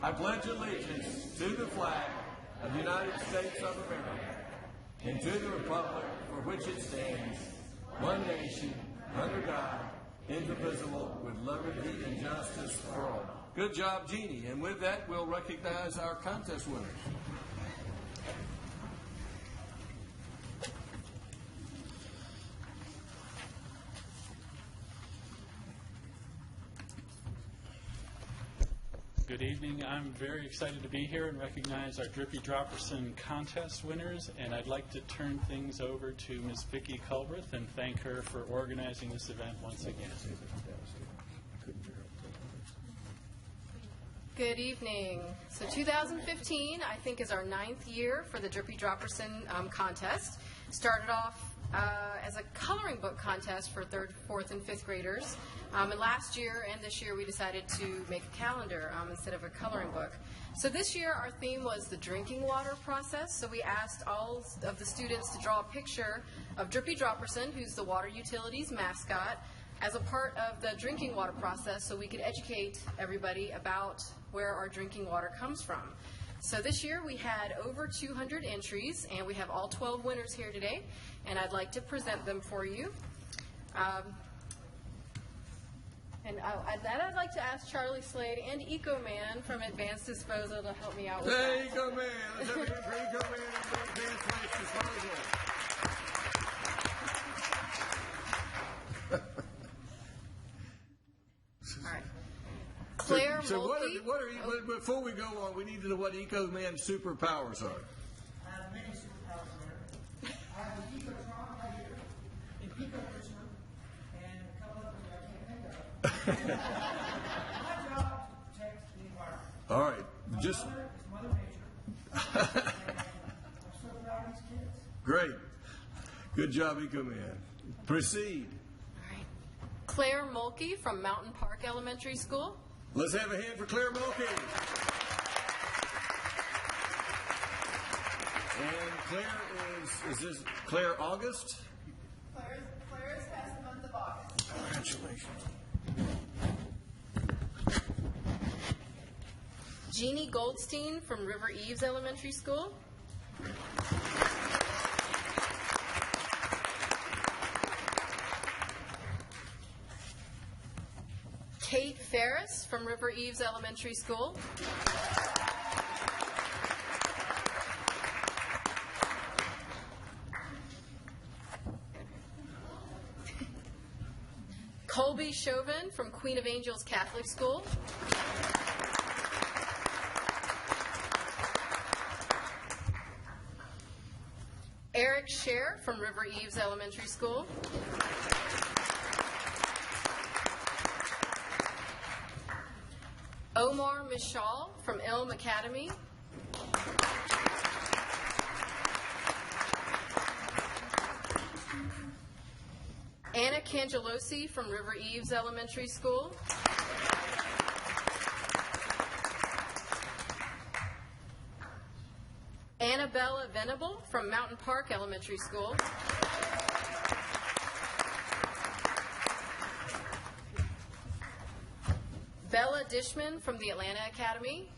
I pledge allegiance to the flag of the United States of America and to the republic for which it stands, one nation, under God, indivisible, with liberty and justice for all. Good job, Jeannie. And with that, we'll recognize our contest winners. Good evening. I'm very excited to be here and recognize our Drippy Dropperson contest winners, and I'd like to turn things over to Ms. Vicki Culbreth and thank her for organizing this event once again. Good evening. So 2015, I think, is our 9th year for the Drippy Dropperson contest. Started off as a coloring book contest for 3rd, 4th, and 5th graders. And last year and this year we decided to make a calendar instead of a coloring book. So this year our theme was the drinking water process. So we asked all of the students to draw a picture of Drippy Dropperson, who's the water utilities mascot, as a part of the drinking water process so we could educate everybody about where our drinking water comes from. So this year we had over 200 entries, and we have all 12 winners here today, and I'd like to present them for you. I'd like to ask Charlie Slade and EcoMan from Advanced Disposal to help me out with that. Hey, EcoMan! Let's have a good for EcoMan and Advanced Waste Disposal. All right. Claire So Mulkey. what are you, before we go on, we need to know what EcoMan's superpowers are. I have many superpowers here. I have an Ecotron right here, an Eco-Fisher, and a couple of them I can't think of. My job is to protect the environment. All right, just Mother is Mother Nature, and I'm so proud of these kids. great. Good job, EcoMan. Proceed. All right. Claire Mulkey from Mountain Park Elementary School. Let's have a hand for Claire Mulkey. And Claire is this Claire August? Claire is past the month of August. Congratulations. Jeannie Goldstein from River Eves Elementary School. Kate Ferris from River Eves Elementary School. Colby Chauvin from Queen of Angels Catholic School. Eric Scher from River Eves Elementary School. Omar Mishal from Elm Academy. Anna Cangelosi from River Eves Elementary School. Annabella Venable from Mountain Park Elementary School. Bella Dishman from the Atlanta Academy.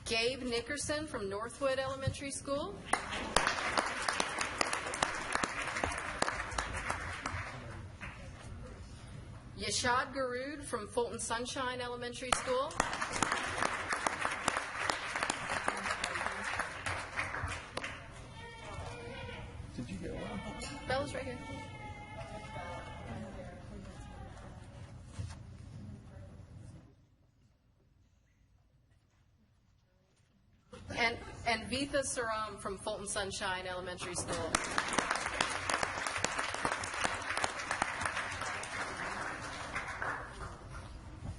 Gabe Nickerson from Northwood Elementary School. Yashad Garud from Fulton Sunshine Elementary School. Did you get one? Bella's right here. And Vitha Saram from Fulton Sunshine Elementary School.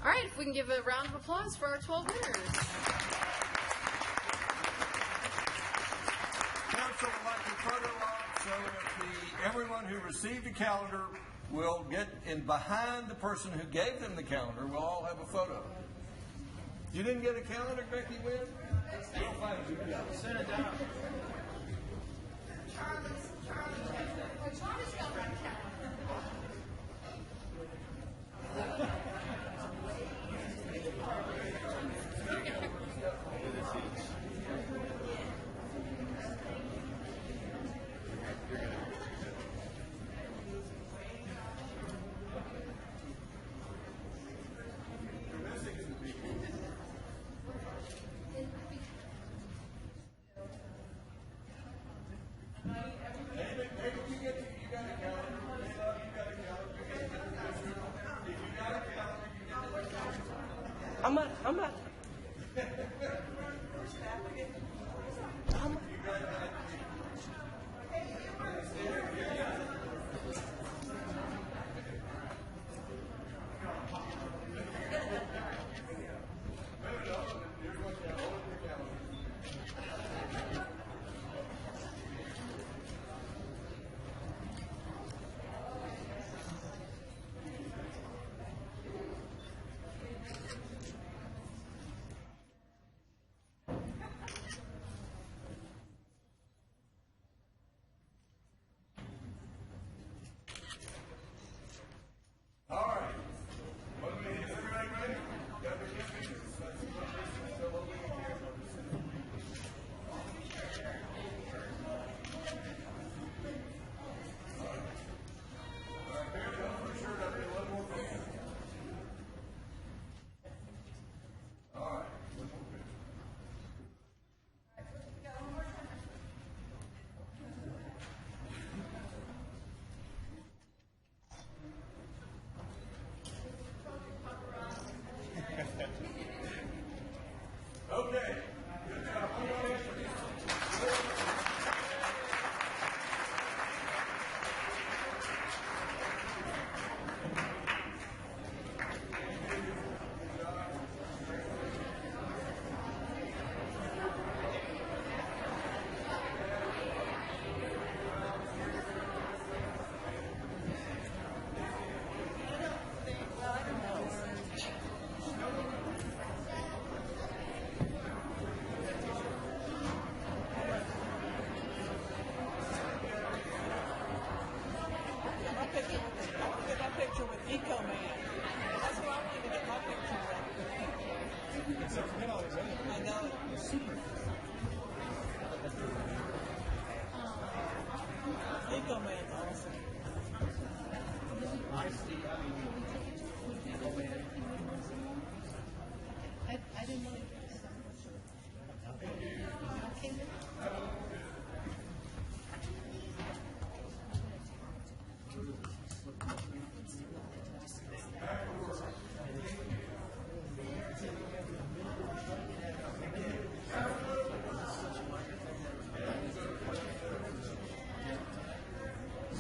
All right, if we can give a round of applause for our 12 winners. Council would like a photo op so that everyone who received a calendar will get in behind the person who gave them the calendar. We'll all have a photo. You didn't get a calendar, Becky Wynn? We'll find you. Send it down. Charlie's got Pico Man's awesome. I didn't know.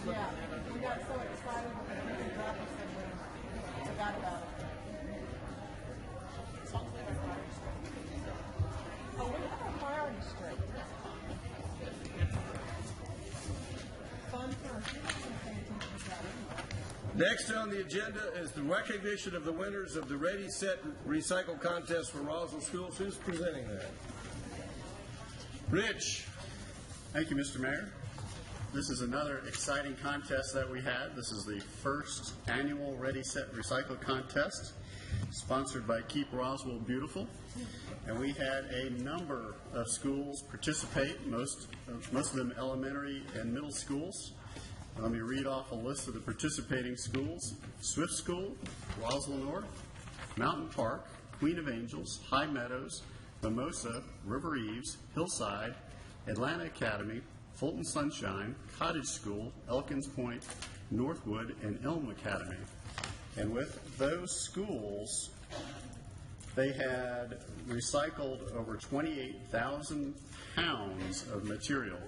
Yeah, we got so excited when the Drippy Dropperson we forgot about it. Oh, we have our priorities straight. Fun first. Next on the agenda is the recognition of the winners of the Ready, Set, Recycle contest for Roswell Schools. Who's presenting that? Rich. Thank you, Mr. Mayor. This is another exciting contest that we had. This is the first annual Ready, Set, Recycle contest sponsored by Keep Roswell Beautiful. And we had a number of schools participate, most of them elementary and middle schools. Let me read off a list of the participating schools. Swift School, Roswell North, Mountain Park, Queen of Angels, High Meadows, Mimosa, River Eaves, Hillside, Atlanta Academy, Fulton Sunshine, Cottage School, Elkins Point, Northwood, and Elm Academy. And with those schools, they had recycled over 28,000 pounds of material.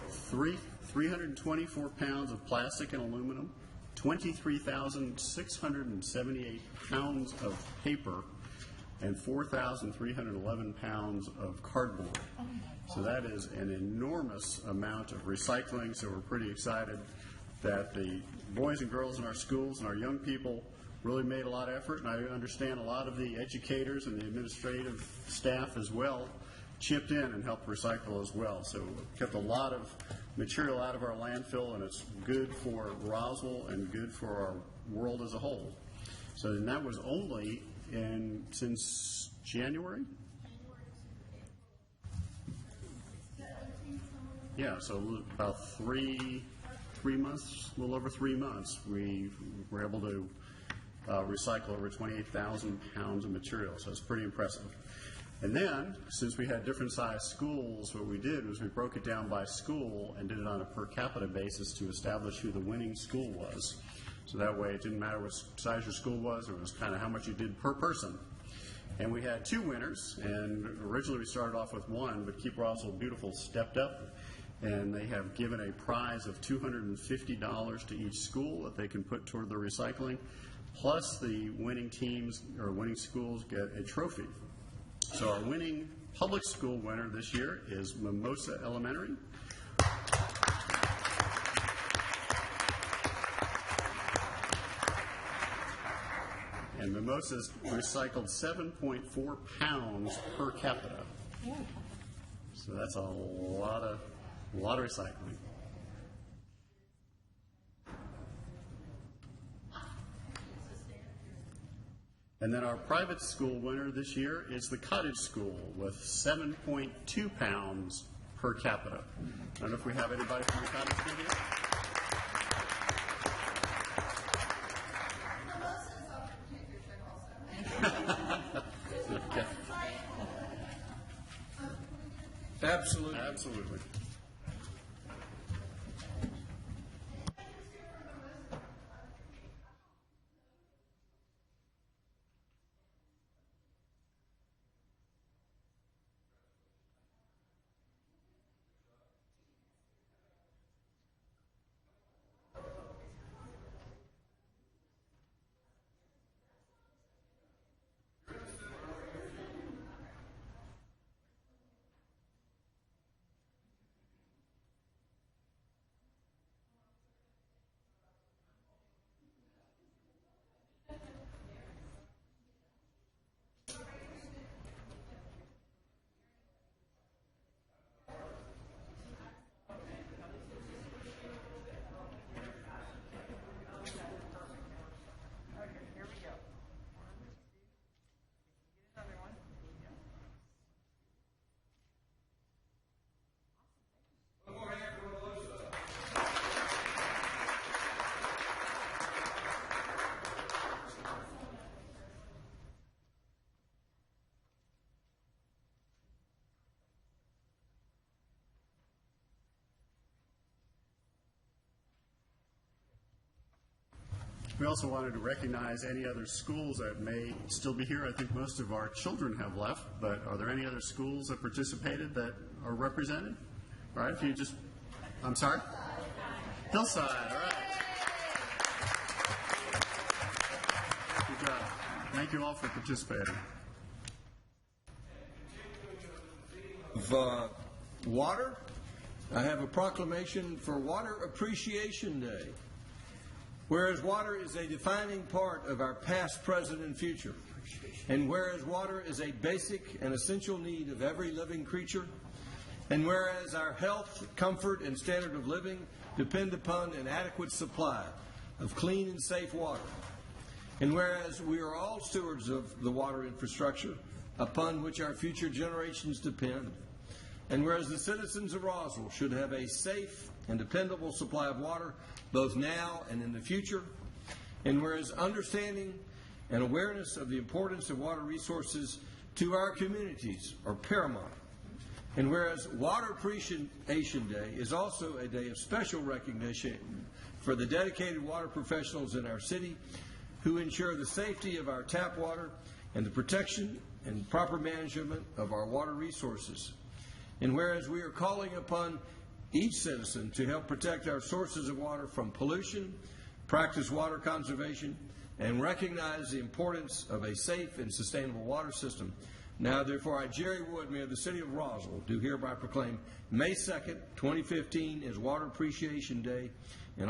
324 pounds of plastic and aluminum, 23,678 pounds of paper, and 4,311 pounds of cardboard. So that is an enormous amount of recycling, so we're pretty excited that the boys and girls in our schools and our young people really made a lot of effort, and I understand a lot of the educators and the administrative staff as well chipped in and helped recycle as well. So kept a lot of material out of our landfill, and it's good for Roswell and good for our world as a whole. So and that was only since January? Yeah, so about 3 months, a little over 3 months, we were able to recycle over 28,000 pounds of material, so it's pretty impressive. And then, since we had different sized schools, what we did was we broke it down by school and did it on a per capita basis to establish who the winning school was. So that way it didn't matter what size your school was, it was kind of how much you did per person. And we had 2 winners, and originally we started off with 1, but Keep Roswell Beautiful stepped up, and they have given a prize of $250 to each school that they can put toward their recycling, plus the winning teams or winning schools get a trophy. So our winning public school winner this year is Mimosa Elementary. And Mimosa's recycled 7.4 pounds per capita. So that's a lot of recycling. And then our private school winner this year is the Cottage School with 7.2 pounds per capita. I don't know if we have anybody from the Cottage School here. Okay. Absolutely. Absolutely. We also wanted to recognize any other schools that may still be here. I think most of our children have left, but are there any other schools that participated that are represented? All right, if you just, I'm sorry? Hillside, all right. Good job. Thank you all for participating. Water, I have a proclamation for Water Appreciation Day. Whereas water is a defining part of our past, present, and future, and whereas water is a basic and essential need of every living creature, and whereas our health, comfort, and standard of living depend upon an adequate supply of clean and safe water, and whereas we are all stewards of the water infrastructure upon which our future generations depend, and whereas the citizens of Roswell should have a safe and dependable supply of water both now and in the future, and whereas understanding and awareness of the importance of water resources to our communities are paramount, and whereas Water Appreciation Day is also a day of special recognition for the dedicated water professionals in our city who ensure the safety of our tap water and the protection and proper management of our water resources. And whereas we are calling upon each citizen to help protect our sources of water from pollution, practice water conservation, and recognize the importance of a safe and sustainable water system. Now, therefore, I, Jerry Wood, Mayor of the City of Roswell, do hereby proclaim May 2nd, 2015 as Water Appreciation Day, and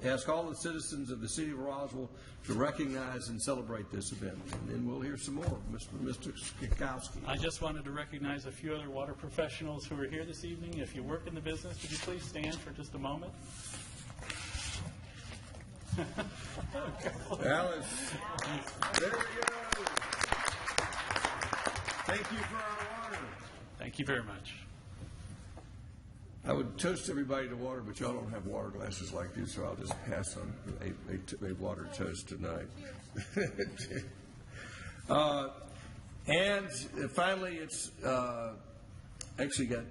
ask all the citizens of the City of Roswell to recognize and celebrate this event. And then we'll hear some more, Mr. Skikowski. I just wanted to recognize a few other water professionals who are here this evening. If you work in the business, would you please stand for just a moment? Alice, there we go. Thank you for our water. Thank you very much. I would toast everybody to water, but y'all don't have water glasses like these, so I'll just pass on a water toast tonight. And finally, it's actually got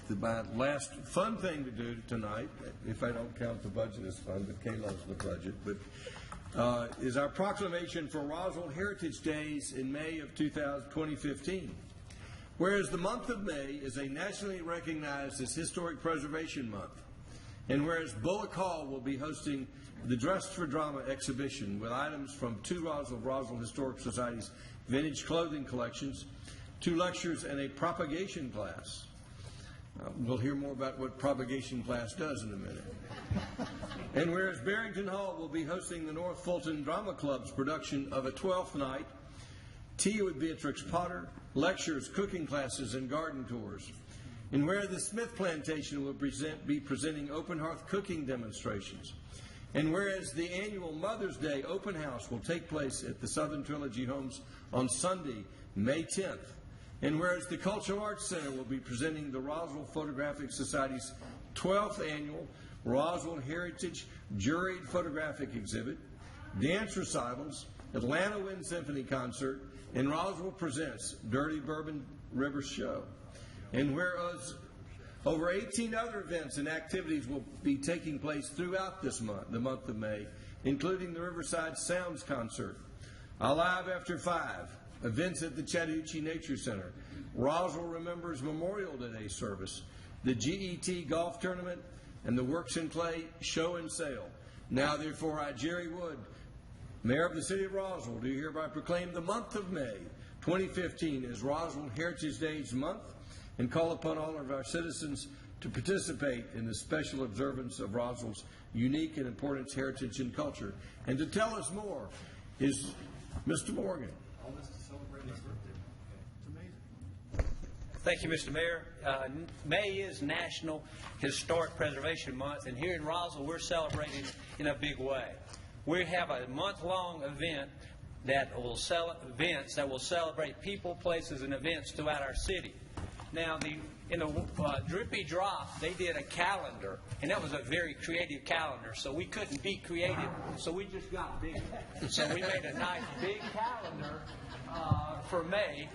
my last fun thing to do tonight, if I don't count the budget as fun, but Kay loves the budget, but is our proclamation for Roswell Heritage Days in May of 2015. Whereas the month of May is a nationally recognized as Historic Preservation Month, and whereas Bullock Hall will be hosting the Dressed for Drama exhibition with items from two Roswell Historic Society's vintage clothing collections, 2 lectures, and a propagation class. We'll hear more about what propagation class does in a minute. And whereas Barrington Hall will be hosting the North Fulton Drama Club's production of A Twelfth Night, tea with Beatrix Potter, lectures, cooking classes, and garden tours. And where the Smith Plantation will be presenting open hearth cooking demonstrations. And whereas the annual Mother's Day open house will take place at the Southern Trilogy Homes on Sunday, May 10th. And whereas the Cultural Arts Center will be presenting the Roswell Photographic Society's 12th annual Roswell Heritage Juried Photographic Exhibit, dance recitals, Atlanta Wind Symphony Concert, and Roswell Presents Dirty Bourbon River Show. And whereas over 18 other events and activities will be taking place throughout this month, the month of May, including the Riverside Sounds Concert, Alive After 5, events at the Chattahoochee Nature Center, Roswell Remembers Memorial Day service, the GET Golf Tournament, and the Works in Clay Show and Sale. Now, therefore, I, Jerry Wood, Mayor of the City of Roswell, do hereby proclaim the month of May 2015 as Roswell Heritage Days Month and call upon all of our citizens to participate in the special observance of Roswell's unique and important heritage and culture. And to tell us more is Mr. Morgan. All this to celebrate his birthday. It's amazing. Thank you, Mr. Mayor. May is National Historic Preservation Month, and here in Roswell we're celebrating in a big way. We have a month-long event that will celebrate people, places, and events throughout our city. Now, in the Drippy Drop, they did a calendar, and that was a very creative calendar. So we couldn't be creative, so we just got big. So we made a nice big calendar for May.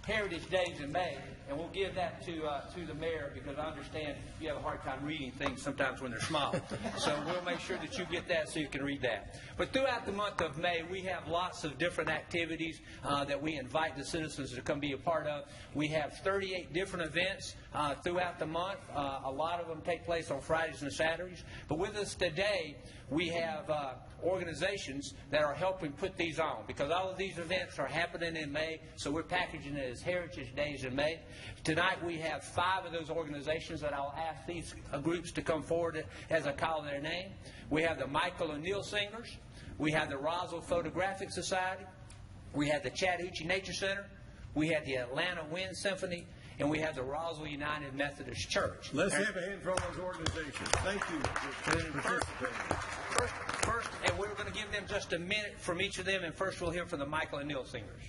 Heritage Days in May, and we'll give that to the mayor because I understand you have a hard time reading things sometimes when they're small. So we'll make sure that you get that so you can read that. But throughout the month of May, we have lots of different activities that we invite the citizens to come be a part of. We have 38 different events throughout the month. A lot of them take place on Fridays and Saturdays. But with us today, we have organizations that are helping put these on because all of these events are happening in May, so we're packaging it as Heritage Days in May. Tonight we have 5 of those organizations that I'll ask these groups to come forward as I call their name. We have the Michael O'Neill Singers. We have the Roswell Photographic Society. We have the Chattahoochee Nature Center. We have the Atlanta Wind Symphony. And we have the Roswell United Methodist Church. Let's have a hand for all those organizations. Thank you for participating. First, and we're going to give them just a minute from each of them, and first we'll hear from the Michael O'Neill Singers.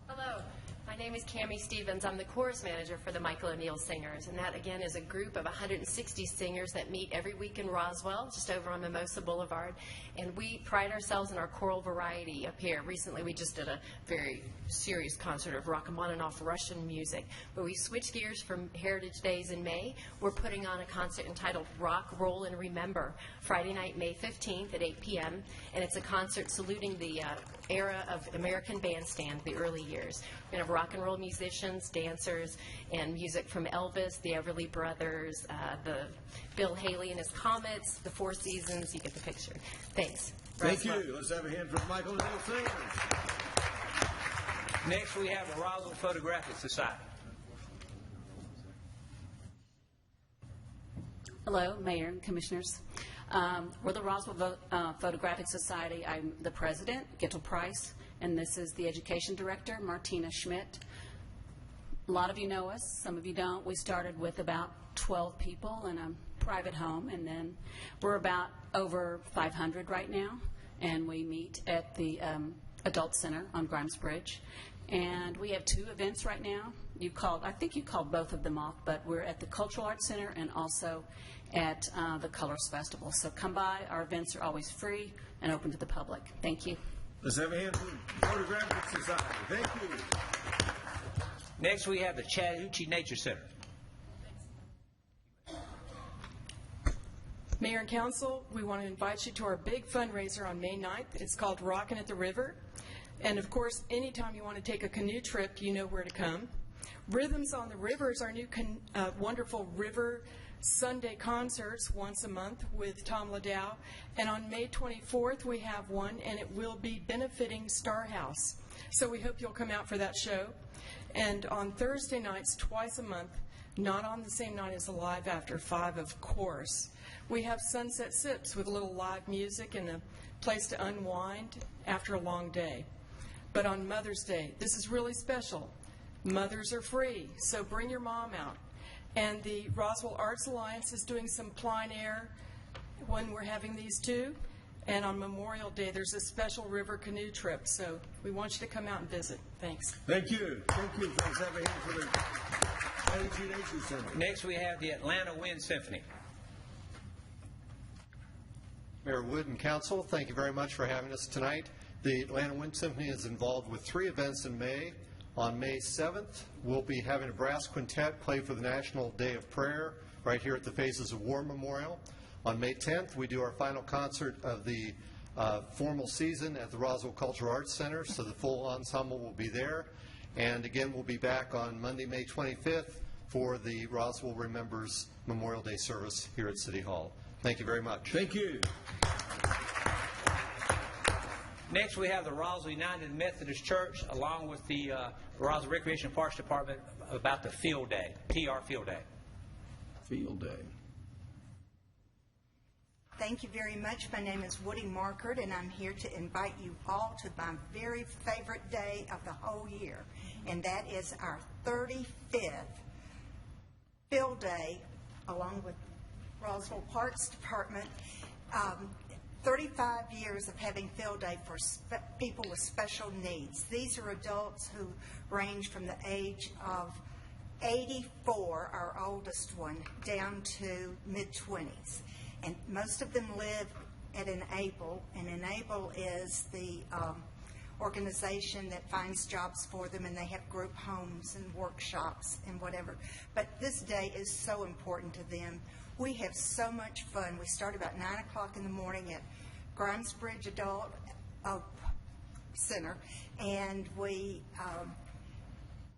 Hello, my name is Cammie Stevens. I'm the chorus manager for the Michael O'Neill Singers, and that again is a group of 160 singers that meet every week in Roswell, just over on Mimosa Boulevard, and we pride ourselves in our choral variety up here. Recently we just did a very serious concert of Rachmaninoff Russian music, but we switched gears from Heritage Days in May. We're putting on a concert entitled Rock, Roll, and Remember, Friday night, May 15th at 8 p.m., and it's a concert saluting the era of American Bandstand, the early years. We're going to have rock and roll musicians, dancers, and music from Elvis, the Everly Brothers, the Bill Haley and his Comets, the Four Seasons. You get the picture. Thanks. Thank you. Let's have a hand for Michael O'Neill Singers. Next, we have the Roswell Photographic Society. Hello, Mayor and Commissioners. We're the Roswell Photographic Society. I'm the president, Gittel Price, and this is the education director, Martina Schmidt. A lot of you know us, some of you don't. We started with about 12 people in a private home, and then we're about over 500 right now, and we meet at the Adult Center on Grimes Bridge. And we have 2 events right now. I think you called both of them off, but we're at the Cultural Arts Center and also at the Colors Festival. So come by. Our events are always free and open to the public. Thank you. Let's have a hand for the Photographic Society. Thank you. Next, we have the Chattahoochee Nature Center. Mayor and Council, we want to invite you to our big fundraiser on May 9th. It's called Rockin' at the River. And of course, anytime you want to take a canoe trip, you know where to come. Rhythms on the River is our new wonderful River Sunday concerts once a month with Tom Ladow. And on May 24th, we have one, and it will be benefiting Star House. So we hope you'll come out for that show. And on Thursday nights, twice a month, not on the same night as Alive After 5, of course, we have Sunset Sips with a little live music and a place to unwind after a long day. But on Mother's Day, this is really special. Mothers are free, so bring your mom out. And the Roswell Arts Alliance is doing some plein air when we're having these too. And on Memorial Day, there's a special river canoe trip, so we want you to come out and visit. Thanks. Thank you. Thank you. Let's have a hand for the Chattahoochee Nature Center. Next, we have the Atlanta Wind Symphony. Mayor Wood and Council, thank you very much for having us tonight. The Atlanta Wind Symphony is involved with 3 events in May. On May 7th, we'll be having a brass quintet play for the National Day of Prayer right here at the Phases of War Memorial. On May 10th, we do our final concert of the formal season at the Roswell Cultural Arts Center, so the full ensemble will be there. And again, we'll be back on Monday, May 25th for the Roswell Remembers Memorial Day service here at City Hall. Thank you very much. Thank you. Next, we have the Roswell United Methodist Church, along with the Roswell Recreation and Parks Department, about the Field Day, PR Field Day. Field Day. Thank you very much. My name is Woody Markert, and I'm here to invite you all to my very favorite day of the whole year, and that is our 35th Field Day, along with Roswell Parks Department. 35 years of having Field Day for people with special needs. These are adults who range from the age of 84, our oldest one, down to mid-20s. And most of them live at Enable, and Enable is the organization that finds jobs for them, and they have group homes and workshops and whatever. But this day is so important to them. We have so much fun. We start about 9 o'clock in the morning at Grimes Bridge Adult Center, and we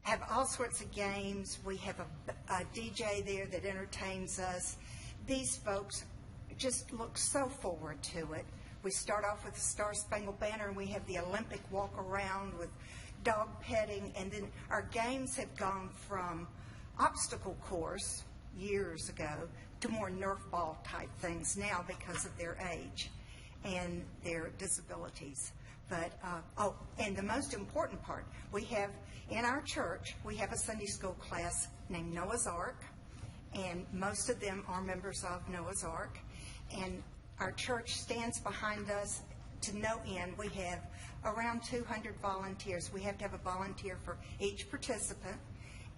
have all sorts of games. We have a DJ there that entertains us. These folks just look so forward to it. We start off with the Star Spangled Banner, and we have the Olympic walk around with dog petting, and then our games have gone from obstacle course years ago to more Nerf ball type things now because of their age and their disabilities. But, and the most important part, we have, in our church, we have a Sunday school class named Noah's Ark, and most of them are members of Noah's Ark. And our church stands behind us to no end. We have around 200 volunteers. We have to have a volunteer for each participant,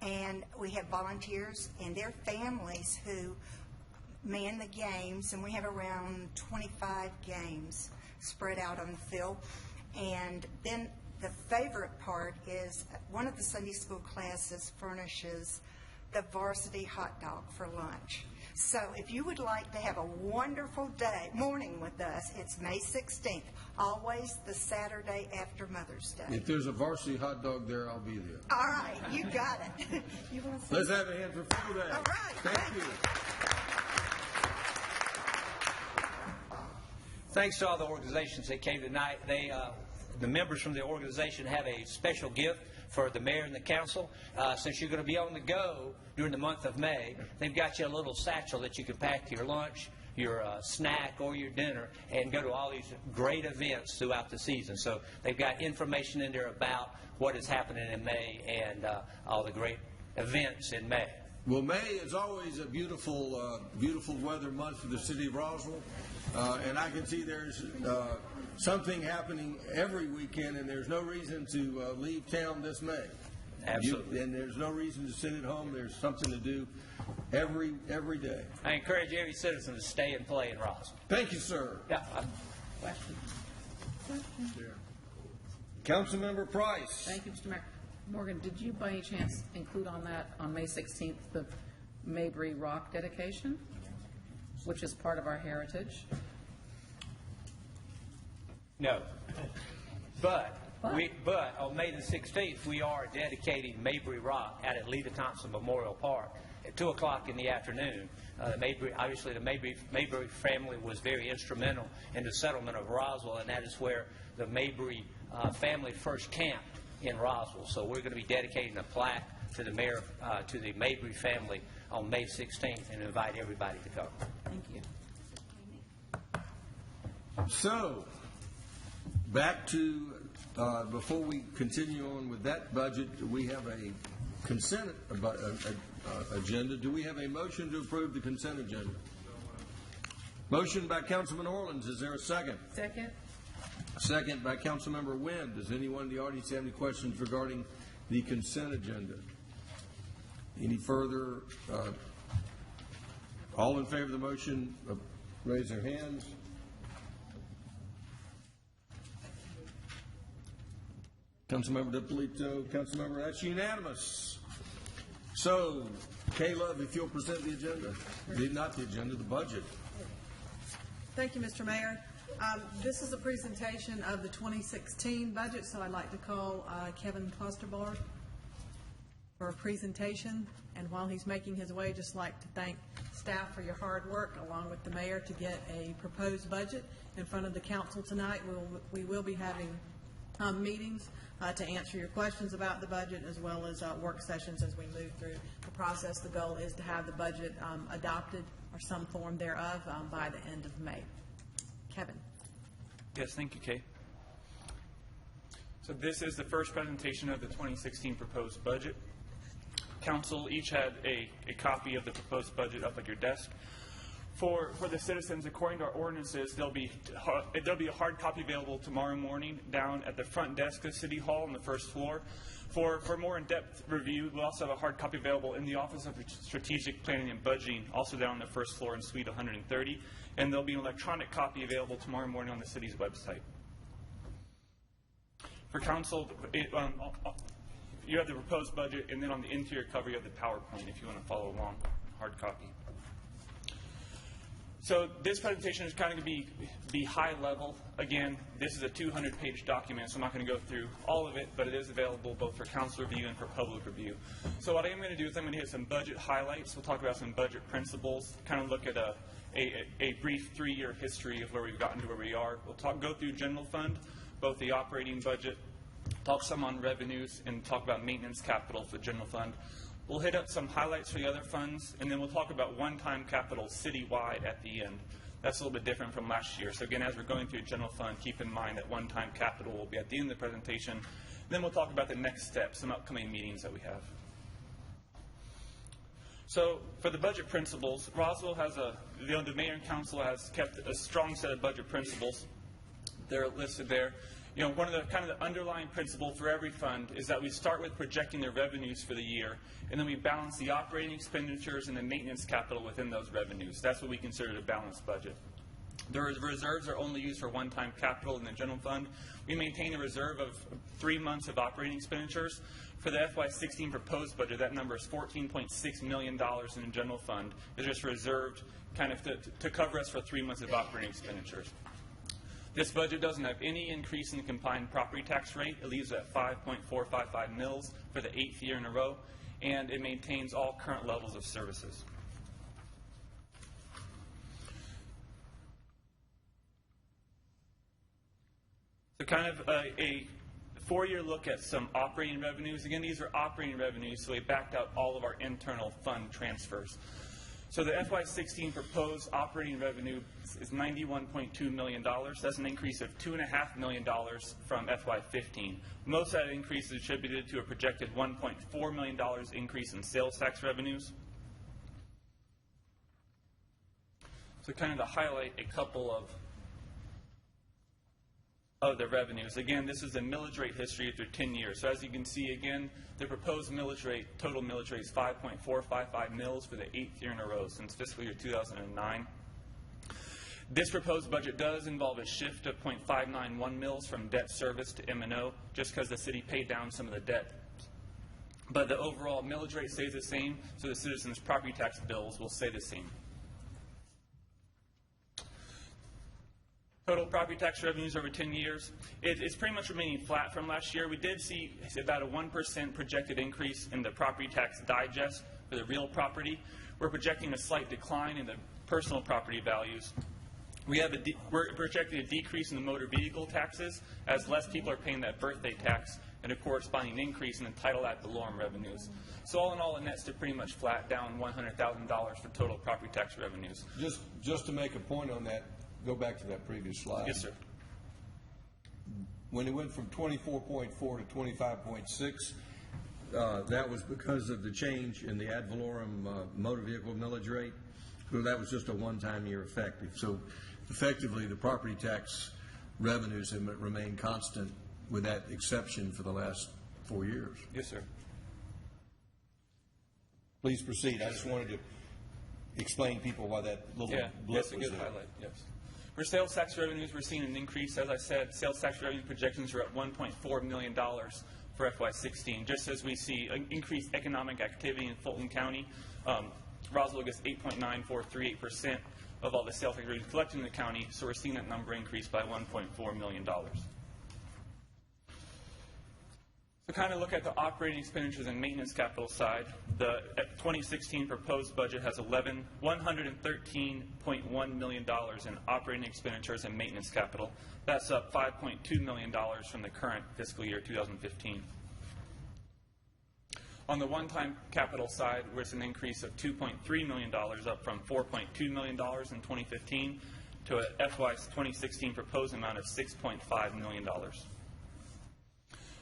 and we have volunteers and their families who man the games, and we have around 25 games spread out on the field. And then the favorite part is one of the Sunday school classes furnishes the varsity hot dog for lunch. So if you would like to have a wonderful morning with us, it's May 16th, always the Saturday after Mother's Day. If there's a varsity hot dog there, I'll be there. All right, you got it. You want to say Let's have a hand for Phil Day. All right, Thank you. Thanks to all the organizations that came tonight. The members from the organization have a special gift for the mayor and the council. Since you're going to be on the go during the month of May, they've got you a little satchel that you can pack your lunch, your snack, or your dinner, and go to all these great events throughout the season. So they've got information in there about what is happening in May and all the great events in May. Well, May is always a beautiful, beautiful weather month for the city of Roswell, and I can see there's something happening every weekend, and there's no reason to leave town this May. Absolutely. And there's no reason to sit at home. There's something to do every day. I encourage every citizen to stay and play in Roswell. Thank you, sir. Yeah. Councilmember Price. Thank you, Mr. Mayor. Morgan, did you by any chance include on that, on May 16th, the Mabry Rock dedication, which is part of our heritage? No. But on May the 16th, we are dedicating Mabry Rock out at Lita Thompson Memorial Park at 2 o'clock in the afternoon. Obviously, the Mabry family was very instrumental in the settlement of Roswell, and that is where the Mabry family first camped in Roswell. So we're going to be dedicating a plaque to the mayor, to the Mabry family on May 16th, and invite everybody to come. Thank you. So, back to, before we continue on with that budget, we have a consent agenda. Do we have a motion to approve the consent agenda? Motion by Councilman Orleans. Is there a second? Second. Second by Councilmember Wynn. Does anyone in the audience have any questions regarding the consent agenda? Any further? All in favor of the motion, raise their hands. Councilmember DiPolito, Councilmember, that's unanimous. So, Caleb, if you'll present the agenda. Not the agenda, the budget. Thank you, Mr. Mayor. This is a presentation of the 2016 budget, so I'd like to call Kevin Klosterboer for a presentation. And while he's making his way, just like to thank staff for your hard work, along with the mayor, to get a proposed budget in front of the council tonight. We will be having meetings to answer your questions about the budget, as well as work sessions as we move through the process. The goal is to have the budget adopted, or some form thereof, by the end of May. Kevin. Yes, thank you, Kay. So this is the first presentation of the 2016 proposed budget. Council each had a copy of the proposed budget up at your desk. For the citizens, according to our ordinances, there'll be a hard copy available tomorrow morning down at the front desk of City Hall on the first floor. For more in-depth review, we'll also have a hard copy available in the Office of Strategic Planning and Budgeting, also down on the first floor in Suite 130. And there'll be an electronic copy available tomorrow morning on the city's website. For council, you have the proposed budget, and then on the interior cover you have the PowerPoint if you want to follow along, hard copy. So this presentation is kind of going to be high level. Again, this is a 200-page document, so I'm not going to go through all of it, but it is available both for council review and for public review. So what I am going to do is I'm going to hit some budget highlights. We'll talk about some budget principles, kind of look at a brief 3-year history of where we've gotten to where we are. We'll go through general fund, both the operating budget, talk some on revenues, and talk about maintenance capital for the general fund. We'll hit up some highlights for the other funds, and then we'll talk about one-time capital citywide at the end. That's a little bit different from last year. So again, as we're going through general fund, keep in mind that one-time capital will be at the end of the presentation. Then we'll talk about the next steps, some upcoming meetings that we have. So for the budget principles, Roswell has the mayor and council has kept a strong set of budget principles. They're listed there. One of the kind of the underlying principle for every fund is that we start with projecting their revenues for the year, and then we balance the operating expenditures and the maintenance capital within those revenues. That's what we consider a balanced budget. The reserves are only used for one-time capital in the general fund. We maintain a reserve of 3 months of operating expenditures. For the FY16 proposed budget, that number is $14.6 million in the general fund. It's just reserved kind of to cover us for 3 months of operating expenditures. This budget doesn't have any increase in the combined property tax rate. It leaves it at 5.455 mils for the 8th year in a row, and it maintains all current levels of services. So kind of a 4-year look at some operating revenues. Again, these are operating revenues, so we backed out all of our internal fund transfers. So the FY16 proposed operating revenue is $91.2 million. That's an increase of $2.5 million from FY15. Most of that increase is attributed to a projected $1.4 million increase in sales tax revenues. So kind of to highlight a couple of the revenues. Again, this is the millage rate history through 10 years. So as you can see, again, the proposed millage rate, total millage rate is 5.455 mils for the 8th year in a row since fiscal year 2009. This proposed budget does involve a shift of 0.591 mils from debt service to M&O, just because the city paid down some of the debt. But the overall millage rate stays the same, so the citizens' property tax bills will stay the same. Total property tax revenues over 10 years, it's pretty much remaining flat from last year. We did see about a 1% projected increase in the property tax digest for the real property. We're projecting a slight decline in the personal property values. We're projecting a decrease in the motor vehicle taxes as less people are paying that birthday tax, and a corresponding increase in the title ad valorem revenues. So all in all, it nets to pretty much flat, down $100,000 for total property tax revenues. Just to make a point on that, go back to that previous slide. Yes, sir. When it went from 24.4 to 25.6, that was because of the change in the ad valorem motor vehicle millage rate. So that was just a one-time year effective. So effectively, the property tax revenues have remained constant with that exception for the last 4 years. Yes, sir. Please proceed. I just wanted to explain to people why that little blip that's a was good there. highlight, yes. For sales tax revenues, we're seeing an increase. As I said, sales tax revenue projections are at $1.4 million for FY16. Just as we see increased economic activity in Fulton County, Roswell gets 8.9438% of all the sales tax revenues collected in the county, so we're seeing that number increase by $1.4 million. So kind of look at the operating expenditures and maintenance capital side. The 2016 proposed budget has $113.1 million in operating expenditures and maintenance capital. That's up $5.2 million from the current fiscal year 2015. On the one-time capital side, there's an increase of $2.3 million, up from $4.2 million in 2015 to a FY 2016 proposed amount of $6.5 million.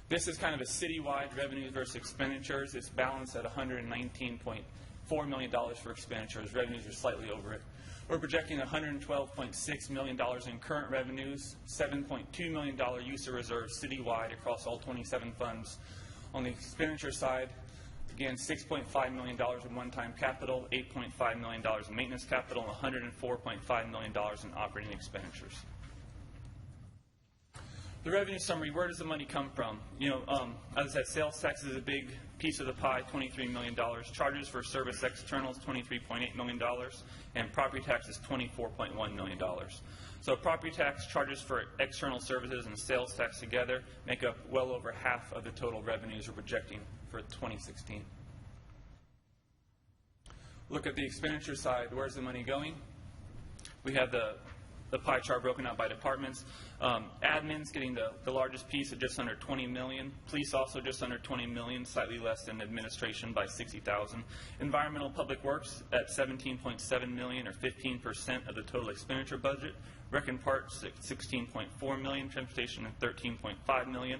This is kind of a citywide revenues versus expenditures. It's balanced at $119.4 million for expenditures. Revenues are slightly over it. We're projecting $112.6 million in current revenues, $7.2 million use of reserves citywide across all 27 funds. On the expenditure side, again, $6.5 million in one-time capital, $8.5 million in maintenance capital, and $104.5 million in operating expenditures. The revenue summary, where does the money come from? As I said, sales tax is a big piece of the pie, $23 million. Charges for service externals, $23.8 million. And property tax is $24.1 million. So property tax, charges for external services, and sales tax together make up well over half of the total revenues we're projecting for 2016. Look at the expenditure side. Where's the money going? We have the pie chart broken out by departments. Admin's getting the largest piece at just under $20 million. Police also just under $20 million, slightly less than administration by $60,000. Environmental Public Works at $17.7 million, or 15% of the total expenditure budget. Rec and Parks at $16.4 million. Transportation at $13.5 million.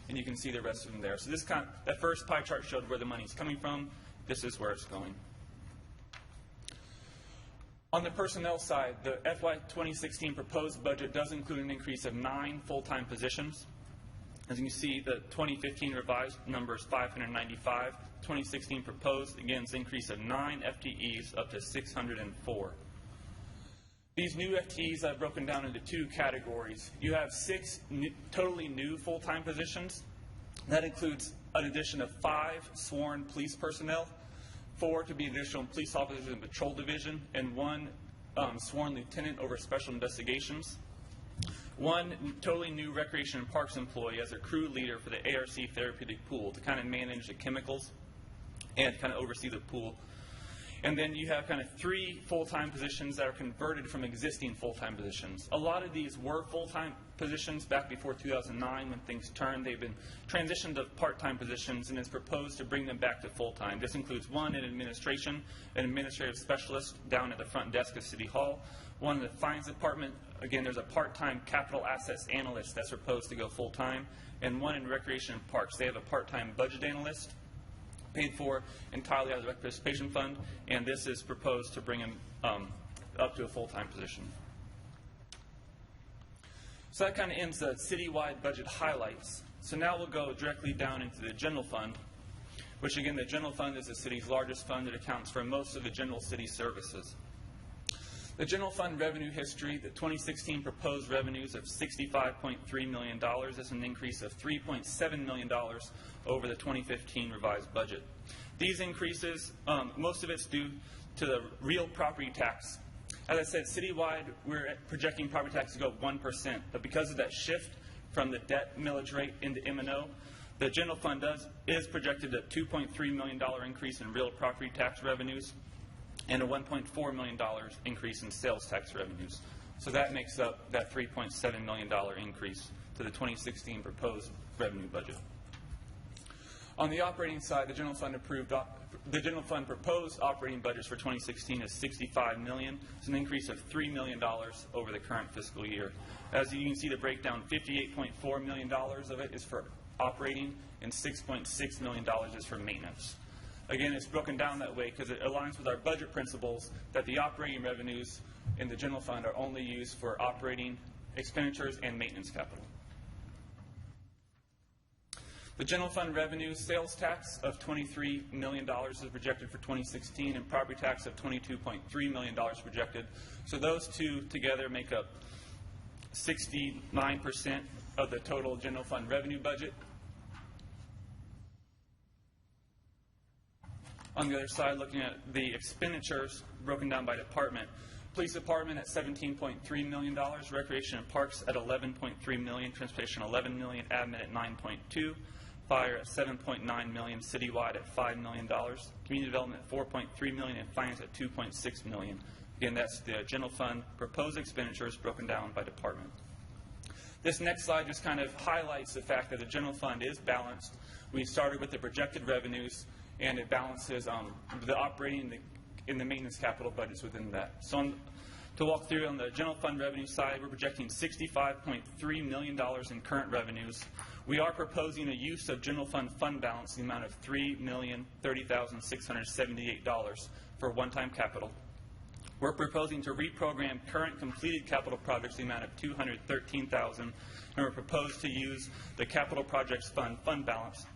And you can see the rest of them there. So that first pie chart showed where the money's coming from. This is where it's going. On the personnel side, the FY 2016 proposed budget does include an increase of 9 full-time positions. As you can see, the 2015 revised number is 595. 2016 proposed, again, is an increase of 9 FTEs up to 604. These new FTEs I've broken down into 2 categories. You have 6 totally new full-time positions. That includes an addition of 5 sworn police personnel, 4 to be additional police officers in the patrol division, and 1 sworn lieutenant over special investigations. 1 totally new recreation and parks employee as a crew leader for the ARC therapeutic pool to kind of manage the chemicals and kind of oversee the pool. And then you have kind of 3 full-time positions that are converted from existing full-time positions. A lot of these were full-time positions back before 2009 when things turned. They've been transitioned to part-time positions, and it's proposed to bring them back to full-time. This includes 1 in administration, an administrative specialist down at the front desk of City Hall, 1 in the finance department. Again, there's a part-time capital assets analyst that's proposed to go full-time, and 1 in recreation and parks. They have a part-time budget analyst paid for entirely out of the Rec Participation Fund, and this is proposed to bring him up to a full-time position. So that kind of ends the citywide budget highlights. So now we'll go directly down into the general fund, which again, the general fund is the city's largest fund. It accounts for most of the general city services. The general fund revenue history, the 2016 proposed revenues of $65.3 million. That's an increase of $3.7 million over the 2015 revised budget. These increases, most of it's due to the real property tax. As I said, citywide, we're projecting property tax to go 1%, but because of that shift from the debt millage rate into M&O, the general fund is projected at $2.3 million increase in real property tax revenues and a $1.4 million increase in sales tax revenues. So that makes up that $3.7 million increase to the 2016 proposed revenue budget. On the operating side, the general fund proposed operating budgets for 2016 is $65 million. It's an increase of $3 million over the current fiscal year. As you can see, the breakdown, $58.4 million of it is for operating and $6.6 million is for maintenance. Again, it's broken down that way because it aligns with our budget principles that the operating revenues in the general fund are only used for operating expenditures and maintenance capital. The general fund revenue, sales tax of $23 million is projected for 2016, and property tax of $22.3 million projected. So those 2 together make up 69% of the total general fund revenue budget. On the other side, looking at the expenditures broken down by department, Police Department at $17.3 million, Recreation and Parks at $11.3 million, Transportation $11 million, Admin at $9.2, Fire at $7.9 million, Citywide at $5 million, Community Development at $4.3 million, and Finance at $2.6 million. Again, that's the general fund proposed expenditures broken down by department. This next slide just kind of highlights the fact that the general fund is balanced. We started with the projected revenues, and it balances the operating and the maintenance capital budgets within that. So to walk through on the general fund revenue side, we're projecting $65.3 million in current revenues. We are proposing a use of general fund balance in the amount of $3,030,678 for one-time capital. We're proposing to reprogram current completed capital projects in the amount of $213,000, and we're proposed to use the capital projects fund balance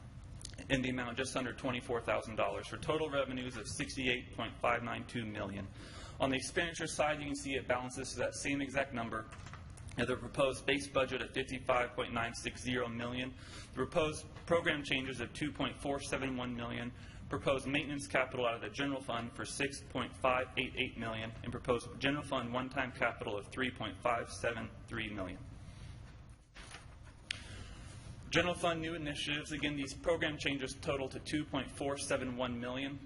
in the amount of just under $24,000 for total revenues of $68.592 million. On the expenditure side, you can see it balances to that same exact number. The proposed base budget of $55.960 million, the proposed program changes of $2.471 million, proposed maintenance capital out of the general fund for $6.588 million, and proposed general fund one-time capital of $3.573 million. General fund new initiatives, again, these program changes total to $2.471 million.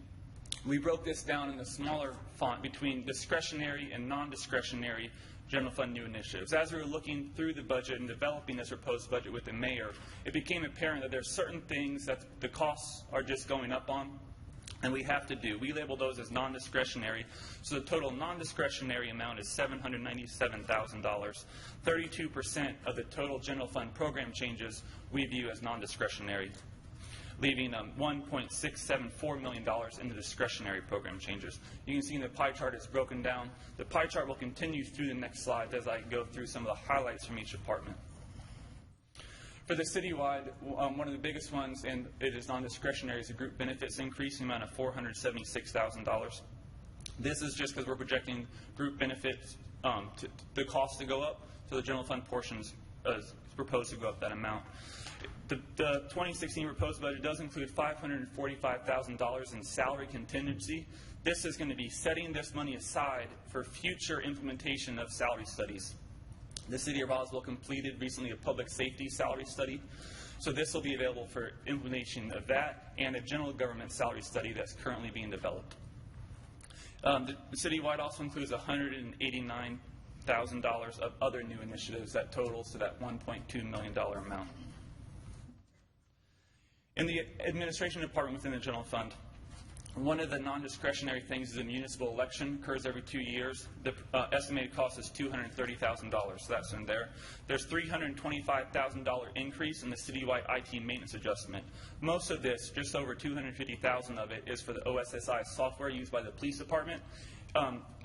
We broke this down in the smaller font between discretionary and non-discretionary general fund new initiatives. As we were looking through the budget and developing this proposed budget with the mayor, it became apparent that there are certain things that the costs are just going up on, and we have to do. We label those as non-discretionary, so the total non-discretionary amount is $797,000. 32% of the total general fund program changes we view as non-discretionary, leaving $1.674 million in the discretionary program changes. You can see in the pie chart it's broken down. The pie chart will continue through the next slides as I go through some of the highlights from each department. For the citywide, one of the biggest ones, and it is non-discretionary, is the group benefits increase, the amount of $476,000. This is just because we're projecting group benefits, the cost to go up, so the general fund portions is proposed to go up that amount. The 2016 proposed budget does include $545,000 in salary contingency. This is going to be setting this money aside for future implementation of salary studies. The City of Roswell completed recently a public safety salary study, so this will be available for implementation of that and a general government salary study that's currently being developed. The citywide also includes $189,000 of other new initiatives that totals to that $1.2 million amount. In the administration department within the general fund, one of the non-discretionary things is a municipal election, occurs every 2 years. The estimated cost is $230,000, so that's in there. There's $325,000 increase in the citywide IT maintenance adjustment. Most of this, just over $250,000 of it, is for the OSSI software used by the police department.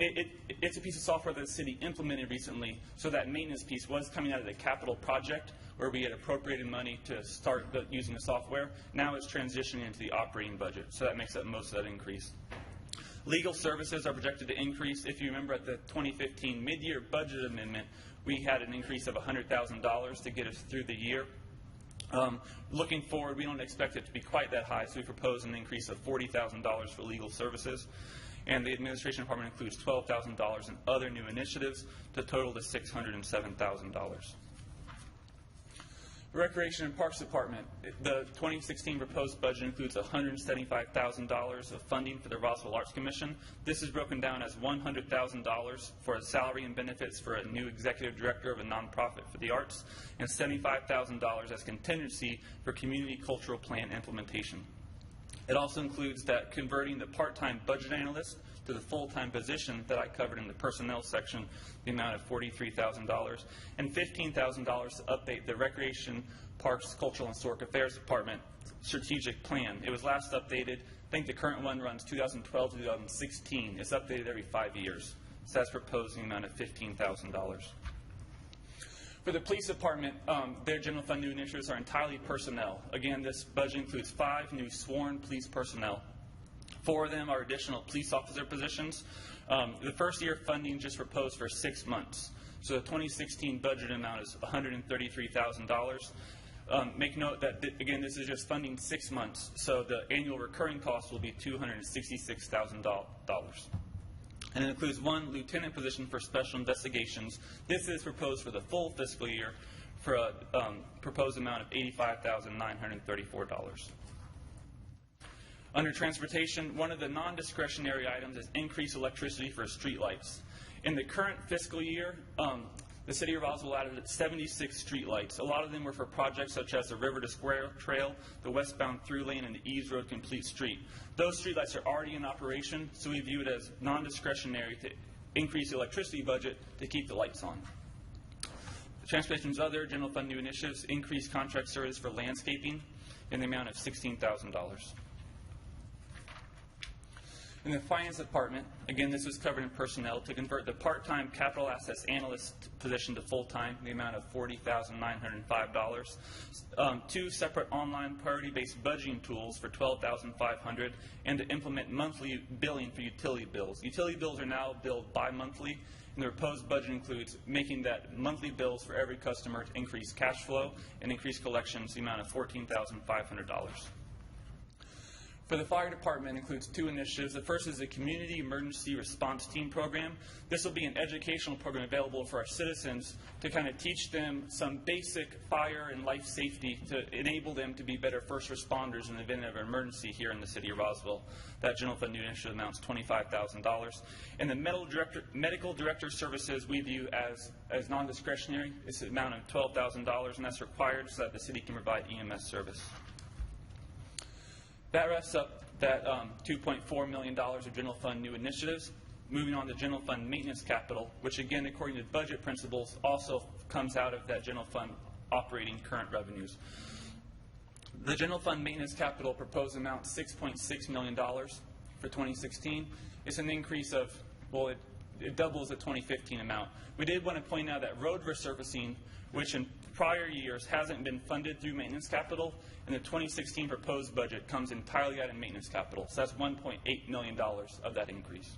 It's a piece of software that the city implemented recently, so that maintenance piece was coming out of the capital project where we had appropriated money to start using the software. Now it's transitioning into the operating budget, so that makes up most of that increase. Legal services are projected to increase. If you remember at the 2015 mid-year budget amendment, we had an increase of $100,000 to get us through the year. Looking forward, we don't expect it to be quite that high, so we propose an increase of $40,000 for legal services. And the administration department includes $12,000 in other new initiatives to total to $607,000. Recreation and Parks Department, the 2016 proposed budget includes $175,000 of funding for the Roswell Arts Commission. This is broken down as $100,000 for a salary and benefits for a new executive director of a nonprofit for the arts, and $75,000 as contingency for community cultural plan implementation. It also includes that converting the part-time budget analyst to the full-time position that I covered in the personnel section, the amount of $43,000, and $15,000 to update the Recreation, Parks, Cultural, and Historic Affairs Department strategic plan. It was last updated, I think the current one runs 2012 to 2016. It's updated every 5 years. So that's proposing the amount of $15,000. For the police department, their general fund new initiatives are entirely personnel. Again, this budget includes 5 new sworn police personnel. 4 of them are additional police officer positions. The first year funding just proposed for 6 months. So the 2016 budget amount is $133,000. Make note that, again, this is just funding 6 months. So the annual recurring cost will be $266,000. And it includes 1 lieutenant position for special investigations. This is proposed for the full fiscal year for a proposed amount of $85,934. Under transportation, one of the non-discretionary items is increased electricity for streetlights. In the current fiscal year, the City of Roswell added 76 streetlights. A lot of them were for projects such as the River to Square Trail, the westbound through lane, and the Eves Road Complete Street. Those streetlights are already in operation, so we view it as non-discretionary to increase the electricity budget to keep the lights on. Transportation's other general fund new initiatives increase contract service for landscaping in the amount of $16,000. In the finance department, again, this was covered in personnel, to convert the part-time capital assets analyst position to full-time, the amount of $40,905. 2 separate online priority-based budgeting tools for $12,500, and to implement monthly billing for utility bills. Utility bills are now billed bi-monthly, And the proposed budget includes making that monthly bills for every customer to increase cash flow and increase collections the amount of $14,500. For the fire department, it includes two initiatives. The first is the Community Emergency Response Team program. This will be an educational program available for our citizens to kind of teach them some basic fire and life safety to enable them to be better first responders in the event of an emergency here in the city of Roswell. That general fund new initiative amounts to $25,000. And the medical director services we view as non-discretionary. It's an amount of $12,000, and that's required so that the city can provide EMS service. That wraps up that $2.4 million of general fund new initiatives. Moving on to general fund maintenance capital, which again, according to budget principles, also comes out of that general fund operating current revenues. The general fund maintenance capital proposed amount $6.6 million for 2016. It's an increase of, well, it doubles the 2015 amount. We did want to point out that road resurfacing, which in prior years hasn't been funded through maintenance capital, and the 2016 proposed budget comes entirely out of maintenance capital. So that's $1.8 million of that increase.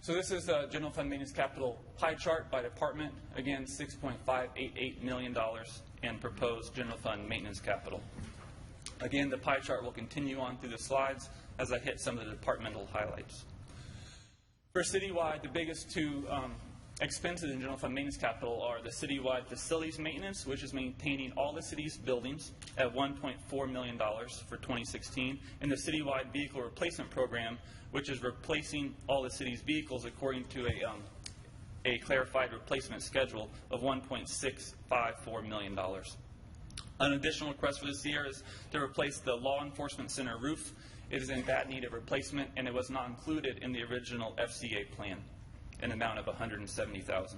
So this is the general fund maintenance capital pie chart by department. Again, $6.588 million in proposed general fund maintenance capital. Again, the pie chart will continue on through the slides as I hit some of the departmental highlights. For citywide, the biggest two expenses in general fund maintenance capital are the citywide facilities maintenance, which is maintaining all the city's buildings at $1.4 million for 2016, and the citywide vehicle replacement program, which is replacing all the city's vehicles according to a clarified replacement schedule of $1.654 million. An additional request for this year is to replace the Law Enforcement Center roof. It is in bad need of replacement, and it was not included in the original FCA plan, an amount of $170,000,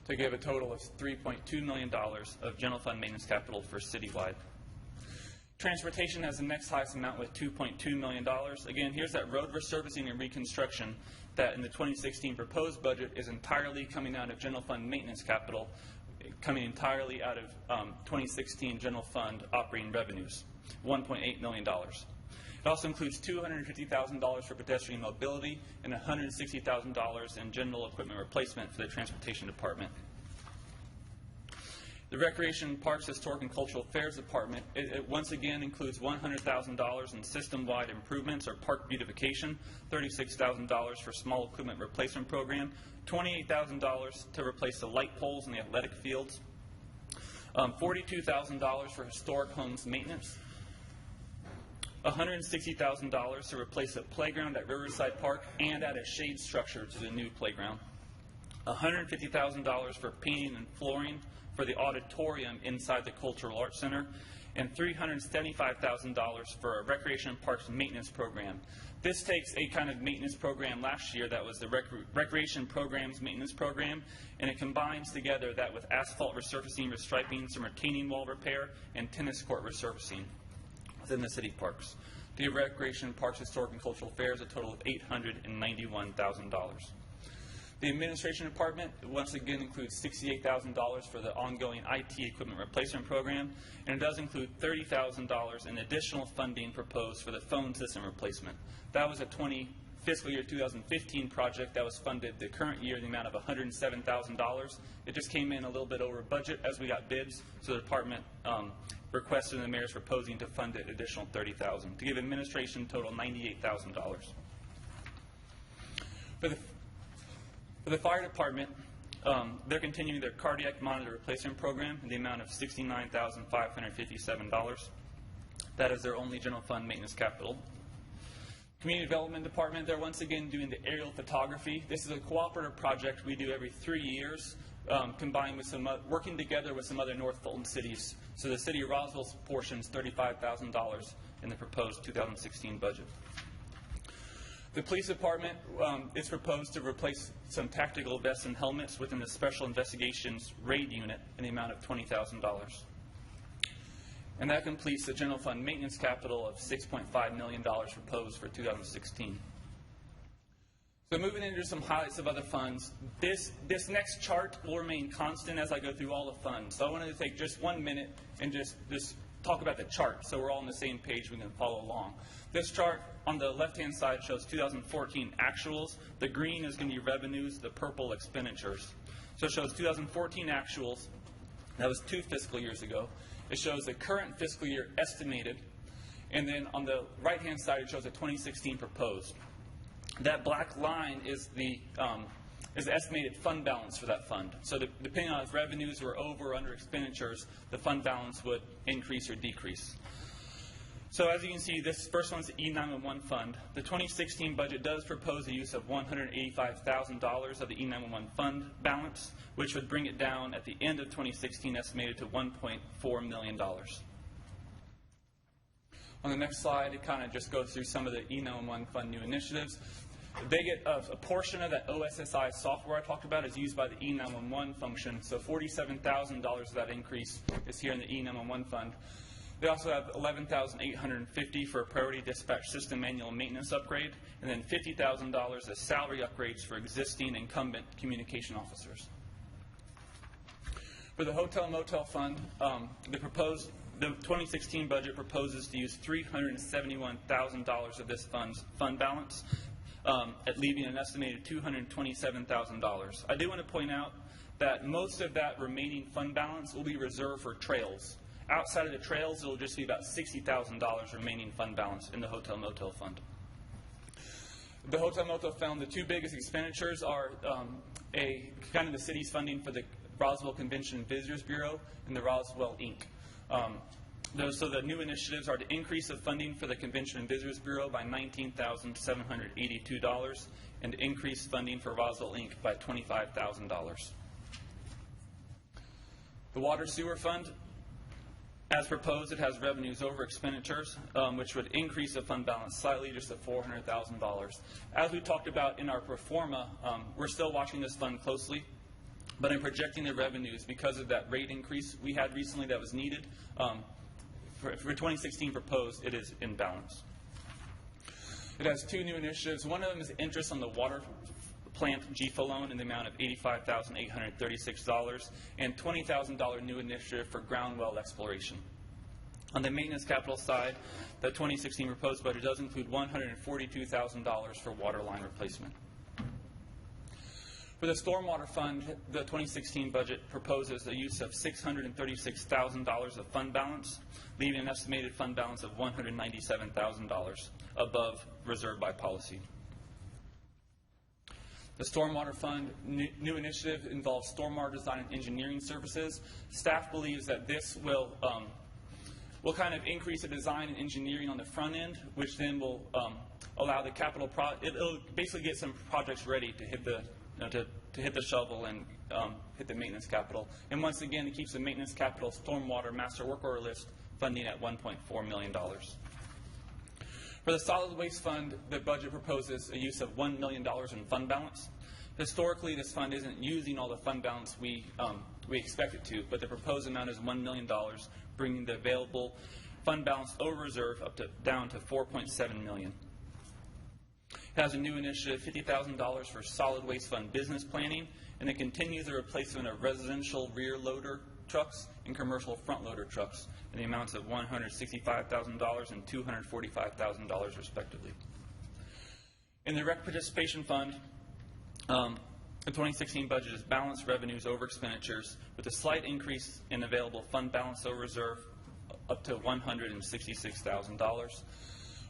to give a total of $3.2 million of general fund maintenance capital for citywide. Transportation has the next highest amount with $2.2 million. Again, here's that road resurfacing and reconstruction that in the 2016 proposed budget is entirely coming out of general fund maintenance capital, coming entirely out of 2016 general fund operating revenues, $1.8 million. It also includes $250,000 for pedestrian mobility and $160,000 in general equipment replacement for the transportation department. The Recreation, Parks, Historic, and Cultural Affairs Department, it once again includes $100,000 in system-wide improvements or park beautification, $36,000 for small equipment replacement program, $28,000 to replace the light poles in the athletic fields, $42,000 for historic homes maintenance, $160,000 to replace a playground at Riverside Park and add a shade structure to the new playground, $150,000 for painting and flooring for the auditorium inside the Cultural Arts Center, and $375,000 for a Recreation and Parks maintenance program. This takes a kind of maintenance program last year that was the Recreation Programs Maintenance Program, and it combines together that with asphalt resurfacing, restriping, some retaining wall repair, and tennis court resurfacing within the city parks. To give Recreation, Parks, Historic, and Cultural Affairs a total of $891,000. The Administration Department once again includes $68,000 for the ongoing IT equipment replacement program, and it does include $30,000 in additional funding proposed for the phone system replacement. That was a fiscal year 2015 project that was funded the current year in the amount of $107,000. It just came in a little bit over budget as we got bids, so the department requested and the mayor is proposing to fund it additional $30,000 to give administration total $98,000. For the fire department, they're continuing their cardiac monitor replacement program in the amount of $69,557. That is their only general fund maintenance capital. Community Development Department, they're once again doing the aerial photography. This is a cooperative project we do every 3 years, combined with working together with some other North Fulton cities. So the city of Roswell's portion is $35,000 in the proposed 2016 budget. The police department is proposed to replace some tactical vests and helmets within the Special Investigations Raid Unit in the amount of $20,000. And that completes the general fund maintenance capital of $6.5 million proposed for 2016. So moving into some highlights of other funds, this next chart will remain constant as I go through all the funds. So I wanted to take just 1 minute and just talk about the chart so we're all on the same page, we can follow along. This chart on the left-hand side shows 2014 actuals. The green is going to be revenues, the purple expenditures. So it shows 2014 actuals. That was 2 fiscal years ago. It shows the current fiscal year estimated. And then on the right-hand side, it shows the 2016 proposed. That black line is the estimated fund balance for that fund. So depending on if revenues were over or under expenditures, the fund balance would increase or decrease. So as you can see, this first one's the E911 fund. The 2016 budget does propose the use of $185,000 of the E911 fund balance, which would bring it down at the end of 2016 estimated to $1.4 million. On the next slide, it kind of just goes through some of the E911 fund new initiatives. They get a portion of that OSSI software I talked about is used by the E911 function. So $47,000 of that increase is here in the E911 fund. They also have $11,850 for a priority dispatch system annual maintenance upgrade, and then $50,000 as salary upgrades for existing incumbent communication officers. For the hotel motel fund, the 2016 budget proposes to use $371,000 of this fund balance, leaving an estimated $227,000. I do want to point out that most of that remaining fund balance will be reserved for trails. Outside of the trails, it will just be about $60,000 remaining fund balance in the hotel motel fund. The hotel motel fund, the 2 biggest expenditures are kind of the city's funding for the Roswell Convention and Visitors Bureau and the Roswell Inc. So the new initiatives are to increase the funding for the Convention and Visitors Bureau by $19,782 and increase funding for Roswell Inc. by $25,000. The Water Sewer Fund, as proposed, it has revenues over expenditures, which would increase the fund balance slightly, just to $400,000. As we talked about in our pro forma, we're still watching this fund closely, but I'm projecting the revenues because of that rate increase we had recently that was needed. For 2016 proposed, it is in balance. It has 2 new initiatives. One of them is interest on the water plant GFO loan in the amount of $85,836 and $20,000 new initiative for ground well exploration. On the maintenance capital side, the 2016 proposed budget does include $142,000 for water line replacement. For the Stormwater Fund, the 2016 budget proposes the use of $636,000 of fund balance, leaving an estimated fund balance of $197,000 above reserved by policy. The Stormwater Fund new initiative involves stormwater design and engineering services. Staff believes that this will kind of increase the design and engineering on the front end, which then will allow the capital it'll basically get some projects ready to hit the to hit the shovel and hit the maintenance capital. And once again, it keeps the maintenance capital stormwater master work order list funding at $1.4 million. For the Solid Waste Fund, the budget proposes a use of $1 million in fund balance. Historically, this fund isn't using all the fund balance we expect it to, but the proposed amount is $1 million, bringing the available fund balance over reserve down to $4.7 million. It has a new initiative, $50,000 for Solid Waste Fund business planning, and it continues the replacement of residential rear loader trucks and commercial front loader trucks in the amounts of $165,000 and $245,000 respectively. In the Rec Participation Fund, the 2016 budget is balanced revenues over expenditures with a slight increase in available fund balance over reserve up to $166,000.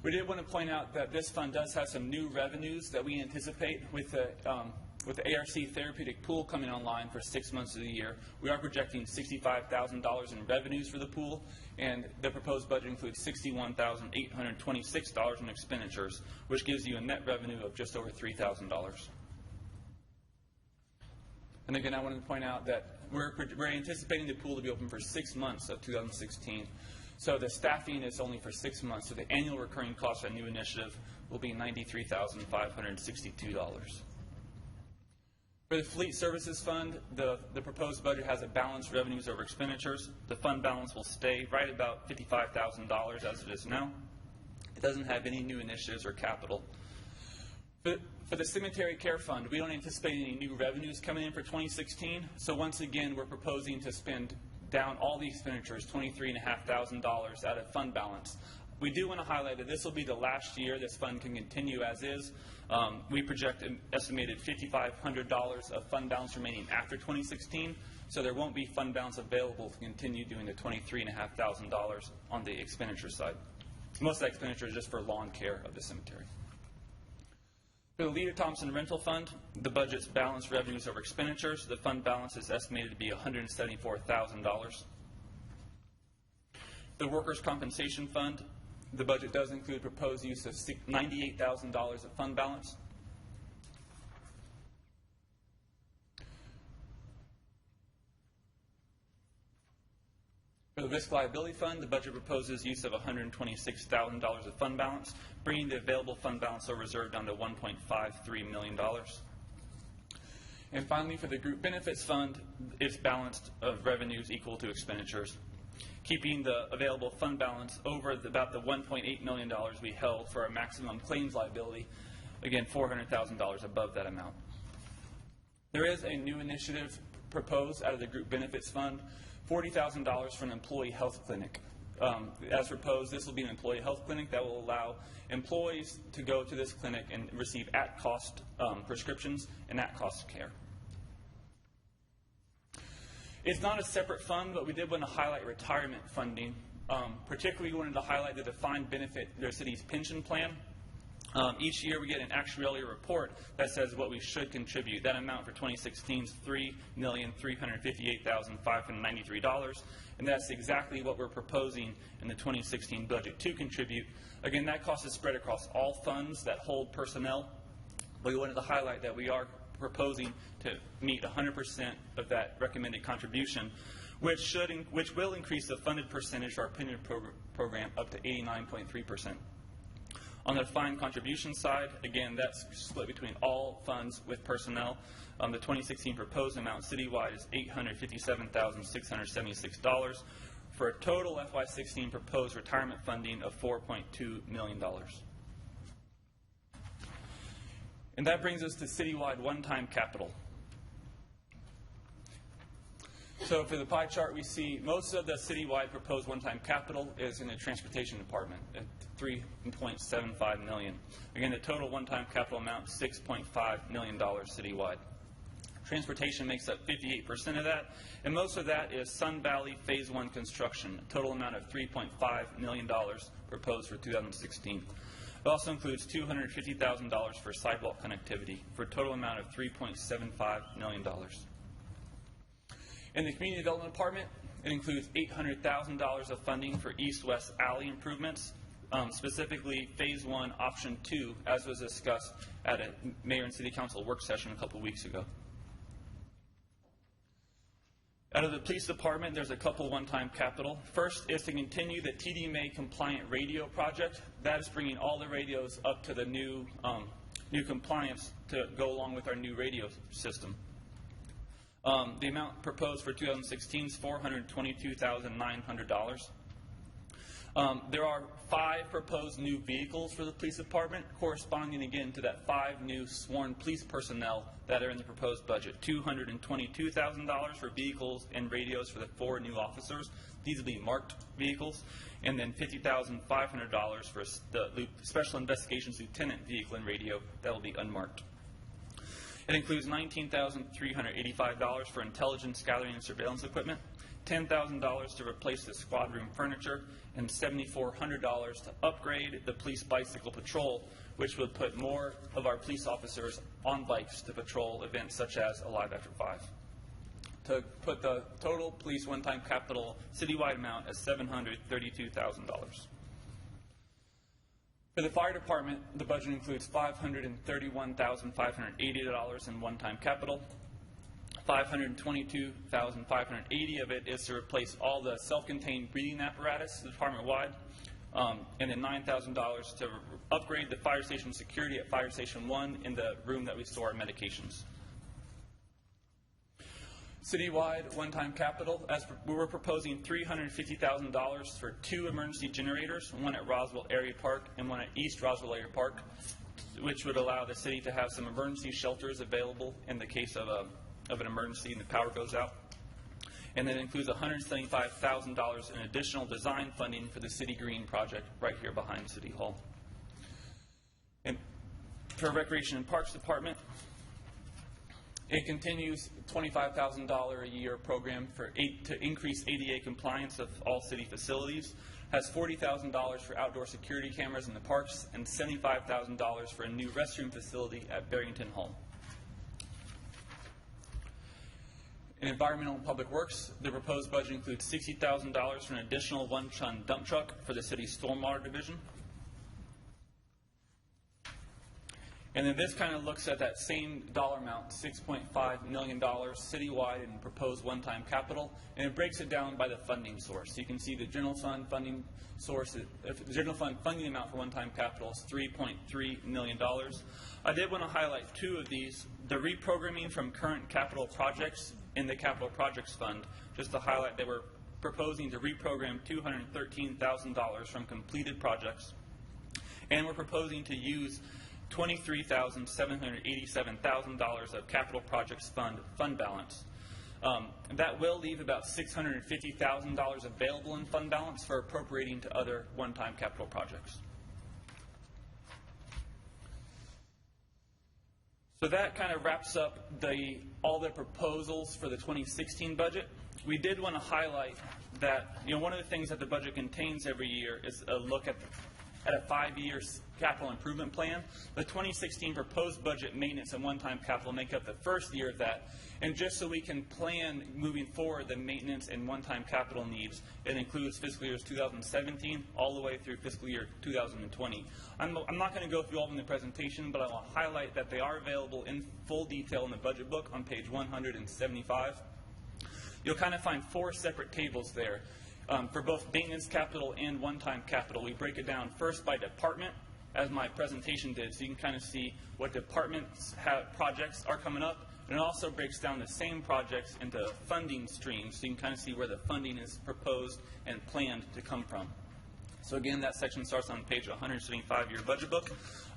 We did want to point out that this fund does have some new revenues that we anticipate with the ARC therapeutic pool coming online for 6 months of the year. We are projecting $65,000 in revenues for the pool, and the proposed budget includes $61,826 in expenditures, which gives you a net revenue of just over $3,000. And again, I wanted to point out that we're anticipating the pool to be open for 6 months of 2016. So the staffing is only for 6 months, so the annual recurring cost of that new initiative will be $93,562. For the Fleet Services Fund, the proposed budget has a balanced revenues over expenditures. The fund balance will stay right about $55,000 as it is now. It doesn't have any new initiatives or capital. For the Cemetery Care Fund, we don't anticipate any new revenues coming in for 2016. So once again, we're proposing to spend down all the expenditures, $23,500 out of fund balance. We do want to highlight that this will be the last year this fund can continue as is. We project an estimated $5,500 of fund balance remaining after 2016, so there won't be fund balance available to continue doing the $23,500 on the expenditure side. Most of that expenditure is just for lawn care of the cemetery. For the Lita Thompson Rental Fund, the budget's balanced revenues over expenditures. The fund balance is estimated to be $174,000. The Workers' Compensation Fund, the budget does include proposed use of $98,000 of fund balance. For the Risk Liability Fund, the budget proposes use of $126,000 of fund balance, bringing the available fund balance or reserve down to $1.53 million. And finally, for the Group Benefits Fund, it's balanced of revenues equal to expenditures, keeping the available fund balance over about the $1.8 million we held for our maximum claims liability, again, $400,000 above that amount. There is a new initiative proposed out of the Group Benefits Fund, $40,000 for an employee health clinic. As proposed, this will be an employee health clinic that will allow employees to go to this clinic and receive at-cost prescriptions and at-cost care. It's not a separate fund, but we did want to highlight retirement funding. Particularly, we wanted to highlight the defined benefit, their city's pension plan. Each year we get an actuarial report that says what we should contribute. That amount for 2016 is $3,358,593, and that's exactly what we're proposing in the 2016 budget to contribute. Again, that cost is spread across all funds that hold personnel, but we wanted to highlight that we are proposing to meet 100% of that recommended contribution, which will increase the funded percentage for our pension program up to 89.3%. On the defined contribution side, again, that's split between all funds with personnel. The 2016 proposed amount citywide is $857,676 for a total FY16 proposed retirement funding of $4.2 million. And that brings us to citywide one-time capital. So for the pie chart, we see most of the citywide proposed one-time capital is in the transportation department at $3.75 million. Again, the total one-time capital amount is $6.5 million citywide. Transportation makes up 58% of that, and most of that is Sun Valley Phase 1 construction, a total amount of $3.5 million proposed for 2016. It also includes $250,000 for sidewalk connectivity for a total amount of $3.75 million. In the Community Development Department, it includes $800,000 of funding for east-west alley improvements, specifically Phase 1, Option 2, as was discussed at a Mayor and City Council work session a couple weeks ago. Out of the Police Department, there's a couple one-time capital. First is to continue the TDMA compliant radio project. That is bringing all the radios up to the new compliance to go along with our new radio system. The amount proposed for 2016 is $422,900. There are 5 proposed new vehicles for the police department, corresponding again to that 5 new sworn police personnel that are in the proposed budget. $222,000 for vehicles and radios for the 4 new officers. These will be marked vehicles. And then $50,500 for the Special Investigations Lieutenant vehicle and radio that will be unmarked. It includes $19,385 for intelligence gathering and surveillance equipment, $10,000 to replace the squad room furniture, and $7,400 to upgrade the police bicycle patrol, which would put more of our police officers on bikes to patrol events such as Alive After 5. To put the total police one-time capital citywide amount as $732,000. For the fire department, the budget includes $531,580 in one-time capital. $522,580 of it is to replace all the self-contained breathing apparatus department-wide, and then $9,000 to upgrade the fire station security at Fire Station 1 in the room that we store our medications. Citywide one-time capital, we were proposing $350,000 for 2 emergency generators, one at Roswell Area Park and one at East Roswell Area Park, which would allow the city to have some emergency shelters available in the case of an emergency and the power goes out. and that includes $175,000 in additional design funding for the City Green project right here behind City Hall. And for Recreation and Parks Department, it continues $25,000 a year program to increase ADA compliance of all city facilities, has $40,000 for outdoor security cameras in the parks, and $75,000 for a new restroom facility at Barrington Hall. In Environmental and Public Works, the proposed budget includes $60,000 for an additional one-ton dump truck for the city's stormwater division. And then this kind of looks at that same dollar amount, $6.5 million citywide in proposed one-time capital, and it breaks it down by the funding source. So you can see the general fund funding source, the general fund funding amount for one-time capital is $3.3 million. I did want to highlight two of these: the reprogramming from current capital projects in the capital projects fund. Just to highlight, they were proposing to reprogram $213,000 from completed projects, and we're proposing to use $23,787,000 of capital projects fund balance. That will leave about $650,000 available in fund balance for appropriating to other one-time capital projects. So that kind of wraps up all the proposals for the 2016 budget. We did want to highlight that one of the things that the budget contains every year is a look at a 5-year capital improvement plan. The 2016 proposed budget, maintenance, and one-time capital make up the first year of that. And just so we can plan moving forward the maintenance and one-time capital needs, it includes fiscal years 2017 all the way through fiscal year 2020. I'm not going to go through all of them in the presentation, but I want to highlight that they are available in full detail in the budget book on page 175. You'll kind of find 4 separate tables there. For both maintenance capital and one-time capital, we break it down first by department, as my presentation did, so you can kind of see what departments projects are coming up, and it also breaks down the same projects into funding streams, so you can kind of see where the funding is proposed and planned to come from. So again, that section starts on page 175 of your budget book.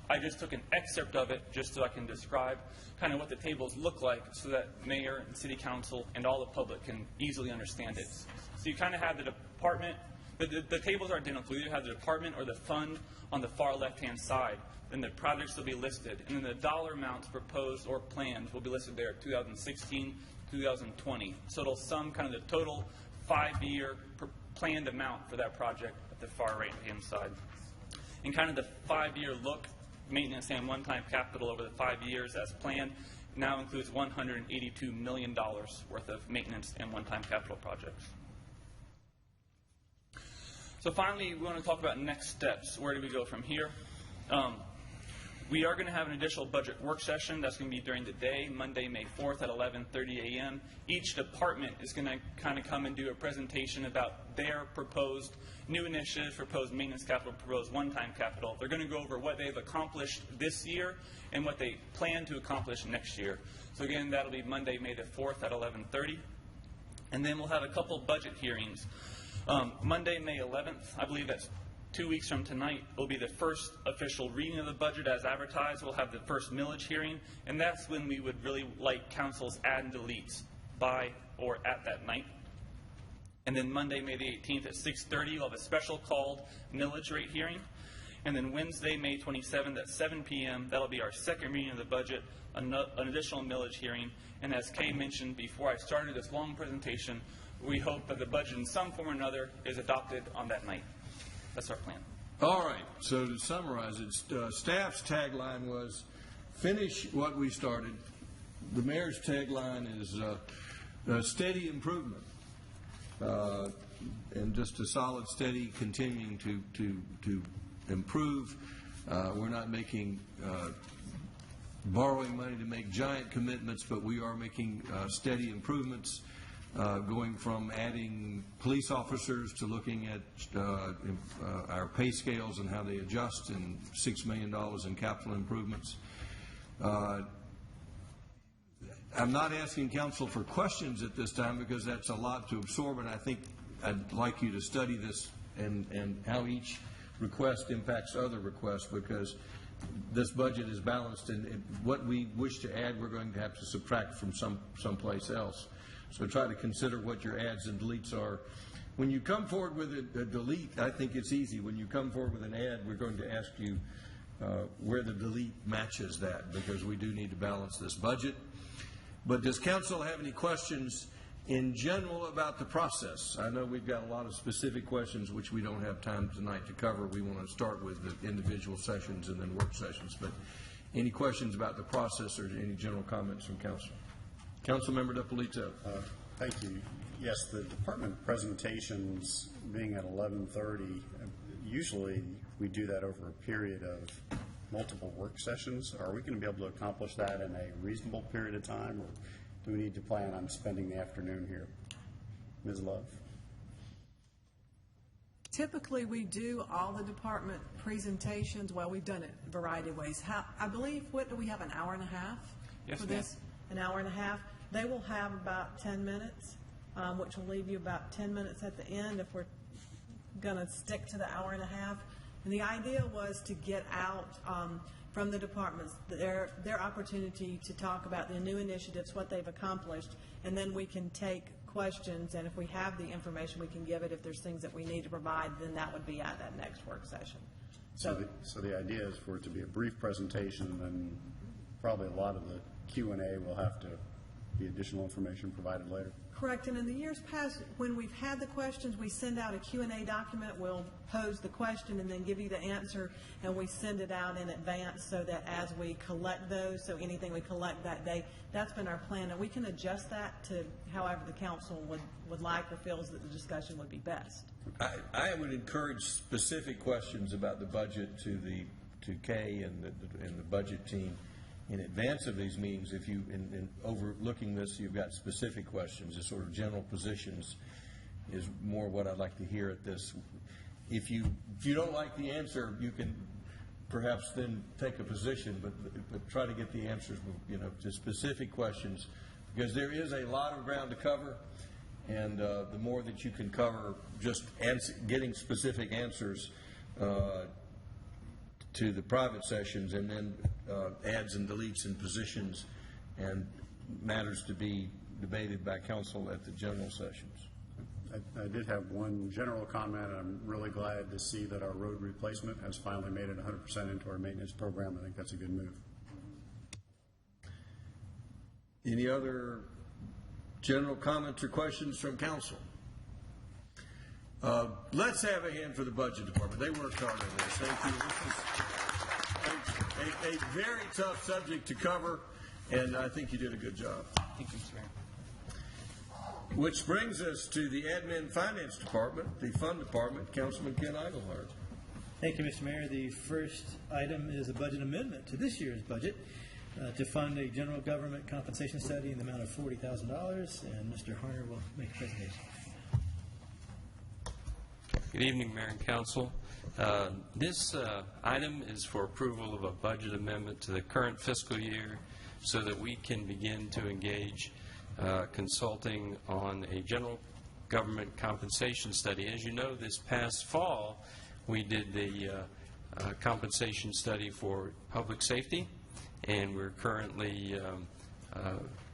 I just took an excerpt of it just so I can describe kind of what the tables look like so that mayor and city council and all the public can easily understand it. So you kind of have the department, the tables are identical. You either have the department or the fund on the far left-hand side. Then the projects will be listed. And then the dollar amounts proposed or planned will be listed there, 2016, 2020. So it'll sum kind of the total 5-year planned amount for that project at the far right-hand side. And kind of the 5-year look, maintenance and one-time capital over the 5 years as planned, now includes $182 million worth of maintenance and one-time capital projects. So finally, we want to talk about next steps. Where do we go from here? We are going to have an additional budget work session. That's going to be during the day, Monday, May 4th at 11:30 a.m. Each department is going to kind of come and do a presentation about their proposed new initiatives, proposed maintenance capital, proposed one-time capital. They're going to go over what they've accomplished this year and what they plan to accomplish next year. So again, that'll be Monday, May the 4th at 11:30. And then we'll have a couple budget hearings. Monday, May 11th, I believe that's 2 weeks from tonight, will be the first official reading of the budget as advertised. We'll have the first millage hearing, and that's when we would really like council's add and deletes by or at that night. And then Monday, May the 18th at 6:30, we'll have a special called millage rate hearing. And then Wednesday, May 27th at 7 p.m., that'll be our second reading of the budget, an additional millage hearing. And as Kay mentioned before I started this long presentation, we hope that the budget in some form or another is adopted on that night. That's our plan. All right. So to summarize it, staff's tagline was finish what we started. The mayor's tagline is steady improvement. And just a solid, steady, continuing to improve. We're not making borrowing money to make giant commitments, but we are making steady improvements. Going from adding police officers to looking at our pay scales and how they adjust, and $6 million in capital improvements. I'm not asking council for questions at this time because that's a lot to absorb, and I think I'd like you to study this and how each request impacts other requests, because this budget is balanced, and what we wish to add we're going to have to subtract from someplace else. So try to consider what your adds and deletes are. When you come forward with a delete, I think it's easy. When you come forward with an add, we're going to ask you where the delete matches that, because we do need to balance this budget. But does council have any questions in general about the process? I know we've got a lot of specific questions which we don't have time tonight to cover. We want to start with the individual sessions and then work sessions. But any questions about the process or any general comments from council? Councilmember DiPolito. Thank you. Yes, the department presentations being at 11:30, usually we do that over a period of multiple work sessions. Are we going to be able to accomplish that in a reasonable period of time, or do we need to plan on spending the afternoon here? Ms. Love? Typically, we do all the department presentations. Well, we've done it a variety of ways. I believe, what do we have, an hour and a half Yes, for this? An hour and a half. They will have about 10 minutes, which will leave you about 10 minutes at the end if we're going to stick to the hour and a half. And the idea was to get out from the departments their opportunity to talk about the new initiatives, what they've accomplished, and then we can take questions, and if we have the information, we can give it. If there's things that we need to provide, then that would be at that next work session. So the idea is for it to be a brief presentation, and then probably a lot of the Q&A will have to be additional information provided later. Correct, and in the years past, when we've had the questions, we send out a Q&A document. We'll pose the question and then give you the answer, and we send it out in advance so that as we collect those, so anything we collect that day, that's been our plan. And we can adjust that to however the council would like or feels that the discussion would be best. I would encourage specific questions about the budget to Kay and the budget team in advance of these meetings. If you, in overlooking this, you've got specific questions, the sort of general positions is more what I'd like to hear at this. If you don't like the answer, you can perhaps then take a position, but try to get the answers, to specific questions, because there is a lot of ground to cover, and the more that you can cover, just getting specific answers to the private sessions, and then adds and deletes and positions and matters to be debated by council at the general sessions. I did have one general comment. I'm really glad to see that our road replacement has finally made it 100% into our maintenance program. I think that's a good move. Any other general comments or questions from council? Let's have a hand for the budget department. They worked hard on this. Thank you. This is a very tough subject to cover, and I think you did a good job. Thank you, Mr. Mayor. Which brings us to the Admin Finance Department, the Fund Department. Councilman Ken Eichelhardt. Thank you, Mr. Mayor. The first item is a budget amendment to this year's budget to fund a general government compensation study in the amount of $40,000, and Mr. Harner will make a presentation. Good evening, Mayor and Council. This item is for approval of a budget amendment to the current fiscal year so that we can begin to engage consulting on a general government compensation study. As you know, this past fall, we did the compensation study for public safety, and we're currently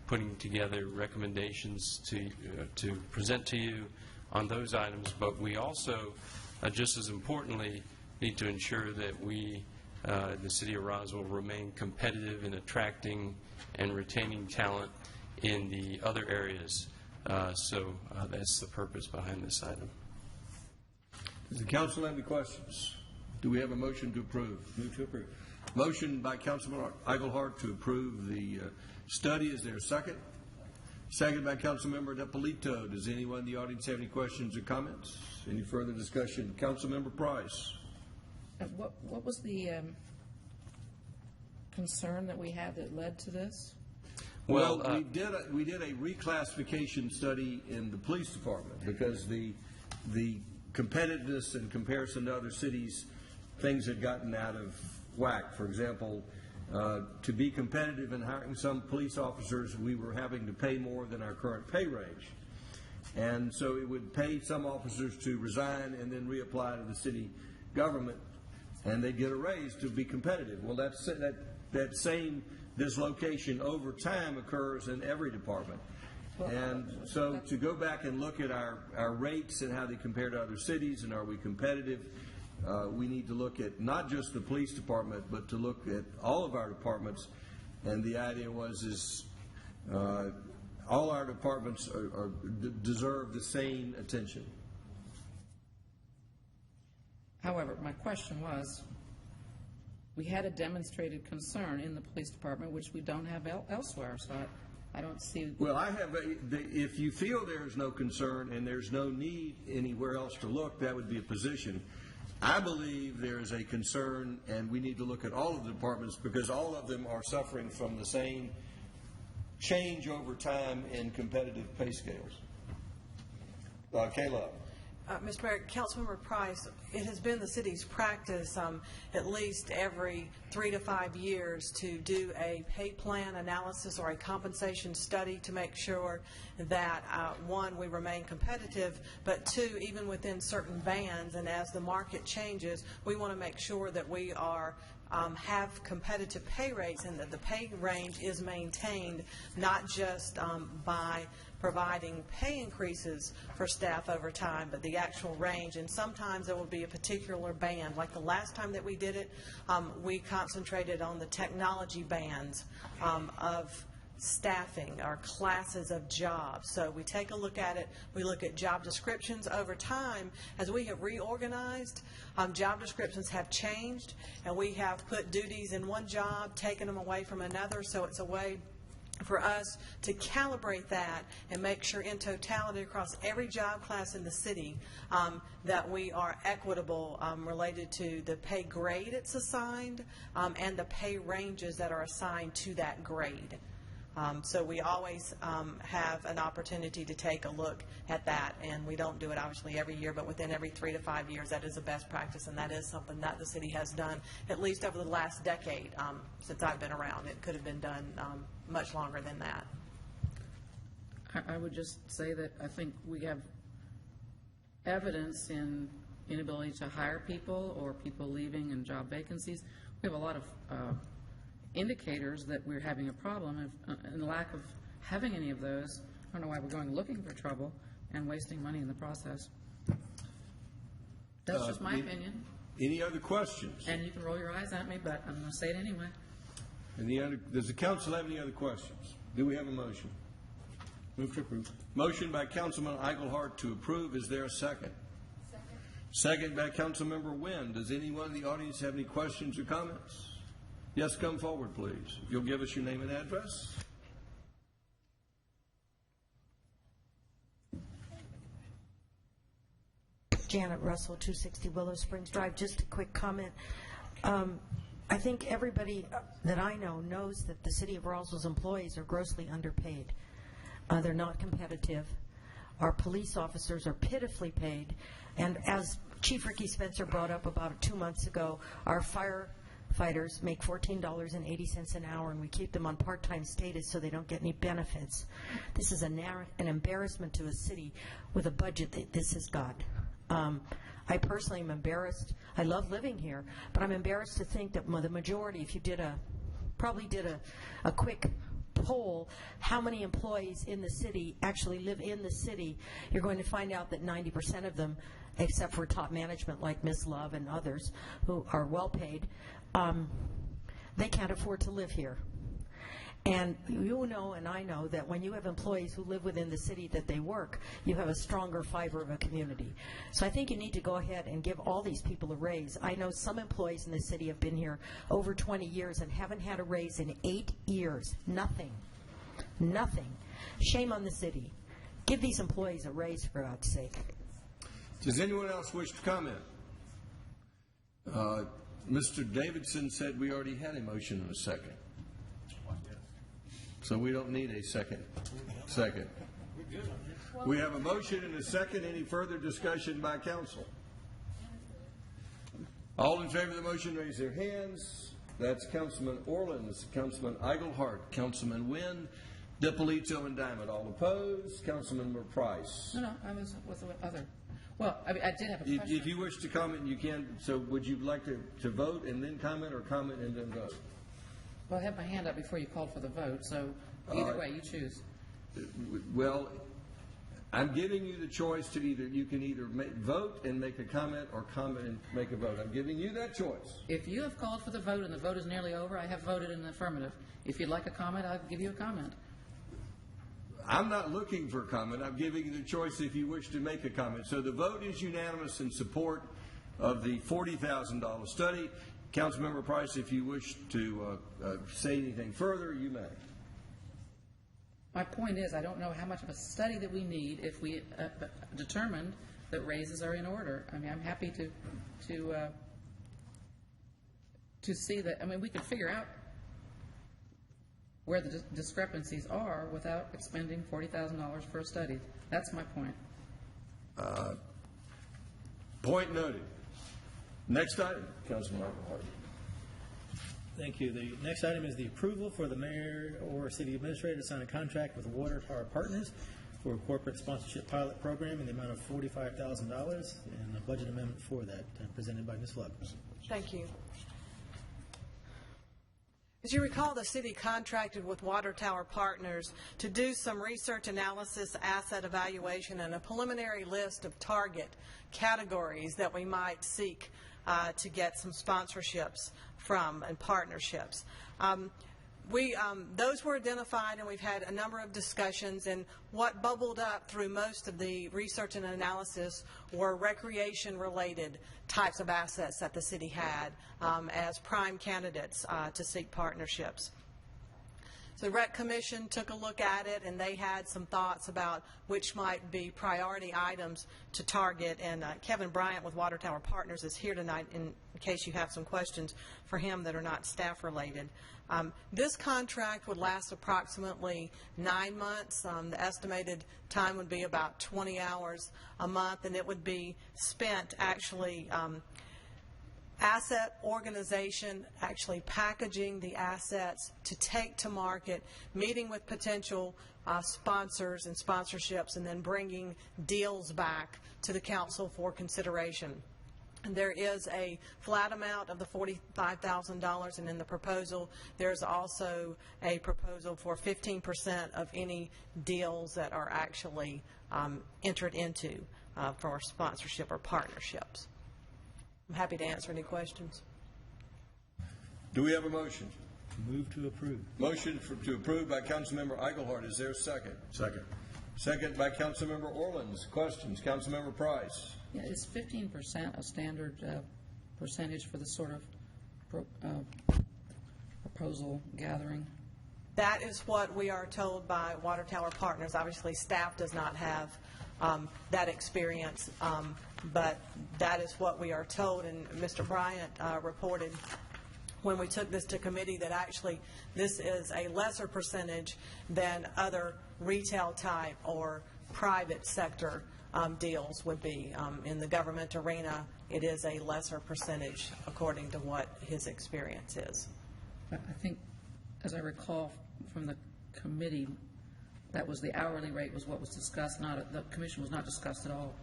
putting together recommendations to present to you on those items. But we also, just as importantly, need to ensure that we, the City of Roswell, remain competitive in attracting and retaining talent in the other areas. So that's the purpose behind this item. Does the council have any questions? Do we have a motion to approve? Move to approve. Motion by Councilman Eichelhardt to approve the study. Is there a second? Second by Councilmember DiPolito. Does anyone in the audience have any questions or comments? Any further discussion? Councilmember Price. What was the concern that we had that led to this? Well, we did a reclassification study in the police department because the competitiveness in comparison to other cities, things had gotten out of whack. For example, to be competitive in hiring some police officers, we were having to pay more than our current pay range. And so it would pay some officers to resign and then reapply to the city government, and they'd get a raise to be competitive. Well, that same dislocation over time occurs in every department. And so to go back and look at our rates and how they compare to other cities and are we competitive, we need to look at not just the police department, but to look at all of our departments. And the idea is all our departments deserve the same attention. However, my question was, we had a demonstrated concern in the police department, which we don't have elsewhere, so I don't see... Well, if you feel there's no concern and there's no need anywhere else to look, that would be a position. I believe there is a concern, and we need to look at all of the departments because all of them are suffering from the same change over time in competitive pay scales. Kayla. Mr. Mayor, Councilmember Price, it has been the city's practice at least every 3 to 5 years to do a pay plan analysis or a compensation study to make sure that, one, we remain competitive, but two, even within certain bands and as the market changes, we want to make sure that we are have competitive pay rates and that the pay range is maintained not just by providing pay increases for staff over time, but the actual range. And sometimes there will be a particular band. Like the last time that we did it, we concentrated on the technology bands of staffing or classes of jobs. So we take a look at it. We look at job descriptions over time. As we have reorganized, job descriptions have changed, and we have put duties in one job, taken them away from another. So it's a way for us to calibrate that and make sure in totality across every job class in the city that we are equitable related to the pay grade it's assigned and the pay ranges that are assigned to that grade. So we always have an opportunity to take a look at that, and we don't do it obviously every year, but within every 3 to 5 years, that is a best practice, and that is something that the city has done at least over the last decade since I've been around. It could have been done much longer than that. I would just say that I think we have evidence in inability to hire people or people leaving and job vacancies. We have a lot of indicators that we're having a problem, and the lack of having any of those, I don't know why we're going looking for trouble and wasting money in the process. That's just my opinion. Any other questions? And you can roll your eyes at me, but I'm going to say it anyway. Does the council have any other questions? Do we have a motion? Move to approve. Motion by Councilman Eichelhart to approve. Is there a second? Second by Councilmember Wynn. Does anyone in the audience have any questions or comments? Yes, come forward, please. If you'll give us your name and address. Janet Russell, 260 Willow Springs Drive. Just a quick comment. I think everybody that I know knows that the City of Roswell's employees are grossly underpaid. They're not competitive. Our police officers are pitifully paid. And as Chief Ricky Spencer brought up about 2 months ago, our firefighters make $14.80 an hour, and we keep them on part-time status so they don't get any benefits. This is an embarrassment to a city with a budget that this has got. I personally am embarrassed. I love living here, but I'm embarrassed to think that the majority, if you probably did a quick poll, how many employees in the city actually live in the city, you're going to find out that 90% of them, except for top management like Ms. Love and others who are well paid, they can't afford to live here. And you know and I know that when you have employees who live within the city that they work, you have a stronger fiber of a community. So I think you need to go ahead and give all these people a raise. I know some employees in the city have been here over 20 years and haven't had a raise in 8 years. Nothing. Nothing. Shame on the city. Give these employees a raise, for God's sake. Does anyone else wish to comment? Mr. Davidson said we already had a motion and a second. So we don't need a second. We have a motion and a second. Any further discussion by council? All in favor of the motion, raise their hands. That's Councilman Orlins, Councilman Eichelhart, Councilman Wynn, DiPolito, and Diamond. All opposed? Councilman Price. No, I was with the other. Well, I did have a question. If you wish to comment, you can. So would you like to vote and then comment, or comment and then vote? Well, I had my hand up before you called for the vote, so either way, you choose. Well, I'm giving you the choice to you can either vote and make a comment or comment and make a vote. I'm giving you that choice. If you have called for the vote and the vote is nearly over, I have voted in the affirmative. If you'd like a comment, I'll give you a comment. I'm not looking for a comment. I'm giving you the choice if you wish to make a comment. So the vote is unanimous in support of the $40,000 study. Councilmember Price, if you wish to say anything further, you may. My point is, I don't know how much of a study that we need if we determined that raises are in order. I mean, I'm happy to see that. I mean, we could figure out where the discrepancies are without expending $40,000 for a study. That's my point. Point noted. Next item, Councilman Hart. Thank you. The next item is the approval for the mayor or city administrator to sign a contract with Water Tower Partners for a corporate sponsorship pilot program in the amount of $45,000 and a budget amendment for that presented by Ms. Love. Thank you. As you recall, the city contracted with Water Tower Partners to do some research analysis, asset evaluation, and a preliminary list of target categories that we might seek to get some sponsorships from and partnerships. Those were identified, and we've had a number of discussions, and what bubbled up through most of the research and analysis were recreation-related types of assets that the city had as prime candidates to seek partnerships. So the Rec Commission took a look at it, and they had some thoughts about which might be priority items to target. And Kevin Bryant with Water Tower Partners is here tonight in case you have some questions for him that are not staff-related. This contract would last approximately 9 months. The estimated time would be about 20 hours a month, and it would be spent actually asset organization, actually packaging the assets to take to market, meeting with potential sponsors and sponsorships, and then bringing deals back to the council for consideration. And there is a flat amount of the $45,000, and in the proposal there's also a proposal for 15% of any deals that are actually entered into for sponsorship or partnerships. I'm happy to answer any questions. Do we have a motion? Move to approve. Motion to approve by Councilmember Eichelhardt. Is there a second? Second. Second by Councilmember Orlins. Questions? Councilmember Price. Yeah, is 15% a standard percentage for this sort of proposal gathering? That is what we are told by Water Tower Partners. Obviously, staff does not have that experience, but that is what we are told. And Mr. Bryant reported when we took this to committee that actually this is a lesser percentage than other retail type or private sector deals would be. In the government arena, it is a lesser percentage according to what his experience is. I think, as I recall from the committee, that was the hourly rate was what was discussed, not the commission was not discussed at all.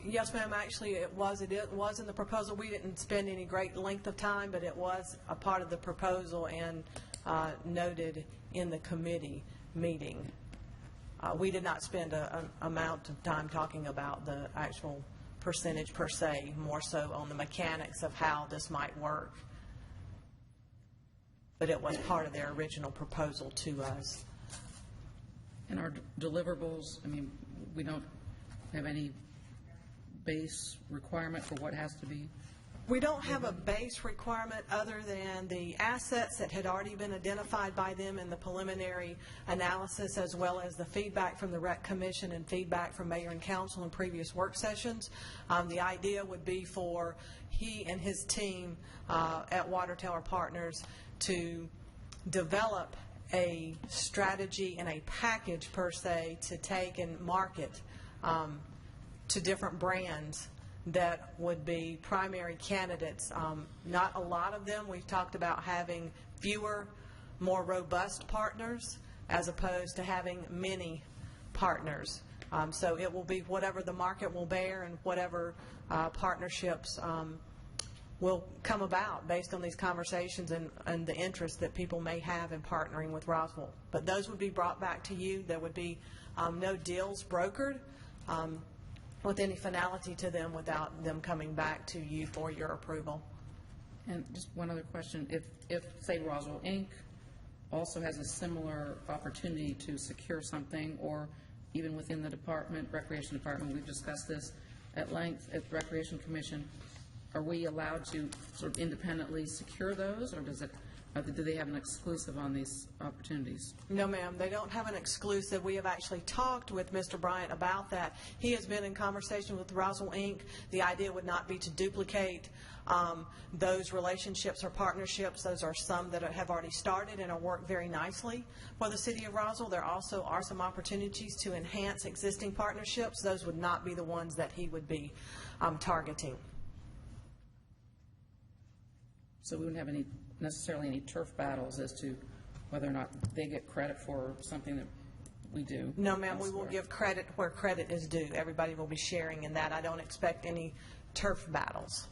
Yes, ma'am. Actually, it was in the proposal. We didn't spend any great length of time, but it was a part of the proposal and noted in the committee meeting. We did not spend an amount of time talking about the actual percentage per se, more so on the mechanics of how this might work. But it was part of their original proposal to us. And our deliverables, I mean, we don't have any base requirement for what has to be? We don't have a base requirement other than the assets that had already been identified by them in the preliminary analysis, as well as the feedback from the Rec Commission and feedback from Mayor and Council in previous work sessions. The idea would be for he and his team at Water Tower Partners to develop a strategy and a package per se to take and market to different brands that would be primary candidates. Not a lot of them. We've talked about having fewer, more robust partners as opposed to having many partners. So it will be whatever the market will bear and whatever partnerships will come about based on these conversations and the interest that people may have in partnering with Roswell. But those would be brought back to you. There would be no deals brokered with any finality to them without them coming back to you for your approval. And just one other question. If say, Roswell Inc. also has a similar opportunity to secure something, or even within the department, Recreation Department, we've discussed this at length at the Recreation Commission, are we allowed to sort of independently secure those, or do they have an exclusive on these opportunities? No, ma'am. They don't have an exclusive. We have actually talked with Mr. Bryant about that. He has been in conversation with Roswell Inc. The idea would not be to duplicate those relationships or partnerships. Those are some that have already started and are worked very nicely for the City of Roswell. There also are some opportunities to enhance existing partnerships. Those would not be the ones that he would be targeting. So we wouldn't have necessarily any turf battles as to whether or not they get credit for something that we do? No, ma'am. We will give credit where credit is due. Everybody will be sharing in that. I don't expect any turf battles.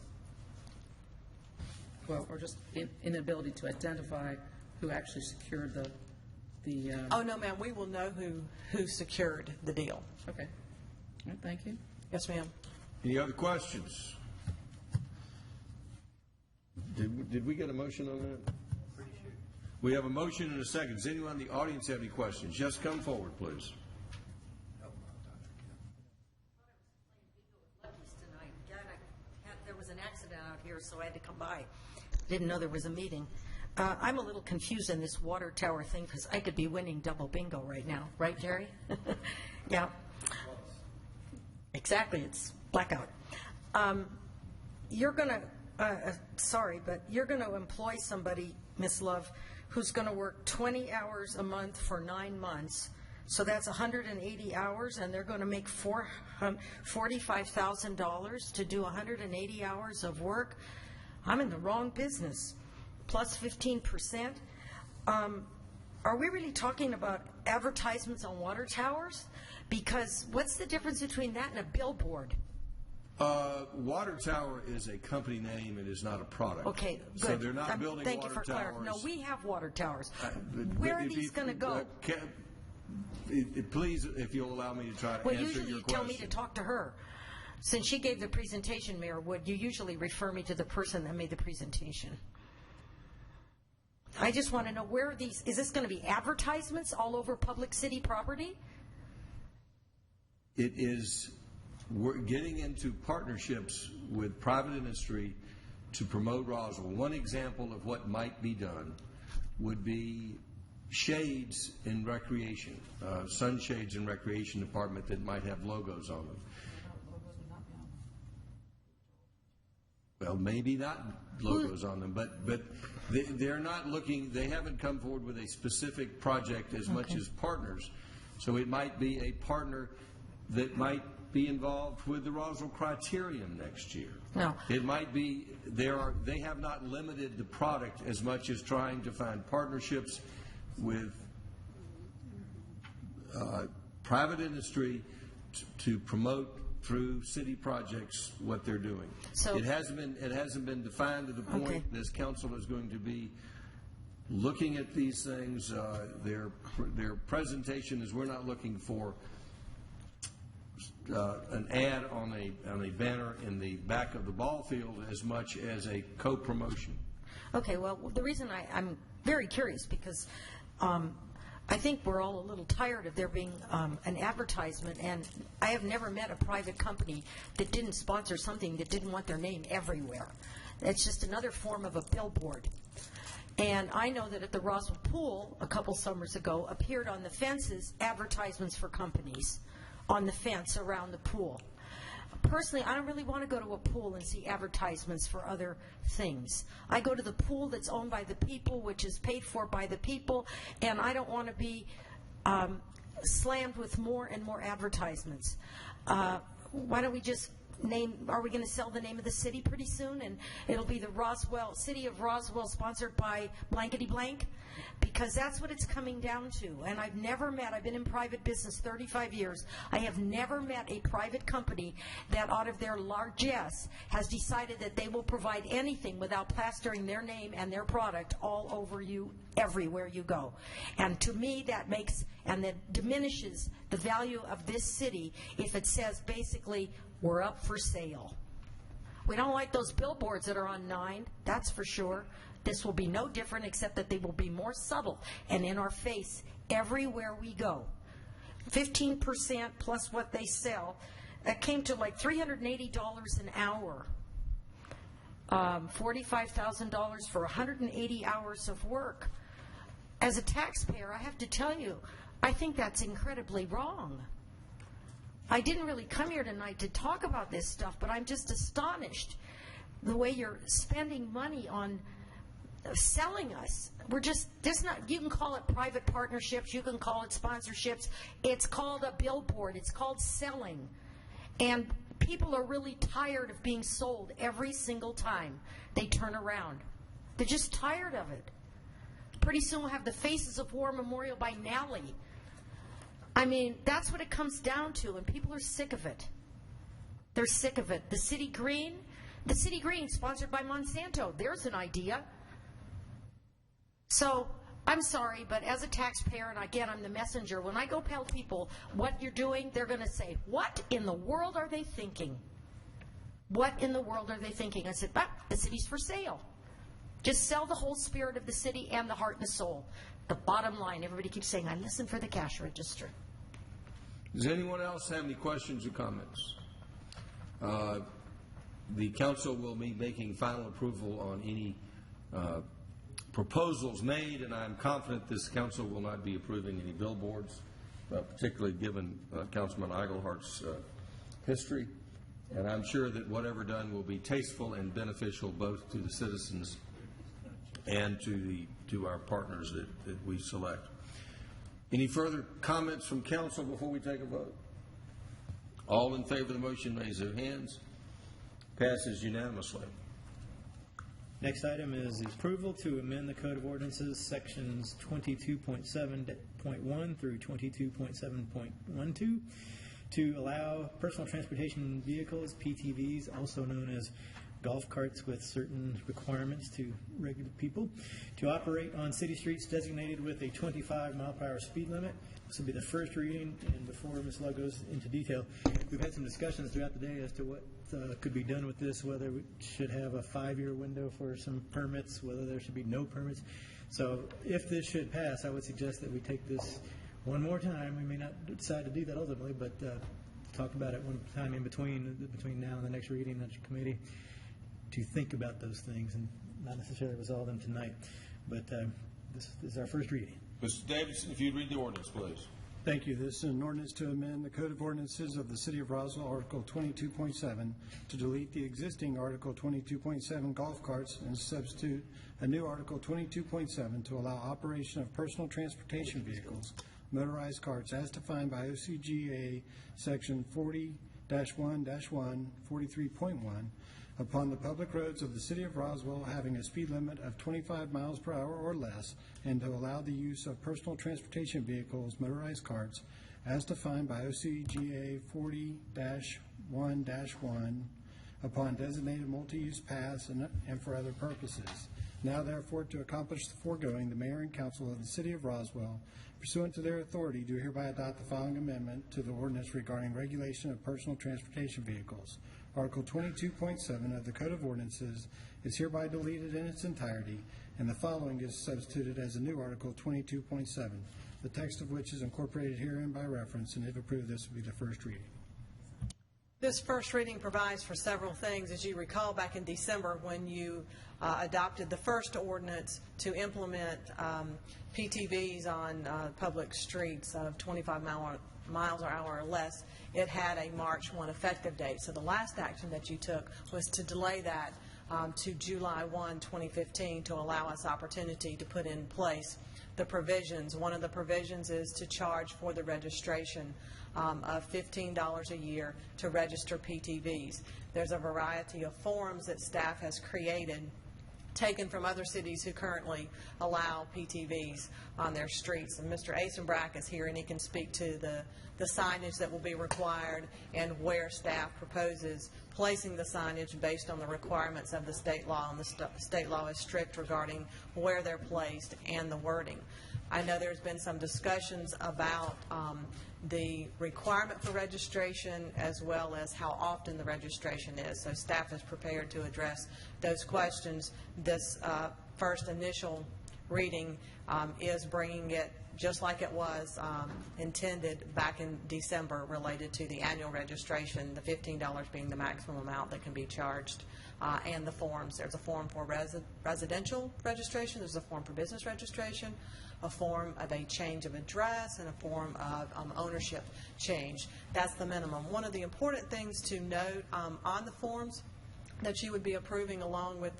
Well, or just inability to identify who actually secured the Oh, no, ma'am. We will know who secured the deal. Okay. All right, thank you. Yes, ma'am. Any other questions? Did we get a motion on that? We have a motion and a second. Does anyone in the audience have any questions? Just come forward, please. There was an accident out here, so I had to come by. Didn't know there was a meeting. I'm a little confused in this water tower thing because I could be winning double bingo right now. Right, Jerry? Yeah. Exactly. It's blackout. You're going to, sorry, but you're going to employ somebody, Miss Love, who's going to work 20 hours a month for 9 months. So that's 180 hours, and they're going to make $45,000 to do 180 hours of work. I'm in the wrong business. Plus 15%. Are we really talking about advertisements on water towers? Because what's the difference between that and a billboard? Water tower is a company name. It is not a product. Okay, good. So they're not building thank water you for towers. clarifying. No, we have water towers. Where are these going to go? Please, if you'll allow me to try to Well, answer your usually you question. tell me to talk to her. Since she gave the presentation, Mayor Wood, you usually refer me to the person that made the presentation. I just want to know, where are these? Is this going to be advertisements all over public city property? It is, we're getting into partnerships with private industry to promote Roswell. One example of what might be done would be shades in recreation, sunshades in recreation department that might have logos on them. Well, maybe not logos on them, but they're not looking, they haven't come forward with a specific project as much as partners. So it might be a partner that might be involved with the Roswell Criterium next year. No. It might be, they have not limited the product as much as trying to find partnerships with private industry to promote through city projects what they're doing. So it hasn't been defined to the point this council is going to be looking at these things. Their presentation is, we're not looking for an ad on a banner in the back of the ball field as much as a co-promotion. Okay, well, the reason I'm very curious because I think we're all a little tired of there being an advertisement, and I have never met a private company that didn't sponsor something that didn't want their name everywhere. It's just another form of a billboard. And I know that at the Roswell Pool a couple summers ago appeared on the fences advertisements for companies on the fence around the pool. Personally, I don't really want to go to a pool and see advertisements for other things. I go to the pool that's owned by the people, which is paid for by the people, and I don't want to be slammed with more and more advertisements. Why don't we just Are we going to sell the name of the city pretty soon? And it'll be the City of Roswell, sponsored by blankety blank? Because that's what it's coming down to. And I've been in private business 35 years. I have never met a private company that out of their largesse has decided that they will provide anything without plastering their name and their product all over you everywhere you go. And to me, that diminishes the value of this city if it says basically, we're up for sale. We don't like those billboards that are on 9, that's for sure. This will be no different except that they will be more subtle and in our face everywhere we go. 15% plus what they sell. That came to like $380 an hour. $45,000 for 180 hours of work. As a taxpayer, I have to tell you, I think that's incredibly wrong. I didn't really come here tonight to talk about this stuff, but I'm just astonished the way you're spending money on selling us. You can call it private partnerships, you can call it sponsorships. It's called a billboard. It's called selling. And people are really tired of being sold every single time they turn around. They're just tired of it. Pretty soon we'll have the Faces of War Memorial by Nally. I mean, that's what it comes down to, and people are sick of it. They're sick of it. The City Green, sponsored by Monsanto. There's an idea. So, I'm sorry, but as a taxpayer, and again, I'm the messenger, when I go tell people what you're doing, they're going to say, what in the world are they thinking? What in the world are they thinking? I said, the city's for sale. Just sell the whole spirit of the city and the heart and the soul. The bottom line, everybody keeps saying, I listen for the cash register. Does anyone else have any questions or comments? The council will be making final approval on any proposals made, and I'm confident this council will not be approving any billboards, particularly given Councilman Eaglehart's history. And I'm sure that whatever done will be tasteful and beneficial both to the citizens and to our partners that we select. Any further comments from council before we take a vote? All in favor of the motion, raise their hands. Passes unanimously. Next item is the approval to amend the Code of Ordinances, sections 22.7.1 through 22.7.12, to allow personal transportation vehicles, PTVs, also known as golf carts with certain requirements to regular people, to operate on city streets designated with a 25-mile-per-hour speed limit. This will be the first reading, and before Ms. Love goes into detail, we've had some discussions throughout the day as to what could be done with this, whether we should have a 5-year window for some permits, whether there should be no permits. So if this should pass, I would suggest that we take this one more time. We may not decide to do that ultimately, but talk about it one time in between now and the next reading at your committee, to think about those things and not necessarily resolve them tonight. But this is our first reading. Mr. Davidson, if you'd read the ordinance, please. Thank you. This is an ordinance to amend the Code of Ordinances of the City of Roswell, Article 22.7, to delete the existing Article 22.7 golf carts and substitute a new Article 22.7 to allow operation of personal transportation vehicles, motorized carts, as defined by OCGA Section 40-1-1, 43.1, upon the public roads of the City of Roswell having a speed limit of 25 miles per hour or less, and to allow the use of personal transportation vehicles, motorized carts, as defined by OCGA 40-1-1, upon designated multi-use paths and for other purposes. Now, therefore, to accomplish the foregoing, the Mayor and Council of the City of Roswell, pursuant to their authority, do hereby adopt the following amendment to the ordinance regarding regulation of personal transportation vehicles. Article 22.7 of the Code of Ordinances is hereby deleted in its entirety, and the following is substituted as a new Article 22.7, the text of which is incorporated herein by reference, and if approved, this will be the first reading. This first reading provides for several things. As you recall, back in December when you adopted the first ordinance to implement PTVs on public streets of 25 miles per hour or less, it had a March 1 effective date. So the last action that you took was to delay that to July 1, 2015, to allow us opportunity to put in place the provisions. One of the provisions is to charge for the registration of $15 a year to register PTVs. There's a variety of forms that staff has created, taken from other cities who currently allow PTVs on their streets. And Mr. Asenbrack is here, and he can speak to the signage that will be required and where staff proposes placing the signage based on the requirements of the state law, and the state law is strict regarding where they're placed and the wording. I know there's been some discussions about the requirement for registration as well as how often the registration is. So staff is prepared to address those questions. This first initial reading is bringing it just like it was intended back in December related to the annual registration, the $15 being the maximum amount that can be charged, and the forms. There's a form for residential registration, there's a form for business registration, a form of a change of address, and a form of ownership change. That's the minimum. One of the important things to note on the forms that you would be approving along with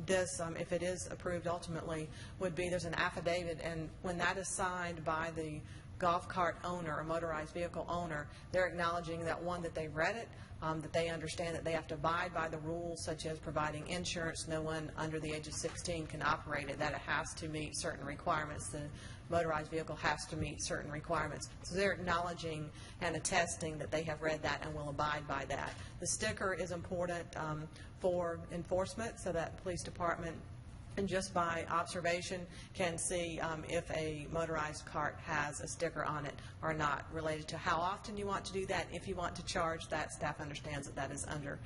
this, if it is approved ultimately, would be there's an affidavit, and when that is signed by the golf cart owner or motorized vehicle owner, they're acknowledging that, one, that they read it, that they understand that they have to abide by the rules such as providing insurance. No one under the age of 16 can operate it, that it has to meet certain requirements. The motorized vehicle has to meet certain requirements. So they're acknowledging and attesting that they have read that and will abide by that. The sticker is important for enforcement, so that the police department, and just by observation, can see if a motorized cart has a sticker on it or not. Related to how often you want to do that, if you want to charge that, staff understands that that is under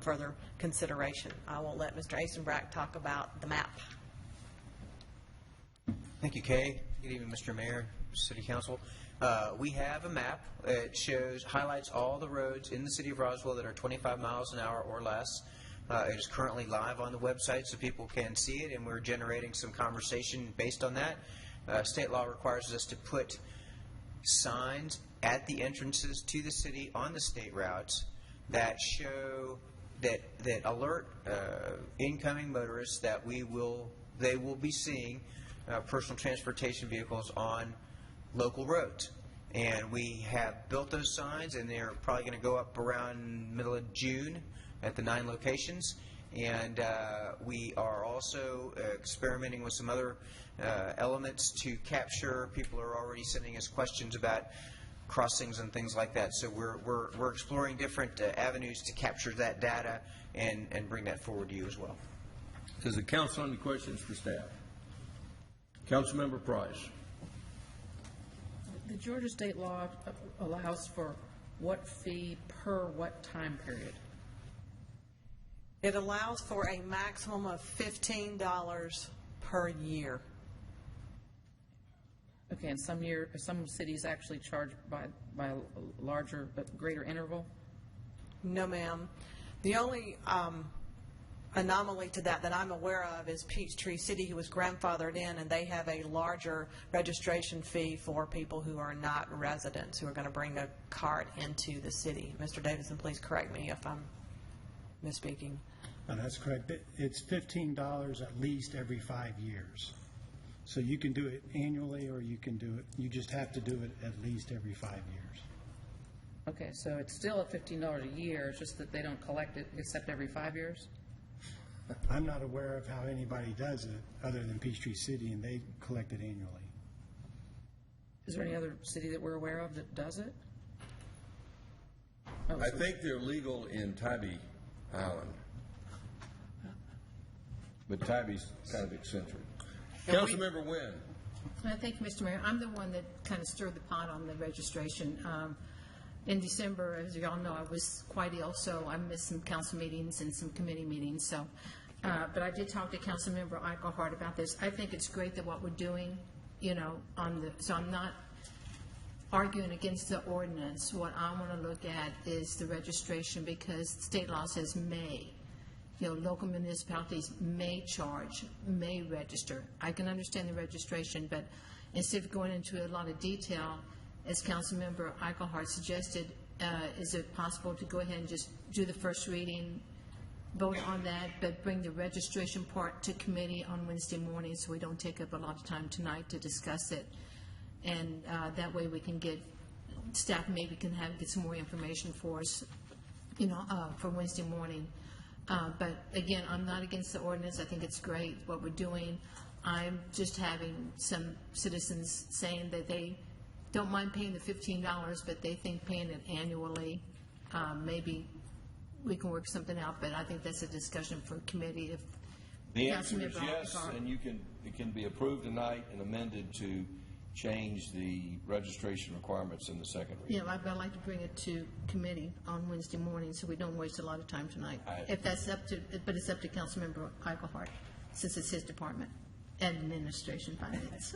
further consideration. I will let Mr. Asenbrack talk about the map. Thank you, Kay. Good evening, Mr. Mayor, City Council. We have a map. It highlights all the roads in the city of Roswell that are 25 miles an hour or less. It is currently live on the website so people can see it, and we're generating some conversation based on that. State law requires us to put signs at the entrances to the city on the state routes that show that alert incoming motorists that they will be seeing personal transportation vehicles on local roads. And we have built those signs, and they're probably going to go up around middle of June at the 9 locations. And we are also experimenting with some other elements to capture. People are already sending us questions about crossings and things like that. So we're exploring different avenues to capture that data and bring that forward to you as well. Does the council have any questions for staff? Councilmember Price. The Georgia state law allows for what fee per what time period? It allows for a maximum of $15 per year. Okay, and some cities actually charge by a greater interval? No, ma'am. The only anomaly to that I'm aware of is Peachtree City, who was grandfathered in, and they have a larger registration fee for people who are not residents, who are going to bring a cart into the city. Mr. Davidson, please correct me if I'm misspeaking. That's correct. It's $15 at least every 5 years. So you can do it annually, or you can do it, you just have to do it at least every 5 years. Okay, so it's still at $15 a year, it's just that they don't collect it except every 5 years? I'm not aware of how anybody does it other than Peachtree City, and they collect it annually. Is there any other city that we're aware of that does it? I think they're legal in Tybee Island, but Tybee's kind of eccentric. Councilmember Wynn. Thank you, Mr. Mayor. I'm the one that kind of stirred the pot on the registration. In December, as you all know, I was quite ill, so I missed some council meetings and some committee meetings. So, but I did talk to Councilmember Eichelhart about this. I think it's great that what we're doing, so I'm not arguing against the ordinance. What I want to look at is the registration, because state law says may. Local municipalities may charge, may register. I can understand the registration, but instead of going into a lot of detail, as Councilmember Eichelhart suggested, is it possible to go ahead and just do the first reading vote on that, but bring the registration part to committee on Wednesday morning so we don't take up a lot of time tonight to discuss it. And that way we can get, staff maybe can get some more information for us, for Wednesday morning. But again, I'm not against the ordinance. I think it's great what we're doing. I'm just having some citizens saying that they don't mind paying the $15, but they think paying it annually, maybe we can work something out, but I think that's a discussion for committee. If The answer is Councilmember yes, Alcantara. and it can be approved tonight and amended to change the registration requirements in the second reading. Yeah, I'd like to bring it to committee on Wednesday morning, so we don't waste a lot of time tonight. If that's up to, but it's up to Councilmember Eichelhardt, since it's his department, and administration finance.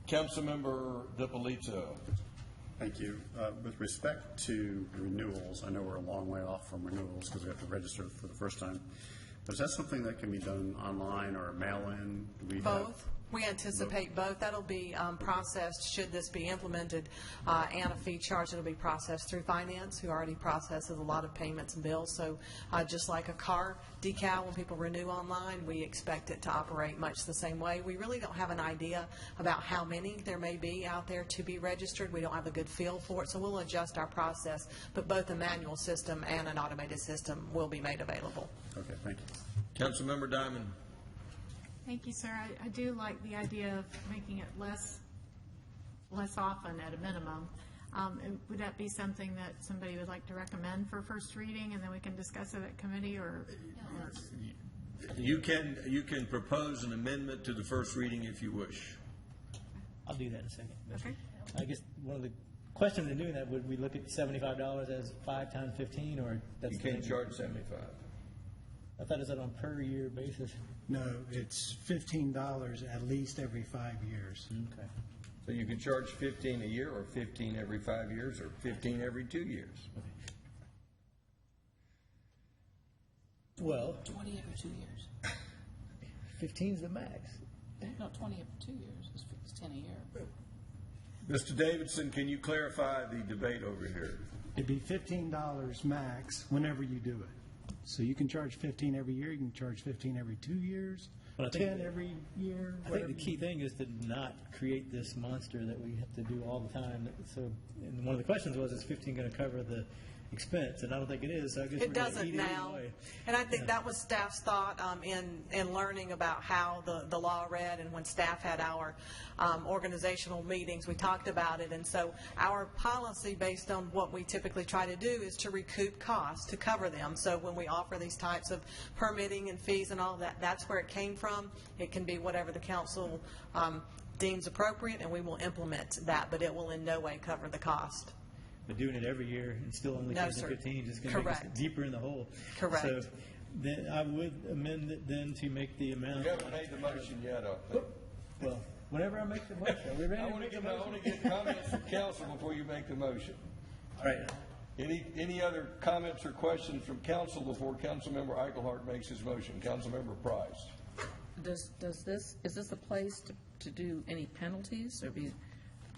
Councilmember DiPolito. Thank you. With respect to renewals, I know we're a long way off from renewals because we have to register for the first time. But is that something that can be done online or mail-in? Do we have- Both. We anticipate both. That'll be processed, should this be implemented, and a fee charge that'll be processed through finance, who already processes a lot of payments and bills. So just like a car decal, when people renew online, we expect it to operate much the same way. We really don't have an idea about how many there may be out there to be registered. We don't have a good feel for it, so we'll adjust our process. But both a manual system and an automated system will be made available. Okay, thank you. Councilmember Diamond. Thank you, sir. I do like the idea of making it less often at a minimum. And would that be something that somebody would like to recommend for first reading, and then we can discuss it at committee, or? You can propose an amendment to the first reading if you wish. I'll do that in a second. Okay. I guess one of the questions in doing that, would we look at $75 as 5 times 15, or that's? You can't charge 75. I thought it was on a per year basis. No, it's $15 at least every 5 years. Okay. So you can charge 15 a year, or 15 every 5 years, or 15 every 2 years. Well, 20 every 2 years. 15 is the max. No, 20 every 2 years. It's 10 a year. Mr. Davidson, can you clarify the debate over here? It'd be $15 max whenever you do it. So you can charge 15 every year, you can charge 15 every 2 years, Well, I think 10 every year. I think the key thing is to not create this monster that we have to do all the time. So, and one of the questions was, is 15 going to cover the expense? And I don't think it is. So I guess It we're gonna doesn't eat it either now. way. And I think that was staff's thought in learning about how the law read, and when staff had our organizational meetings, we talked about it. And so our policy, based on what we typically try to do, is to recoup costs, to cover them. So when we offer these types of permitting and fees and all that, that's where it came from. It can be whatever the council deems appropriate, and we will implement that, but it will in no way cover the cost. But doing it every year and still only No, charging sir. 15 is going to make us Correct. deeper in the hole. Correct. So then I would amend it then to make the amount. You haven't made the motion yet, I think. Well, whenever I make the motion, are we ready I to want make to the motion? get comments from council before you make the motion. All right. Any other comments or questions from council before Councilmember Eichelhardt makes his motion? Councilmember Price. Is this a place to do any penalties or be,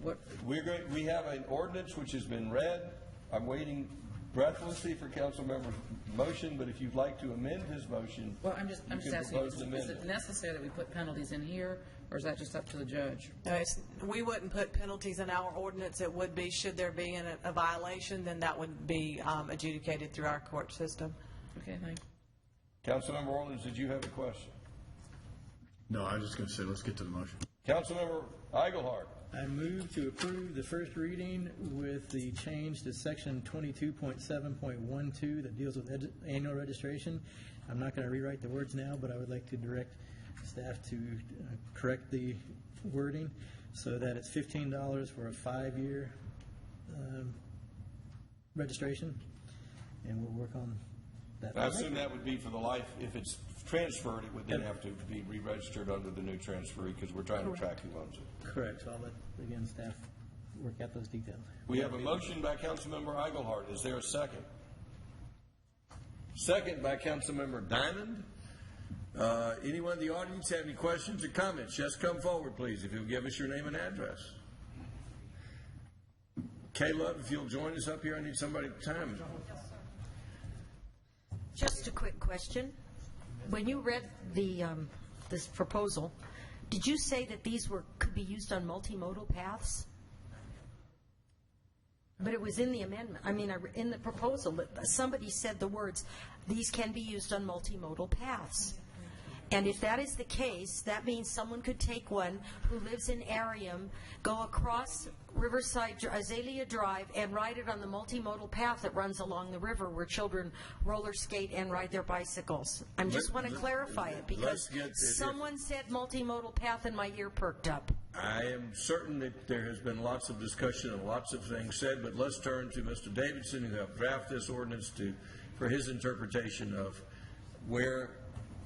what? We have an ordinance which has been read. I'm waiting breathlessly for Councilmember's motion, but if you'd like to amend his motion, Well, I'm just you can asking, propose an is amendment. it necessary that we put penalties in here, or is that just up to the judge? No, we wouldn't put penalties in our ordinance. It would be, should there be a violation, then that would be adjudicated through our court system. Okay, thank you. Councilmember Orleans, did you have a question? No, I was just going to say, let's get to the motion. Councilmember Eichelhardt. I move to approve the first reading with the change to section 22.7.12 that deals with annual registration. I'm not going to rewrite the words now, but I would like to direct staff to correct the wording so that it's $15 for a 5-year registration, and we'll work on that. I assume that would be for the life. If it's transferred, it would then have to be re-registered under the new transferee because we're trying to track who owns it. Correct. So I'll let, again, staff work out those details. We have a motion by Councilmember Eichelhardt. Is there a second? Second by Councilmember Diamond. Anyone in the audience have any questions or comments? Just come forward, please, if you'll give us your name and address. Caleb, if you'll join us up here, I need somebody to time it. Just a quick question. When you read this proposal, did you say that these could be used on multimodal paths? But it was in the amendment. I mean, in the proposal, somebody said the words, "These can be used on multimodal paths." And if that is the case, that means someone could take one who lives in Arium, go across Riverside, Azalea Drive, and ride it on the multimodal path that runs along the river where children roller skate and ride their bicycles. I just want to clarify it because someone said multimodal path and my ear perked up. I am certain that there has been lots of discussion and lots of things said, but let's turn to Mr. Davidson, who helped draft this ordinance, for his interpretation of where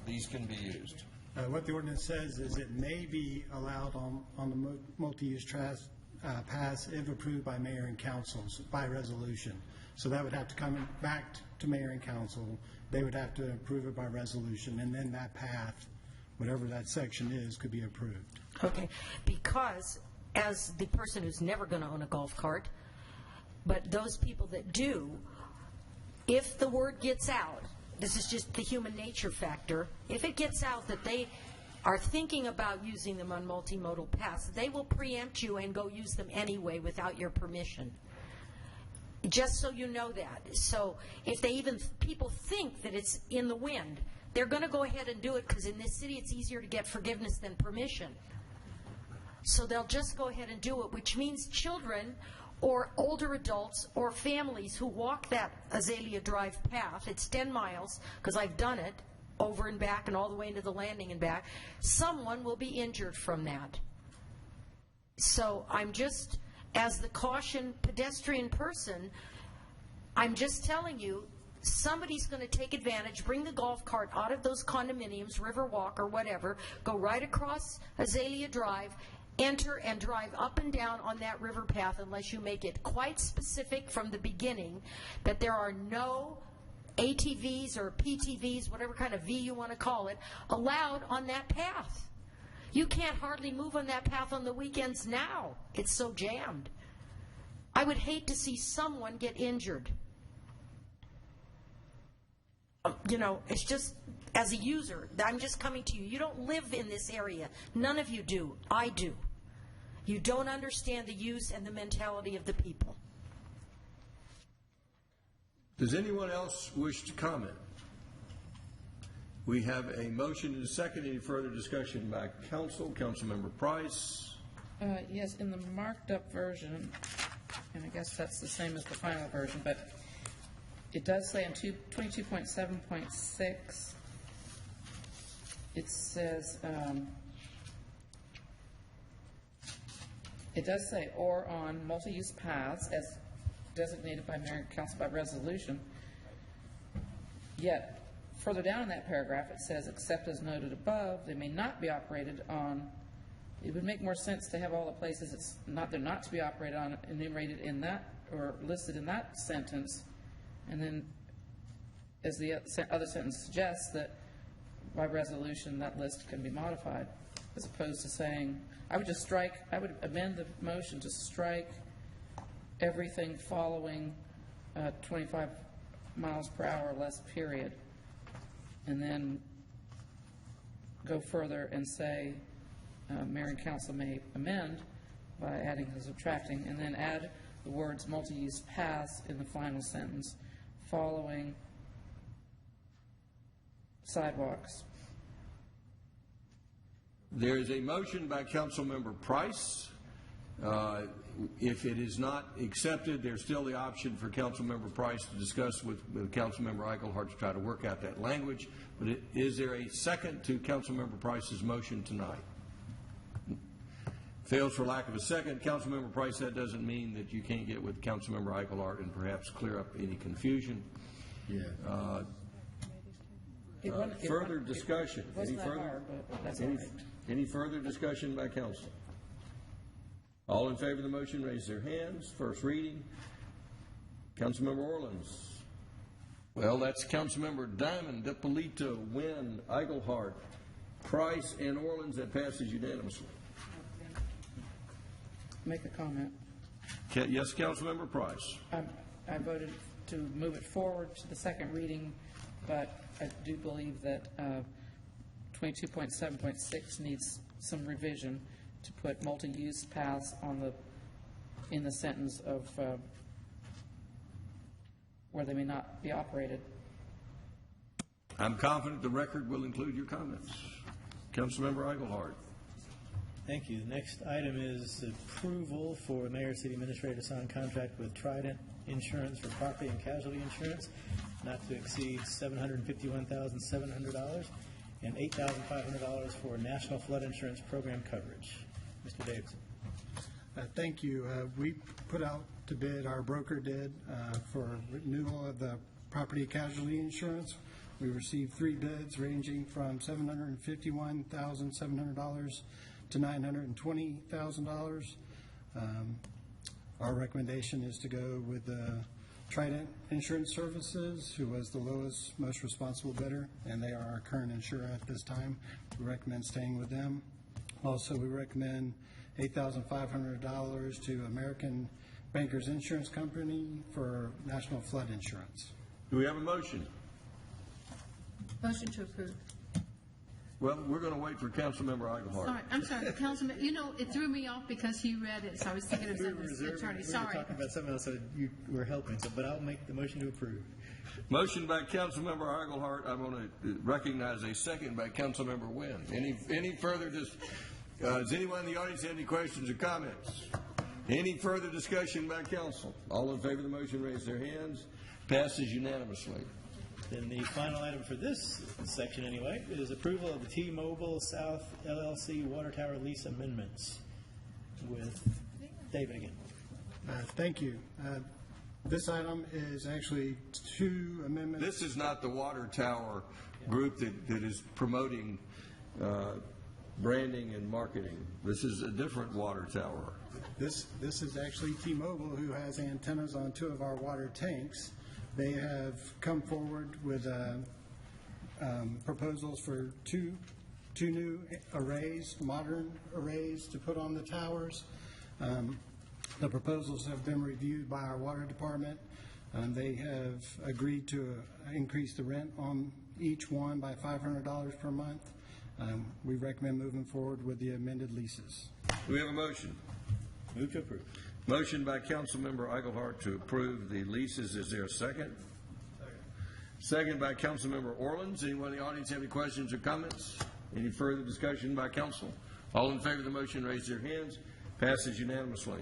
these can be used. What the ordinance says is it may be allowed on the multi-use pass if approved by mayor and councils by resolution. So that would have to come back to mayor and council. They would have to approve it by resolution, and then that path, whatever that section is, could be approved. Okay, because as the person who's never going to own a golf cart, but those people that do, if the word gets out, this is just the human nature factor, if it gets out that they are thinking about using them on multimodal paths, they will preempt you and go use them anyway without your permission. Just so you know that. So if people think that it's in the wind, they're going to go ahead and do it because in this city it's easier to get forgiveness than permission. So they'll just go ahead and do it, which means children or older adults or families who walk that Azalea Drive path, it's 10 miles, because I've done it, over and back and all the way into the landing and back, someone will be injured from that. So I'm just, as the caution pedestrian person, I'm just telling you, somebody's going to take advantage, bring the golf cart out of those condominiums, Riverwalk or whatever, go right across Azalea Drive, enter and drive up and down on that river path unless you make it quite specific from the beginning that there are no ATVs or PTVs, whatever kind of V you want to call it, allowed on that path. You can't hardly move on that path on the weekends now. It's so jammed. I would hate to see someone get injured. It's just, as a user, I'm just coming to you. You don't live in this area. None of you do. I do. You don't understand the use and the mentality of the people. Does anyone else wish to comment? We have a motion and a second. Any further discussion by council? Councilmember Price. Yes, in the marked up version, and I guess that's the same as the final version, but it does say in 22.7.6, it says, it does say, or on multi-use paths as designated by mayor and council by resolution. Yet, further down in that paragraph, it says, except as noted above, they may not be operated on. It would make more sense to have all the places they're not to be operated on enumerated in that, or listed in that sentence, and then, as the other sentence suggests, that by resolution that list can be modified, as opposed to saying, I would amend the motion to strike everything following 25 miles per hour or less, period, and then go further and say mayor and council may amend by adding and subtracting, and then add the words multi-use paths in the final sentence following sidewalks. There is a motion by Councilmember Price. If it is not accepted, there's still the option for Councilmember Price to discuss with Councilmember Eichelhart to try to work out that language. But is there a second to Councilmember Price's motion tonight? Fails for lack of a second. Councilmember Price, that doesn't mean that you can't get with Councilmember Eichelhart and perhaps clear up any confusion. Yeah. Further discussion. Any further discussion by council? All in favor of the motion, raise their hands. First reading. Councilmember Orleans. Well, that's Councilmember Diamond, DiPolito, Wynn, Eichelhart, Price, and Orleans. That passes unanimously. Make a comment. Yes, Councilmember Price. I voted to move it forward to the second reading, but I do believe that 22.7.6 needs some revision to put multi-use paths in the sentence of where they may not be operated. I'm confident the record will include your comments. Councilmember Eichelhardt. Thank you. The next item is approval for Mayor City Administrator to sign contract with Trident Insurance for property and casualty insurance, not to exceed $751,700 and $8,500 for National Flood Insurance Program coverage. Mr. Davidson. Thank you. We put out to bid, our broker did, for renewal of the property casualty insurance. We received 3 bids ranging from $751,700 to $920,000. Our recommendation is to go with Trident Insurance Services, who was the lowest, most responsible bidder, and they are our current insurer at this time. We recommend staying with them. Also, we recommend $8,500 to American Bankers Insurance Company for national flood insurance. Do we have a motion? Motion to approve. Well, we're going to wait for Councilmember Eichelhardt. I'm sorry, Councilman, it threw me off because he read it, so I was thinking of something attorney. We were Sorry. talking about something else, so you were helping, but I'll make the motion to approve. Motion by Councilmember Eichelhardt. I'm going to recognize a second by Councilmember Wynn. Any further does anyone in the audience have any questions or comments? Any further discussion by council? All in favor of the motion, raise their hands. Passes unanimously. Then the final item for this section, anyway, is approval of the T-Mobile South LLC Water Tower lease amendments with David again. Thank you. This item is actually 2 amendments. This is not the water tower group that is promoting branding and marketing. This is a different water tower. This is actually T-Mobile, who has antennas on 2 of our water tanks. They have come forward with proposals for two new arrays, modern arrays, to put on the towers. The proposals have been reviewed by our water department. They have agreed to increase the rent on each one by $500 per month. We recommend moving forward with the amended leases. Do we have a motion? Move to approve. Motion by Councilmember Eichelhardt to approve the leases. Is there a second? Second by Councilmember Orleans. Anyone in the audience have any questions or comments? Any further discussion by council? All in favor of the motion, raise their hands. Passes unanimously.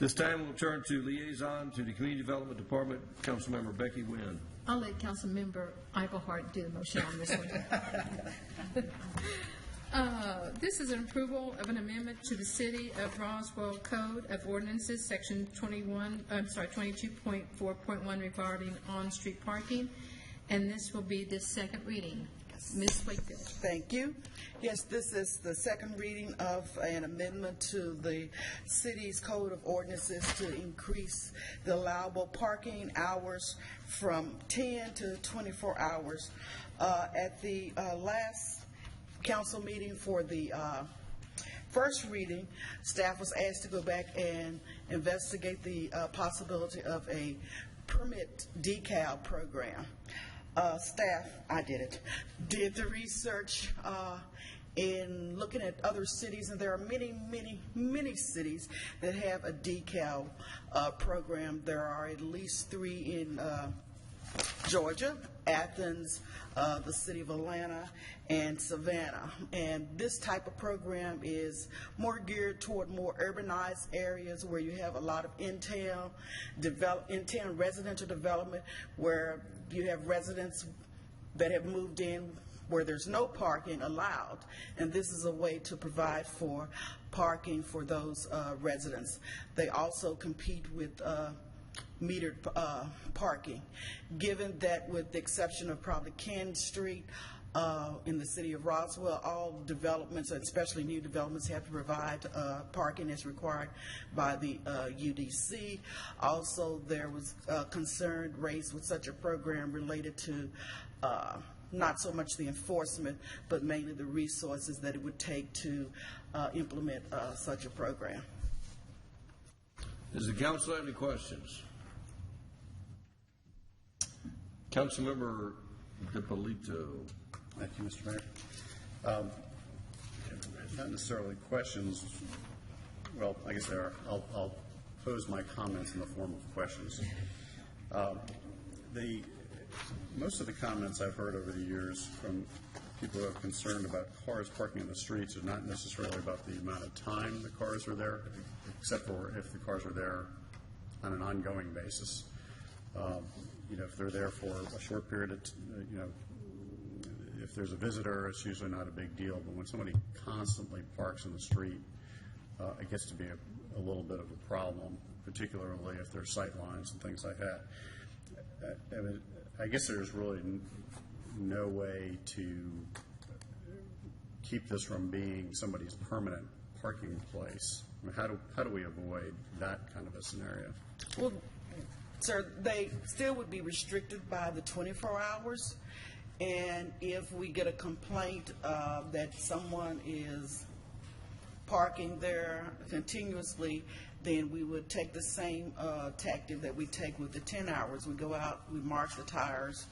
This time we'll turn to liaison to the Community Development Department, Councilmember Becky Wynn. I'll let Councilmember Eichelhardt do the motion on this one. This is an approval of an amendment to the City of Roswell Code of Ordinances, Section 22.4.1 regarding on-street parking, and this will be the second reading. Ms. Wakefield. Thank you. Yes, this is the second reading of an amendment to the city's Code of Ordinances to increase the allowable parking hours from 10 to 24 hours. At the last council meeting for the first reading, staff was asked to go back and investigate the possibility of a permit decal program. Staff, I did it, did the research in looking at other cities, and there are many cities that have a decal program. There are at least 3 in Georgia, Athens, the city of Atlanta, and Savannah. And this type of program is more geared toward more urbanized areas where you have a lot of in-town residential development, where you have residents that have moved in where there's no parking allowed. And this is a way to provide for parking for those residents. They also compete with metered parking. Given that, with the exception of probably Canton Street in the city of Roswell, all developments, especially new developments, have to provide parking as required by the UDC. Also, there was concern raised with such a program related to not so much the enforcement, but mainly the resources that it would take to implement such a program. Does the council have any questions? Councilmember DiPolito. Thank you, Mr. Mayor. Not necessarily questions. Well, I guess there are. I'll pose my comments in the form of questions. Most of the comments I've heard over the years from people who are concerned about cars parking in the streets are not necessarily about the amount of time the cars are there, except for if the cars are there on an ongoing basis. If they're there for a short period of, if there's a visitor, it's usually not a big deal. But when somebody constantly parks in the street, it gets to be a little bit of a problem, particularly if there's sight lines and things like that. I guess there's really no way to keep this from being somebody's permanent parking place. I mean, how do we avoid that kind of a scenario? Well, sir, they still would be restricted by the 24 hours. And if we get a complaint that someone is parking there continuously, then we would take the same tactic that we take with the 10 hours. We go out, we mark the tires,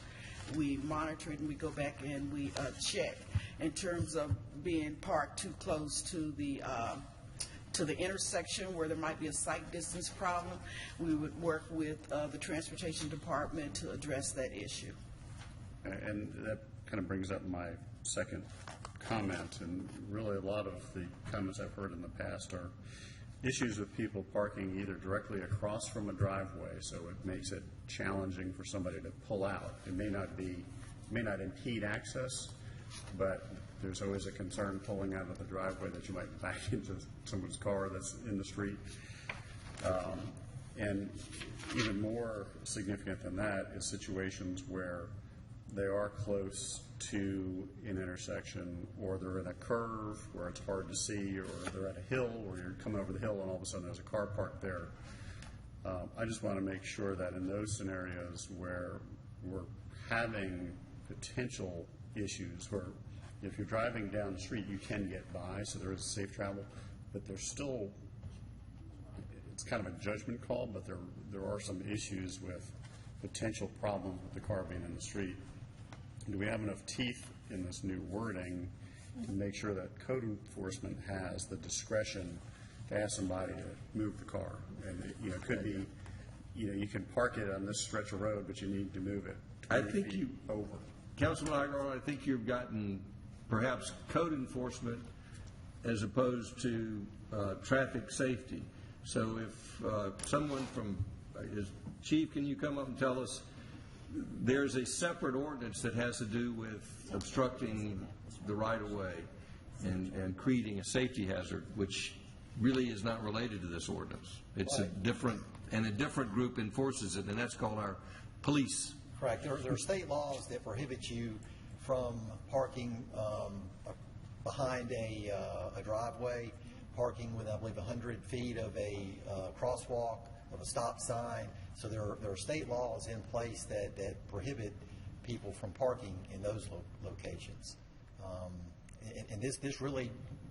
we monitor it, and we go back and we check. In terms of being parked too close to the intersection where there might be a sight distance problem, we would work with the Transportation Department to address that issue. And that kind of brings up my second comment, and really a lot of the comments I've heard in the past are issues with people parking either directly across from a driveway, so it makes it challenging for somebody to pull out. It may not impede access, but there's always a concern pulling out of the driveway that you might back into someone's car that's in the street. And even more significant than that is situations where they are close to an intersection, or they're in a curve where it's hard to see, or they're at a hill where you're coming over the hill and all of a sudden there's a car parked there. I just want to make sure that in those scenarios where we're having potential issues, where if you're driving down the street you can get by, so there is safe travel, but there's still, it's kind of a judgment call, but there are some issues with potential problems with the car being in the street. Do we have enough teeth in this new wording to make sure that code enforcement has the discretion to ask somebody to move the car? And it could be, you can park it on this stretch of road, but you need to move it 20 feet over. Councilman Agarwal, I think you've gotten perhaps code enforcement as opposed to traffic safety. So if someone from, Chief, can you come up and tell us, there's a separate ordinance that has to do with obstructing the right-of-way and creating a safety hazard, which really is not related to this ordinance. It's a different group enforces it, and that's called our police. Correct. There are state laws that prohibit you from parking behind a driveway, parking with, I believe, 100 feet of a crosswalk, of a stop sign. So there are state laws in place that prohibit people from parking in those locations. And this really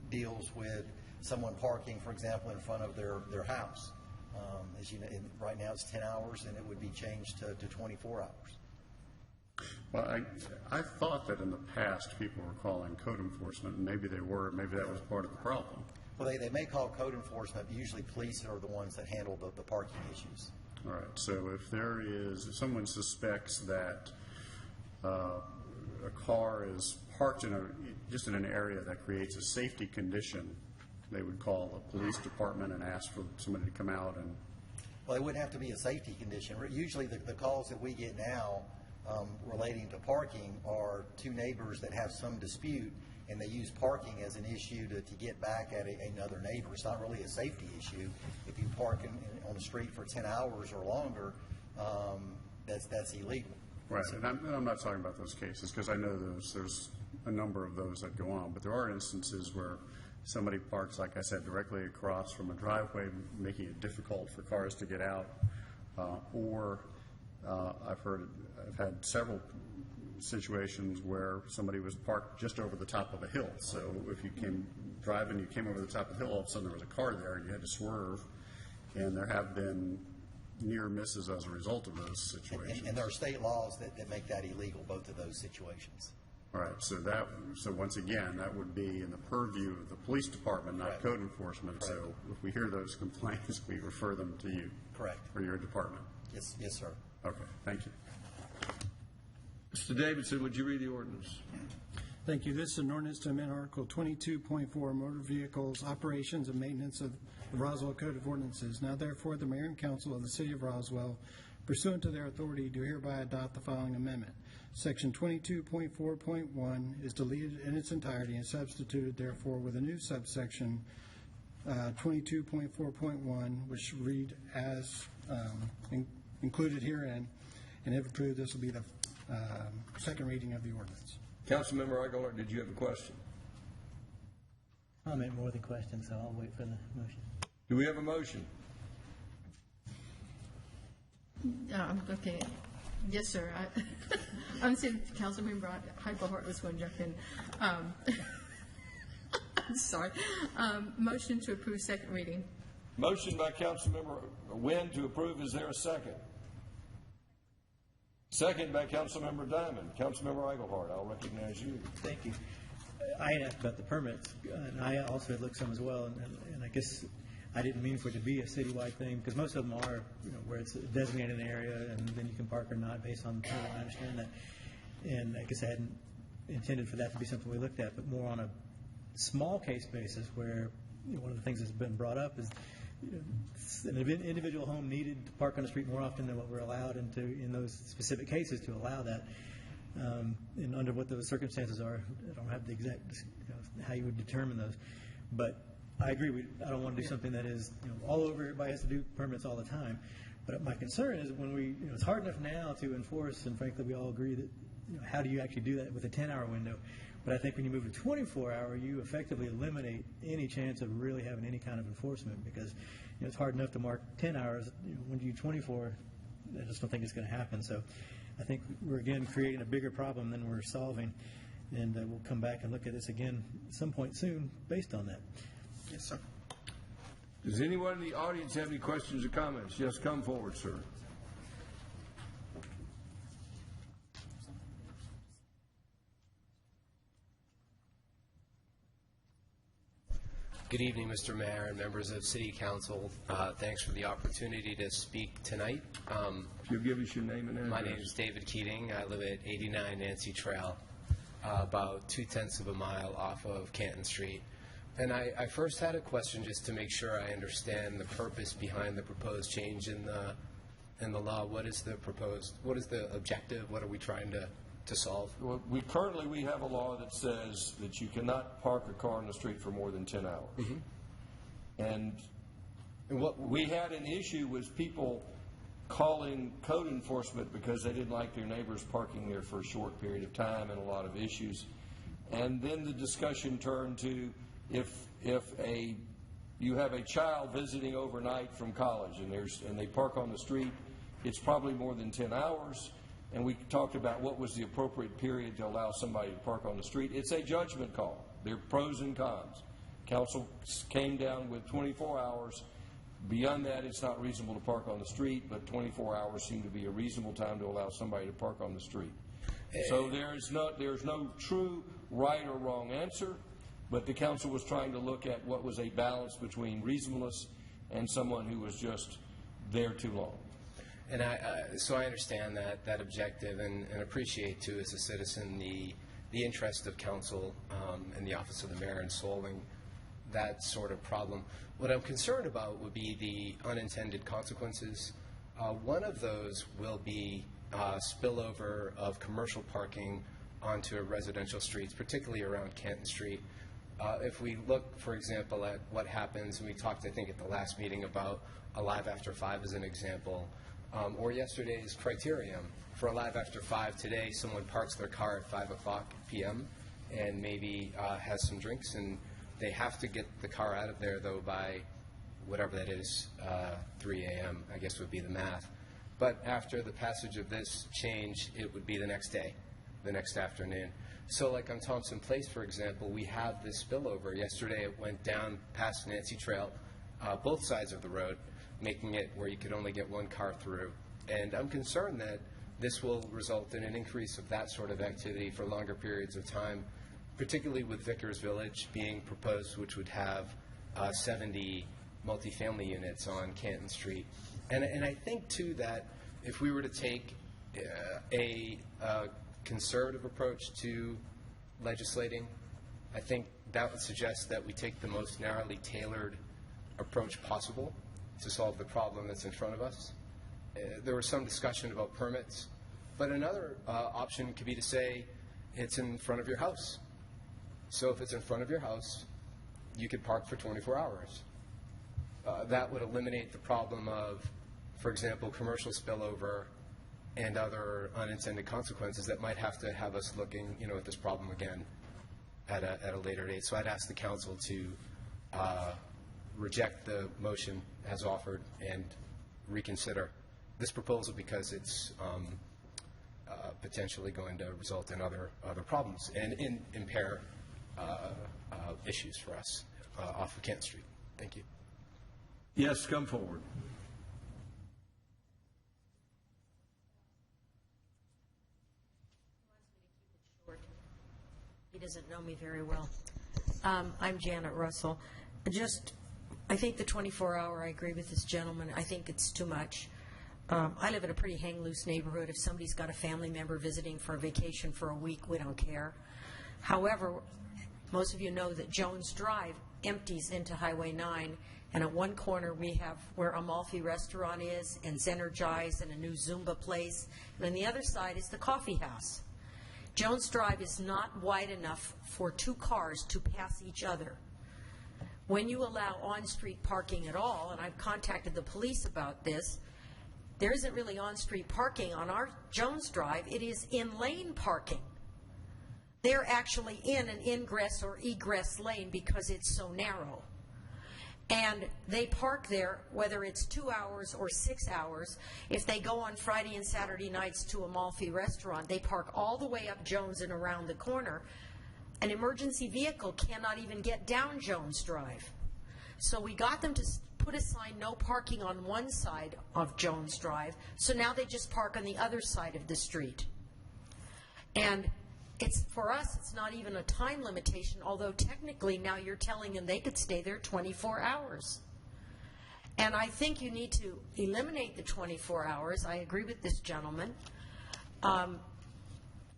deals with someone parking, for example, in front of their house. As you know, right now it's 10 hours, and it would be changed to 24 hours. Well, I thought that in the past people were calling code enforcement, and maybe they were, maybe that was part of the problem. Well, they may call code enforcement, but usually police are the ones that handle the parking issues. All right. So if someone suspects that a car is parked just in an area that creates a safety condition, they would call the police department and ask for somebody to come out and. Well, it wouldn't have to be a safety condition. Usually, the calls that we get now relating to parking are two neighbors that have some dispute, and they use parking as an issue to get back at another neighbor. It's not really a safety issue. If you park on the street for 10 hours or longer, that's illegal. Right, and I'm not talking about those cases, because I know there's a number of those that go on, but there are instances where somebody parks, like I said, directly across from a driveway, making it difficult for cars to get out, or I've had several situations where somebody was parked just over the top of a hill. So if you came driving, you came over the top of the hill, all of a sudden there was a car there, and you had to swerve and there have been near misses as a result of those situations. And there are state laws that make that illegal, both of those situations. All right, so once again, that would be in the purview of the police department, not code enforcement. So if we hear those complaints, we refer them to you. Correct. Or your department. Yes, sir. Okay, thank you. Mr. Davidson, would you read the ordinance? Thank you. This is an ordinance to amend Article 22.4, Motor Vehicles, Operations and Maintenance of the Roswell Code of Ordinances. Now therefore, the Mayor and Council of the City of Roswell, pursuant to their authority, do hereby adopt the following amendment. Section 22.4.1 is deleted in its entirety and substituted, therefore, with a new subsection, 22.4.1, which read as included herein. And if approved, this will be the second reading of the ordinance. Councilmember Eichelhardt, did you have a question? I'll make more than questions, so I'll wait for the motion. Do we have a motion? Okay. Yes, sir. I'm saying Councilmember Eichelhardt was going to jump in. I'm sorry. Motion to approve second reading. Motion by Councilmember Wynn to approve. Is there a second? Second by Councilmember Diamond. Councilmember Eichelhardt, I'll recognize you. Thank you. I had asked about the permits, and I also had looked some as well, and I guess I didn't mean for it to be a citywide thing, because most of them are, where it's a designated area, and then you can park or not based on the permit. I understand that. And I guess I hadn't intended for that to be something we looked at, but more on a small case basis where one of the things that's been brought up is an individual home needed to park on the street more often than what we're allowed in those specific cases to allow that. And under what those circumstances are, I don't have the exact how you would determine those. But I agree. I don't want to do something that is all over. Everybody has to do permits all the time. But my concern is when it's hard enough now to enforce, and frankly, we all agree that how do you actually do that with a 10-hour window? But I think when you move to 24-hour, you effectively eliminate any chance of really having any kind of enforcement, because it's hard enough to mark 10 hours. When you do 24, I just don't think it's going to happen. So I think we're, again, creating a bigger problem than we're solving, and we'll come back and look at this again at some point soon based on that. Yes, sir. Does anyone in the audience have any questions or comments? Yes, come forward, sir. Good evening, Mr. Mayor and members of City Council. Thanks for the opportunity to speak tonight. If you'll give us your name and address. My name is David Keating. I live at 89 Nancy Trail, about 0.2 of a mile off of Canton Street. And I first had a question just to make sure I understand the purpose behind the proposed change in the law. What is the objective? What are we trying to solve? Well, we have a law that says that you cannot park a car on the street for more than 10 hours. Mm-hmm. And what we had an issue was people calling code enforcement because they didn't like their neighbors parking there for a short period of time, and a lot of issues. And then the discussion turned to if you have a child visiting overnight from college and they park on the street, it's probably more than 10 hours. And we talked about what was the appropriate period to allow somebody to park on the street. It's a judgment call. There are pros and cons. Council came down with 24 hours. Beyond that, it's not reasonable to park on the street, but 24 hours seemed to be a reasonable time to allow somebody to park on the street. So there's no true right or wrong answer, but the council was trying to look at what was a balance between reasonableness and someone who was just there too long. And so I understand that objective and appreciate, too, as a citizen, the interest of council and the office of the mayor in solving that sort of problem. What I'm concerned about would be the unintended consequences. One of those will be spillover of commercial parking onto residential streets, particularly around Canton Street. If we look, for example, at what happens, and we talked, I think, at the last meeting about Alive After 5 as an example, or yesterday's criterion. For Alive After 5 today, someone parks their car at 5 o'clock p.m. and maybe has some drinks, and they have to get the car out of there, though, by whatever that is, 3 a.m., I guess would be the math. But after the passage of this change, it would be the next day, the next afternoon. So like on Thompson Place, for example, we have this spillover. Yesterday it went down past Nancy Trail, both sides of the road, making it where you could only get one car through. And I'm concerned that this will result in an increase of that sort of activity for longer periods of time, particularly with Vickers Village being proposed, which would have 70 multifamily units on Canton Street. And I think, too, that if we were to take a conservative approach to legislating, I think that would suggest that we take the most narrowly tailored approach possible to solve the problem that's in front of us. There was some discussion about permits, but another option could be to say it's in front of your house. So if it's in front of your house, you could park for 24 hours. That would eliminate the problem of, for example, commercial spillover and other unintended consequences that might have to have us looking, at this problem again at a later date. So I'd ask the council to reject the motion as offered and reconsider this proposal because it's potentially going to result in other problems and impair issues for us off of Kent Street. Thank you. Yes, come forward. He doesn't know me very well. I'm Janet Russell. I think the 24-hour, I agree with this gentleman. I think it's too much. I live in a pretty hang-loose neighborhood. If somebody's got a family member visiting for a vacation for a week, we don't care. However, most of you know that Jones Drive empties into Highway 9, and at one corner we have where Amalfi Restaurant is, and Zenergize, and a new Zumba place, and on the other side is the coffee house. Jones Drive is not wide enough for two cars to pass each other. When you allow on-street parking at all, and I've contacted the police about this, there isn't really on-street parking on our Jones Drive. It is in-lane parking. They're actually in an ingress or egress lane because it's so narrow. And they park there, whether it's 2 hours or 6 hours. If they go on Friday and Saturday nights to Amalfi Restaurant, they park all the way up Jones and around the corner. An emergency vehicle cannot even get down Jones Drive. So we got them to put a sign, no parking on one side of Jones Drive. So now they just park on the other side of the street. And for us, it's not even a time limitation, although technically now you're telling them they could stay there 24 hours. And I think you need to eliminate the 24 hours. I agree with this gentleman.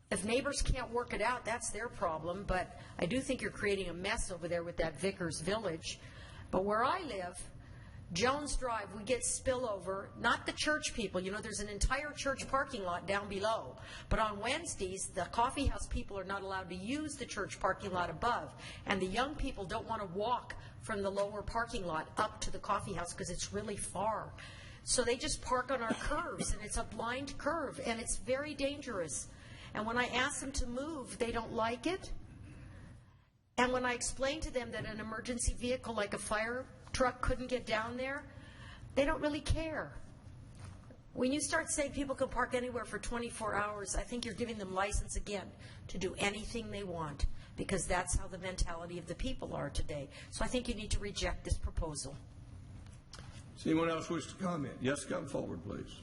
If neighbors can't work it out, that's their problem, but I do think you're creating a mess over there with that Vickers Village. But where I live, Jones Drive, we get spillover, not the church people. There's an entire church parking lot down below. But on Wednesdays, the coffee house people are not allowed to use the church parking lot above. And the young people don't want to walk from the lower parking lot up to the coffee house because it's really far. So they just park on our curves, and it's a blind curve, and it's very dangerous. And when I ask them to move, they don't like it. And when I explain to them that an emergency vehicle like a fire truck couldn't get down there, they don't really care. When you start saying people can park anywhere for 24 hours, I think you're giving them license again to do anything they want, because that's how the mentality of the people are today. So I think you need to reject this proposal. Does anyone else wish to comment? Yes, come forward, please.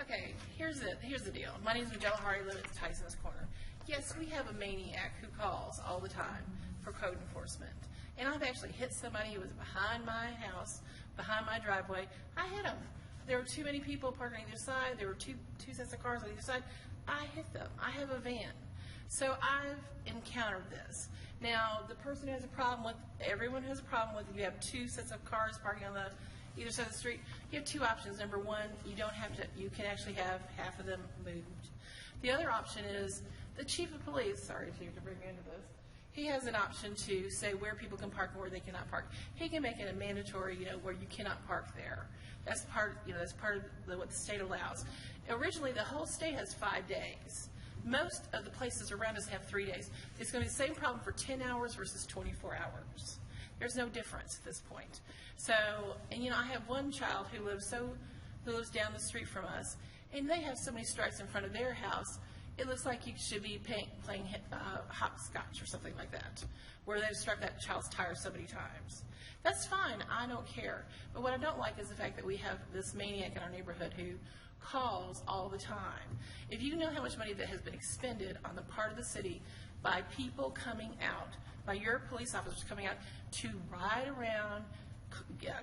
Okay, here's the deal. My name is Magella Hardy, I live at Tyson's Corner. Yes, we have a maniac who calls all the time for code enforcement. And I've actually hit somebody who was behind my house, behind my driveway. I hit them. There were too many people parked on either side. There were two sets of cars on either side. I hit them. I have a van. So I've encountered this. Now, the person who has a problem with, everyone who has a problem with, if you have two sets of cars parking on either side of the street, you have two options. Number one, you can actually have half of them moved. The other option is the chief of police, sorry to bring you into this, he has an option to say where people can park and where they cannot park. He can make it a mandatory, where you cannot park there. That's part of what the state allows. Originally, the whole state has 5 days. Most of the places around us have 3 days. It's going to be the same problem for 10 hours versus 24 hours. There's no difference at this point. So, and I have one child who lives down the street from us, and they have so many stripes in front of their house. it looks like you should be playing hopscotch or something like that, where they've struck that child's tire so many times. That's fine. I don't care. But what I don't like is the fact that we have this maniac in our neighborhood who calls all the time. If you know how much money that has been expended on the part of the city by people coming out, by your police officers coming out to ride around,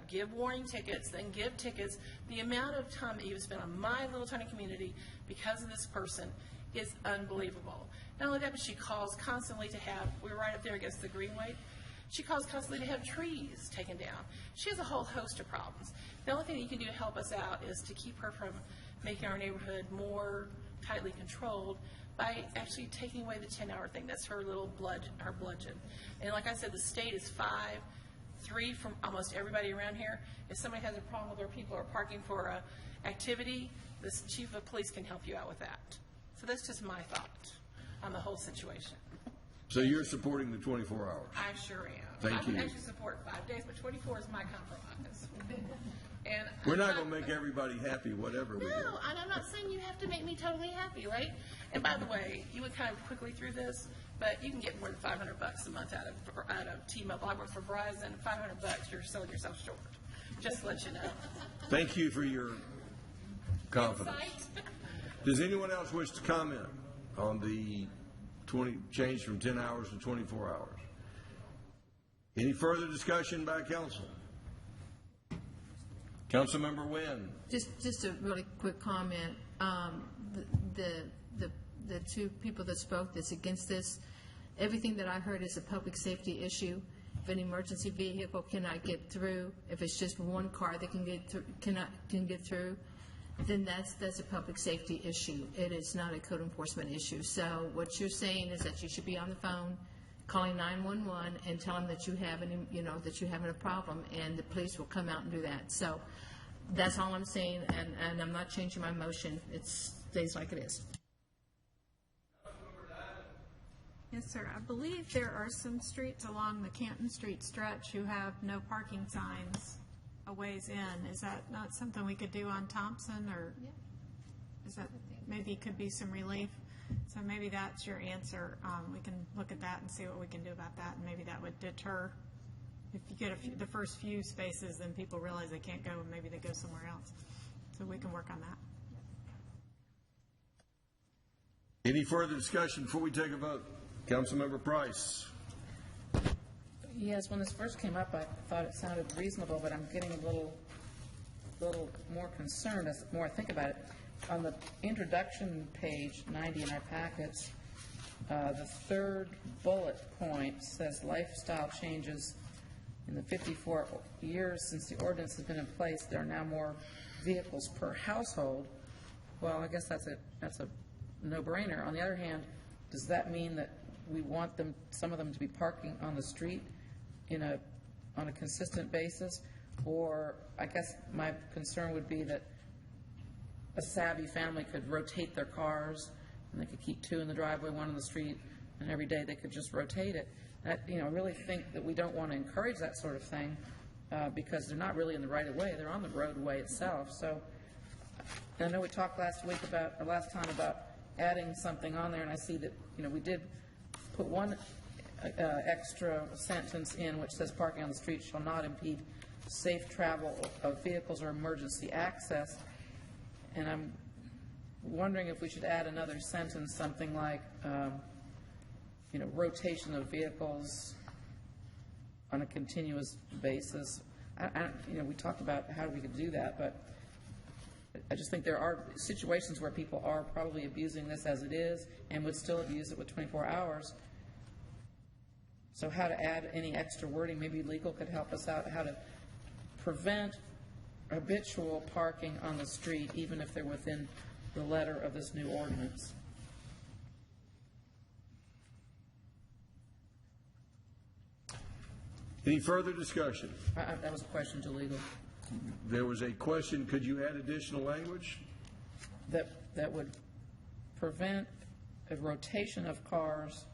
give warning tickets, then give tickets, the amount of time that you've spent on my little tiny community because of this person is unbelievable. Not only that, but she calls constantly to have, we're right up there against the Greenway, she calls constantly to have trees taken down. She has a whole host of problems. The only thing that you can do to help us out is to keep her from making our neighborhood more tightly controlled by actually taking away the 10-hour thing. That's her little bludgeon. And like I said, the state is 5-3 from almost everybody around here. If somebody has a problem with where people are parking for an activity, the chief of police can help you out with that. So that's just my thought on the whole situation. So you're supporting the 24 hours? I sure am. Thank you. I actually support 5 days, but 24 is my compromise. And We're not going to make everybody happy, whatever we do. No, and I'm not saying you have to make me totally happy, right? And by the way, you went kind of quickly through this, but you can get more than $500 a month out of T-Mobile. I work for Verizon. $500, you're selling yourself short. Just to let you know. Thank you for your confidence. Does anyone else wish to comment on the change from 10 hours to 24 hours? Any further discussion by council? Councilmember Wynn. Just a really quick comment. The two people that spoke that's against this, everything that I heard is a public safety issue. If an emergency vehicle cannot get through, if it's just one car that can get through, then that's a public safety issue. It is not a code enforcement issue. So what you're saying is that you should be on the phone calling 911 and tell them that you have that you're having a problem, and the police will come out and do that. So that's all I'm saying, and I'm not changing my motion. It stays like it is. Yes, sir. I believe there are some streets along the Canton Street stretch who have no parking signs a ways in. Is that not something we could do on Thompson, or is that maybe could be some relief? So maybe that's your answer. We can look at that and see what we can do about that, and maybe that would deter. If you get the first few spaces, then people realize they can't go, and maybe they go somewhere else. So we can work on that. Any further discussion before we take a vote? Councilmember Price. Yes, when this first came up, I thought it sounded reasonable, but I'm getting a little more concerned as the more I think about it. On the introduction page 90 in our packets, the third bullet point says lifestyle changes. In the 54 years since the ordinance has been in place, there are now more vehicles per household. Well, I guess that's a no-brainer. On the other hand, does that mean that we want some of them to be parking on the street on a consistent basis? Or I guess my concern would be that a savvy family could rotate their cars, and they could keep 2 in the driveway, 1 on the street, and every day they could just rotate it. I really think that we don't want to encourage that sort of thing because they're not really in the right of way. They're on the roadway itself. So I know we talked last time about adding something on there, and I see that we did put one extra sentence in which says parking on the street shall not impede safe travel of vehicles or emergency access. And I'm wondering if we should add another sentence, something like, rotation of vehicles on a continuous basis. We talked about how we could do that, but I just think there are situations where people are probably abusing this as it is and would still abuse it with 24 hours. So how to add any extra wording, maybe legal could help us out, how to prevent habitual parking on the street, even if they're within the letter of this new ordinance. Any further discussion? That was a question to legal. There was a question. Could you add additional language? That would prevent a rotation of cars.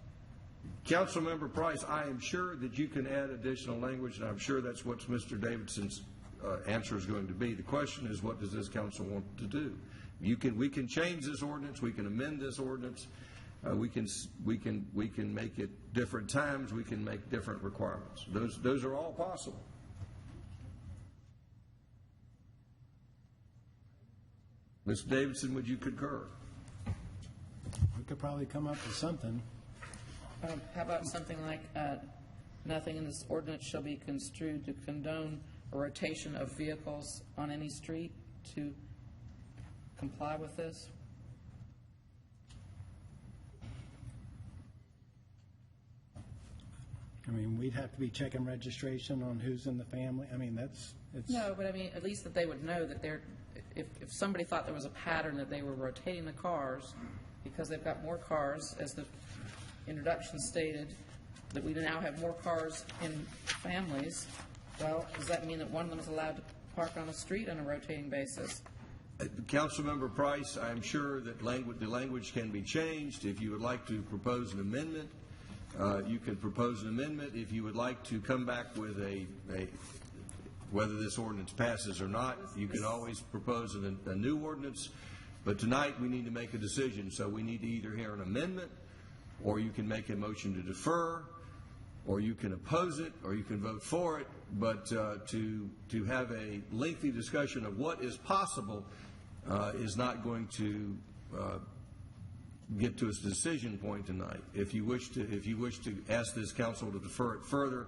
Councilmember Price, I am sure that you can add additional language, and I'm sure that's what Mr. Davidson's answer is going to be. The question is, what does this council want to do? We can change this ordinance, we can amend this ordinance, we can make it different times, we can make different requirements. Those are all possible. Mr. Davidson, would you concur? We could probably come up with something. How about something like, nothing in this ordinance shall be construed to condone a rotation of vehicles on any street to comply with this? I mean, we'd have to be checking registration on who's in the family. I mean, it's... No, but I mean, at least that they would know that if somebody thought there was a pattern that they were rotating the cars because they've got more cars, as the introduction stated, that we now have more cars in families, well, does that mean that one of them is allowed to park on a street on a rotating basis? Councilmember Price, I'm sure that the language can be changed. If you would like to propose an amendment, you can propose an amendment. If you would like to come back with whether this ordinance passes or not, you can always propose a new ordinance. But tonight we need to make a decision, so we need to either hear an amendment, or you can make a motion to defer, or you can oppose it, or you can vote for it. But to have a lengthy discussion of what is possible is not going to get to a decision point tonight. If you wish to ask this council to defer it further,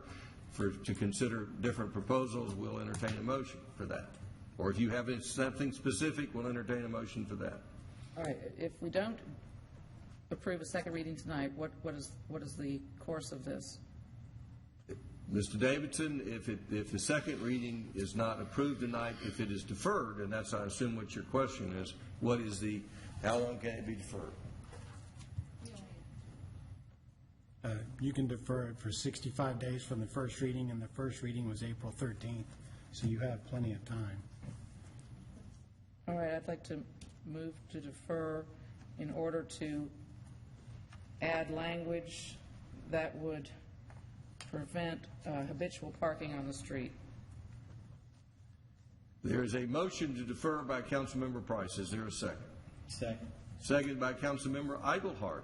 to consider different proposals, we'll entertain a motion for that. Or if you have something specific, we'll entertain a motion for that. All right. If we don't approve a second reading tonight, what is the course of this? Mr. Davidson, if the second reading is not approved tonight, if it is deferred, and that's, I assume, what your question is, how long can it be deferred? You can defer it for 65 days from the first reading, and the first reading was April 13th, so you have plenty of time. All right, I'd like to move to defer in order to add language that would prevent habitual parking on the street. There is a motion to defer by Councilmember Price. Is there a second? Second. Second by Councilmember Eichelhardt.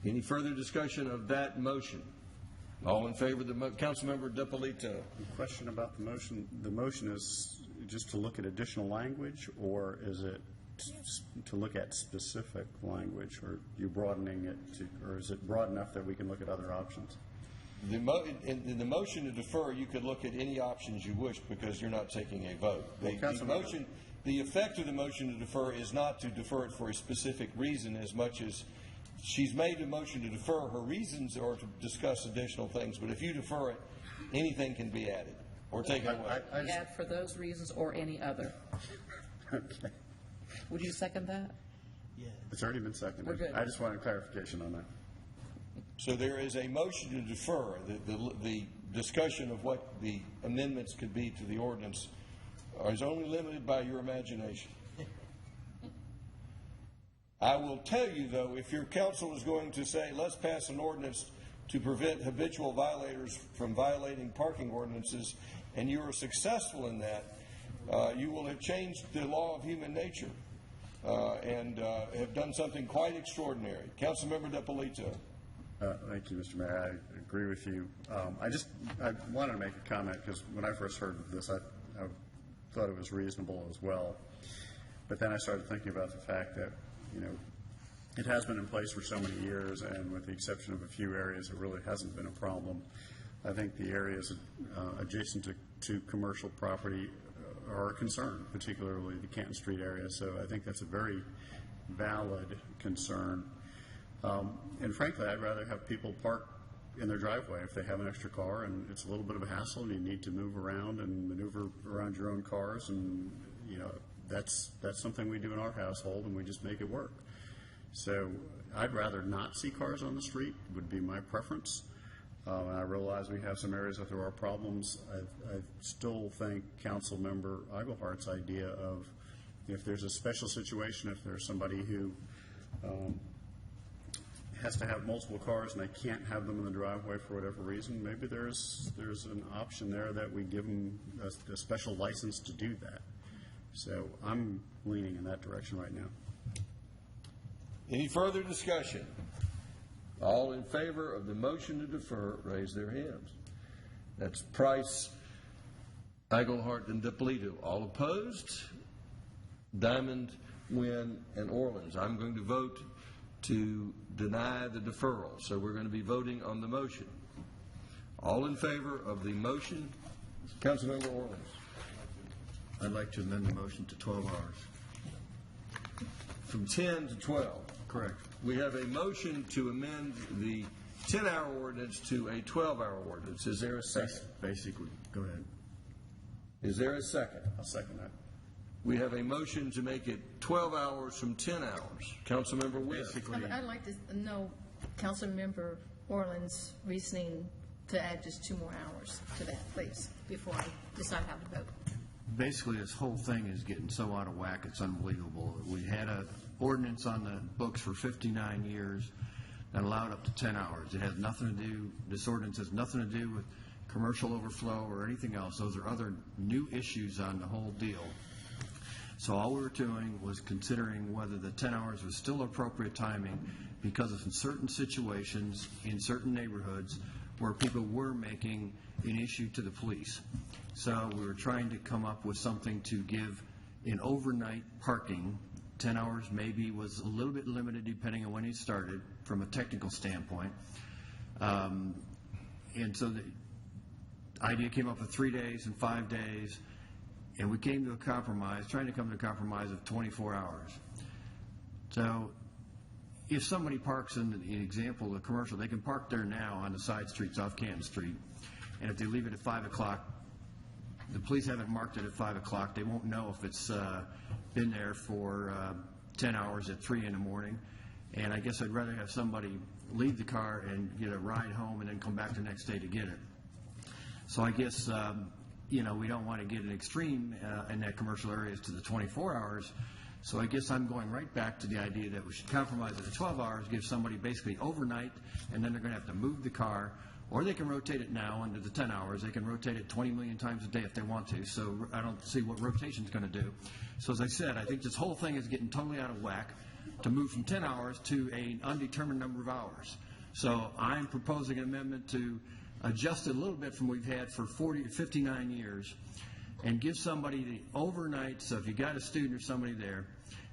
Any further discussion of that motion? All in favor of the Councilmember DiPolito. Question about the motion. The motion is just to look at additional language, or is it to look at specific language, or are you broadening it or is it broad enough that we can look at other options? In the motion to defer, you could look at any options you wish because you're not taking a vote. The effect of the motion to defer is not to defer it for a specific reason as much as she's made a motion to defer. Her reasons are to discuss additional things, but if you defer it, anything can be added or taken away. Add for those reasons or any other. Okay. Would you second that? Yeah. It's already been seconded. We're good. I just wanted clarification on that. So there is a motion to defer. The discussion of what the amendments could be to the ordinance is only limited by your imagination. I will tell you, though, if your council is going to say, let's pass an ordinance to prevent habitual violators from violating parking ordinances, and you are successful in that, you will have changed the law of human nature and have done something quite extraordinary. Councilmember DiPolito. Thank you, Mr. Mayor. I agree with you. I wanted to make a comment because when I first heard of this, I thought it was reasonable as well. But then I started thinking about the fact that, it has been in place for so many years, and with the exception of a few areas, it really hasn't been a problem. I think the areas adjacent to commercial property are a concern, particularly the Canton Street area. So I think that's a very valid concern. And frankly, I'd rather have people park in their driveway if they have an extra car, and it's a little bit of a hassle, and you need to move around and maneuver around your own cars, and that's something we do in our household, and we just make it work. So I'd rather not see cars on the street, would be my preference. And I realize we have some areas that there are problems. I still think Councilmember Eichelhardt's idea of if there's a special situation, if there's somebody who has to have multiple cars and they can't have them in the driveway for whatever reason, maybe there's an option there that we give them a special license to do that. So I'm leaning in that direction right now. Any further discussion? All in favor of the motion to defer, raise their hands. That's Price, Eaglehart, and Dippolito. All opposed? Diamond, Wynn, and Orleans. I'm going to vote to deny the deferral. So we're going to be voting on the motion. All in favor of the motion? Councilmember Orleans. I'd like to amend the motion to 12 hours. From 10 to 12? Correct. We have a motion to amend the 10-hour ordinance to a 12-hour ordinance. Is there a second? Basically. Go ahead. Is there a second? I'll second that. We have a motion to make it 12 hours from 10 hours. Councilmember Wynn. I'd like to know Councilmember Orland's reasoning to add just 2 more hours to that, please, before I decide how to vote. Basically, this whole thing is getting so out of whack, it's unbelievable. We had an ordinance on the books for 59 years that allowed up to 10 hours. It has nothing to do, this ordinance has nothing to do with commercial overflow or anything else. Those are other new issues on the whole deal. So all we were doing was considering whether the 10 hours was still appropriate timing, because of certain situations in certain neighborhoods where people were making an issue to the police. So we were trying to come up with something to give in overnight parking. 10 hours maybe was a little bit limited depending on when you started from a technical standpoint. And so the idea came up with 3 days and 5 days. And we came to a compromise, trying to come to a compromise of 24 hours. So if somebody parks in the example of commercial, they can park there now on the side streets off Canton Street. And if they leave it at 5 o'clock, the police haven't marked it at 5 o'clock. They won't know if it's been there for 10 hours at 3 in the morning. And I guess I'd rather have somebody leave the car and get a ride home and then come back the next day to get it. So I guess we don't want to get an extreme in that commercial areas to the 24 hours. So I guess I'm going right back to the idea that we should compromise at the 12 hours, give somebody basically overnight, and then they're going to have to move the car, or they can rotate it now under the 10 hours. They can rotate it 20 million times a day if they want to. So I don't see what rotation is going to do. So as I said, I think this whole thing is getting totally out of whack to move from 10 hours to an undetermined number of hours. So I'm proposing an amendment to adjust it a little bit from what we've had for 59 years and give somebody the overnight. So if you got a student or somebody there,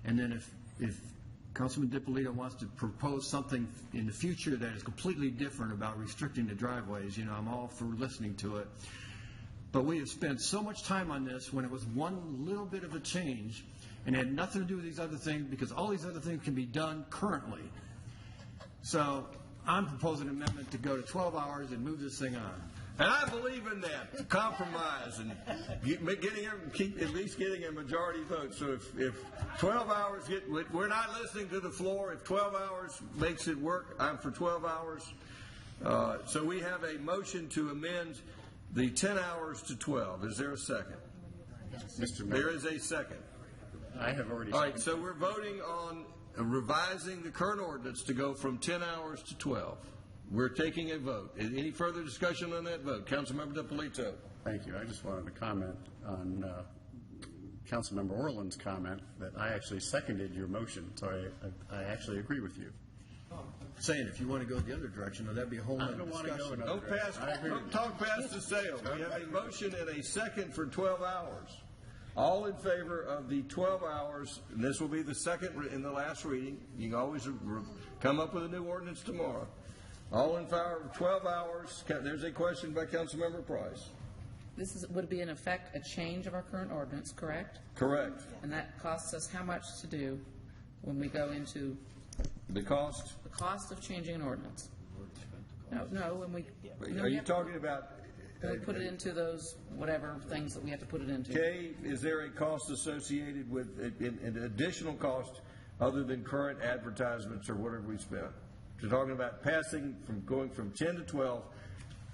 and then if Councilman Dippolito wants to propose something in the future that is completely different about restricting the driveways, I'm all for listening to it. But we have spent so much time on this when it was one little bit of a change and had nothing to do with these other things, because all these other things can be done currently. So I'm proposing an amendment to go to 12 hours and move this thing on. And I believe in that, compromise and at least getting a majority vote. So if 12 hours we're not listening to the floor. If 12 hours makes it work, I'm for 12 hours. So we have a motion to amend the 10 hours to 12. Is there a second? Mr. Mayor. There is a second. I have already. All right, so we're voting on revising the current ordinance to go from 10 hours to 12. We're taking a vote. Any further discussion on that vote? Councilmember Dippolito. Thank you. I just wanted to comment on Councilmember Orland's comment that I actually seconded your motion, so I actually agree with you. Saying if you want to go the other direction, that'd be a whole other discussion. Don't talk past the sale. We have a motion and a second for 12 hours. All in favor of the 12 hours, and this will be the second in the last reading. You can always come up with a new ordinance tomorrow. All in favor of 12 hours. There's a question by Councilmember Price. Would be in effect a change of our current ordinance, correct? Correct. And that costs us how much to do when we go into the cost? The cost of changing an ordinance. No, when we. Are you talking about? We put it into those whatever things that we have to put it into. Kay, is there a cost associated with an additional cost other than current advertisements or whatever we spent? You're talking about going from 10 to 12.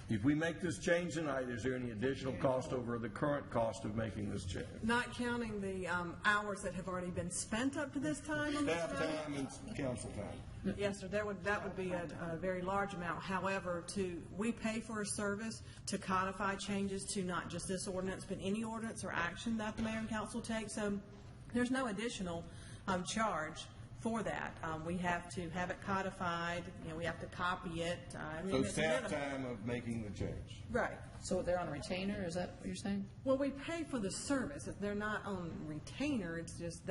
If we make this change tonight, is there any additional cost over the current cost of making this change? Not counting the hours that have already been spent up to this time on this Staff time and council time. Yes, sir, that would be a very large amount. However, we pay for a service to codify changes to not just this ordinance, but any ordinance or action that the mayor and council take. So there's no additional charge for that. We have to have it codified, we have to copy it. So staff time of making the change. Right. So they're on retainer, is that what you're saying? Well, we pay for the service. If they're not on retainer, it's just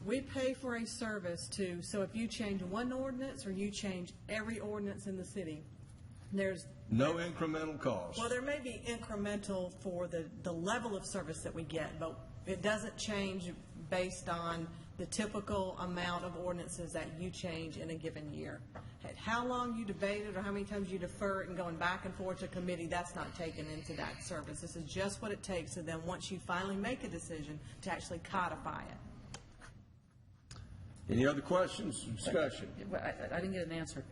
we pay for a service so if you change one ordinance or you change every ordinance in the city, there's no incremental cost. Well, there may be incremental for the level of service that we get, but it doesn't change based on the typical amount of ordinances that you change in a given year. How long you debate it or how many times you defer it and going back and forth to committee, that's not taken into that service. This is just what it takes, and then once you finally make a decision, to actually codify it. Any other questions, discussion? I didn't get an answer.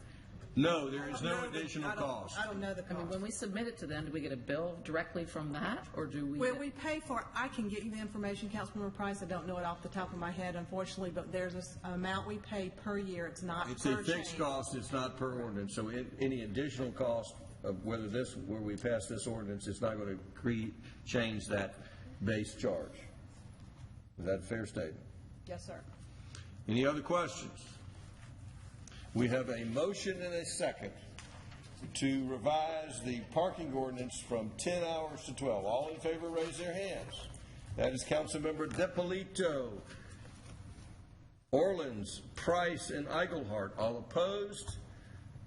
No, there is no additional cost. I don't know the cost. I mean, when we submit it to them, do we get a bill directly from that, or do we? Well, we pay for it. I can get you the information, Councilmember Price. I don't know it off the top of my head, unfortunately, but there's an amount we pay per year. It's not It's per a fixed change. cost, it's not per ordinance, so any additional cost of where we pass this ordinance, it's not going to change that base charge. Is that a fair statement? Yes, sir. Any other questions? We have a motion and a second to revise the parking ordinance from 10 hours to 12. All in favor, raise their hands. That is Councilmember DePolito, Orleans, Price, and Eichelhart. All opposed?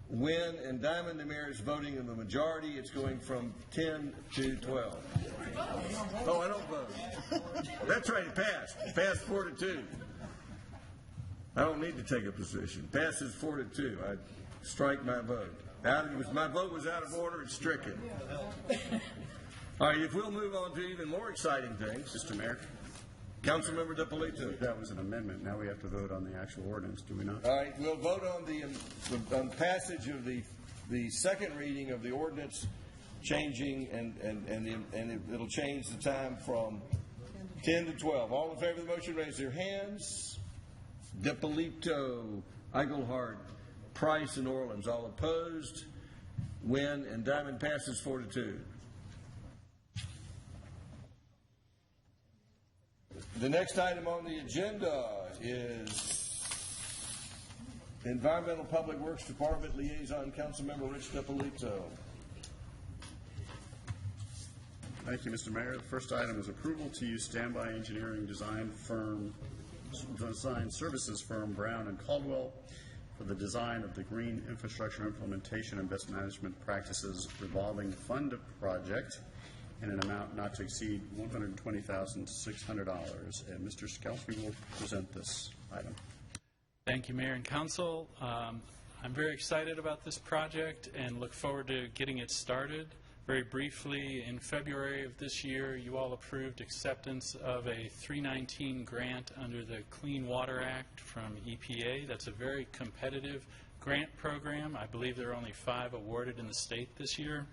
Wynn and Diamond, the mayor is voting in the majority. It's going from 10 to 12. Oh, I don't vote. That's right, it passed. It passed 4-2. I don't need to take a position. Passes 4-2. I strike my vote. My vote was out of order. It's stricken. All right, if we'll move on to even more exciting things. Mr. Mayor? Councilmember DePolito. That was an amendment. Now we have to vote on the actual ordinance, do we not? All right, we'll vote on the passage of the second reading of the ordinance changing, and it'll change the time from 10 to 12. All in favor of the motion, raise their hands. DePolito, Eichelhart, Price, and Orleans. All opposed? Wynn and Diamond passes 4-2. The next item on the agenda is Environmental Public Works Department Liaison, Councilmember Rich DePolito. Thank you, Mr. Mayor. The first item is approval to use standby engineering design services firm Brown and Caldwell for the design of the Green Infrastructure Implementation and Best Management Practices Revolving Fund Project in an amount not to exceed $120,600. And Mr. Skalsky will present this item. Thank you, Mayor and Council. I'm very excited about this project and look forward to getting it started. Very briefly, in February of this year, you all approved acceptance of a 319 grant under the Clean Water Act from EPA. That's a very competitive grant program. I believe there are only 5 awarded in the state this year.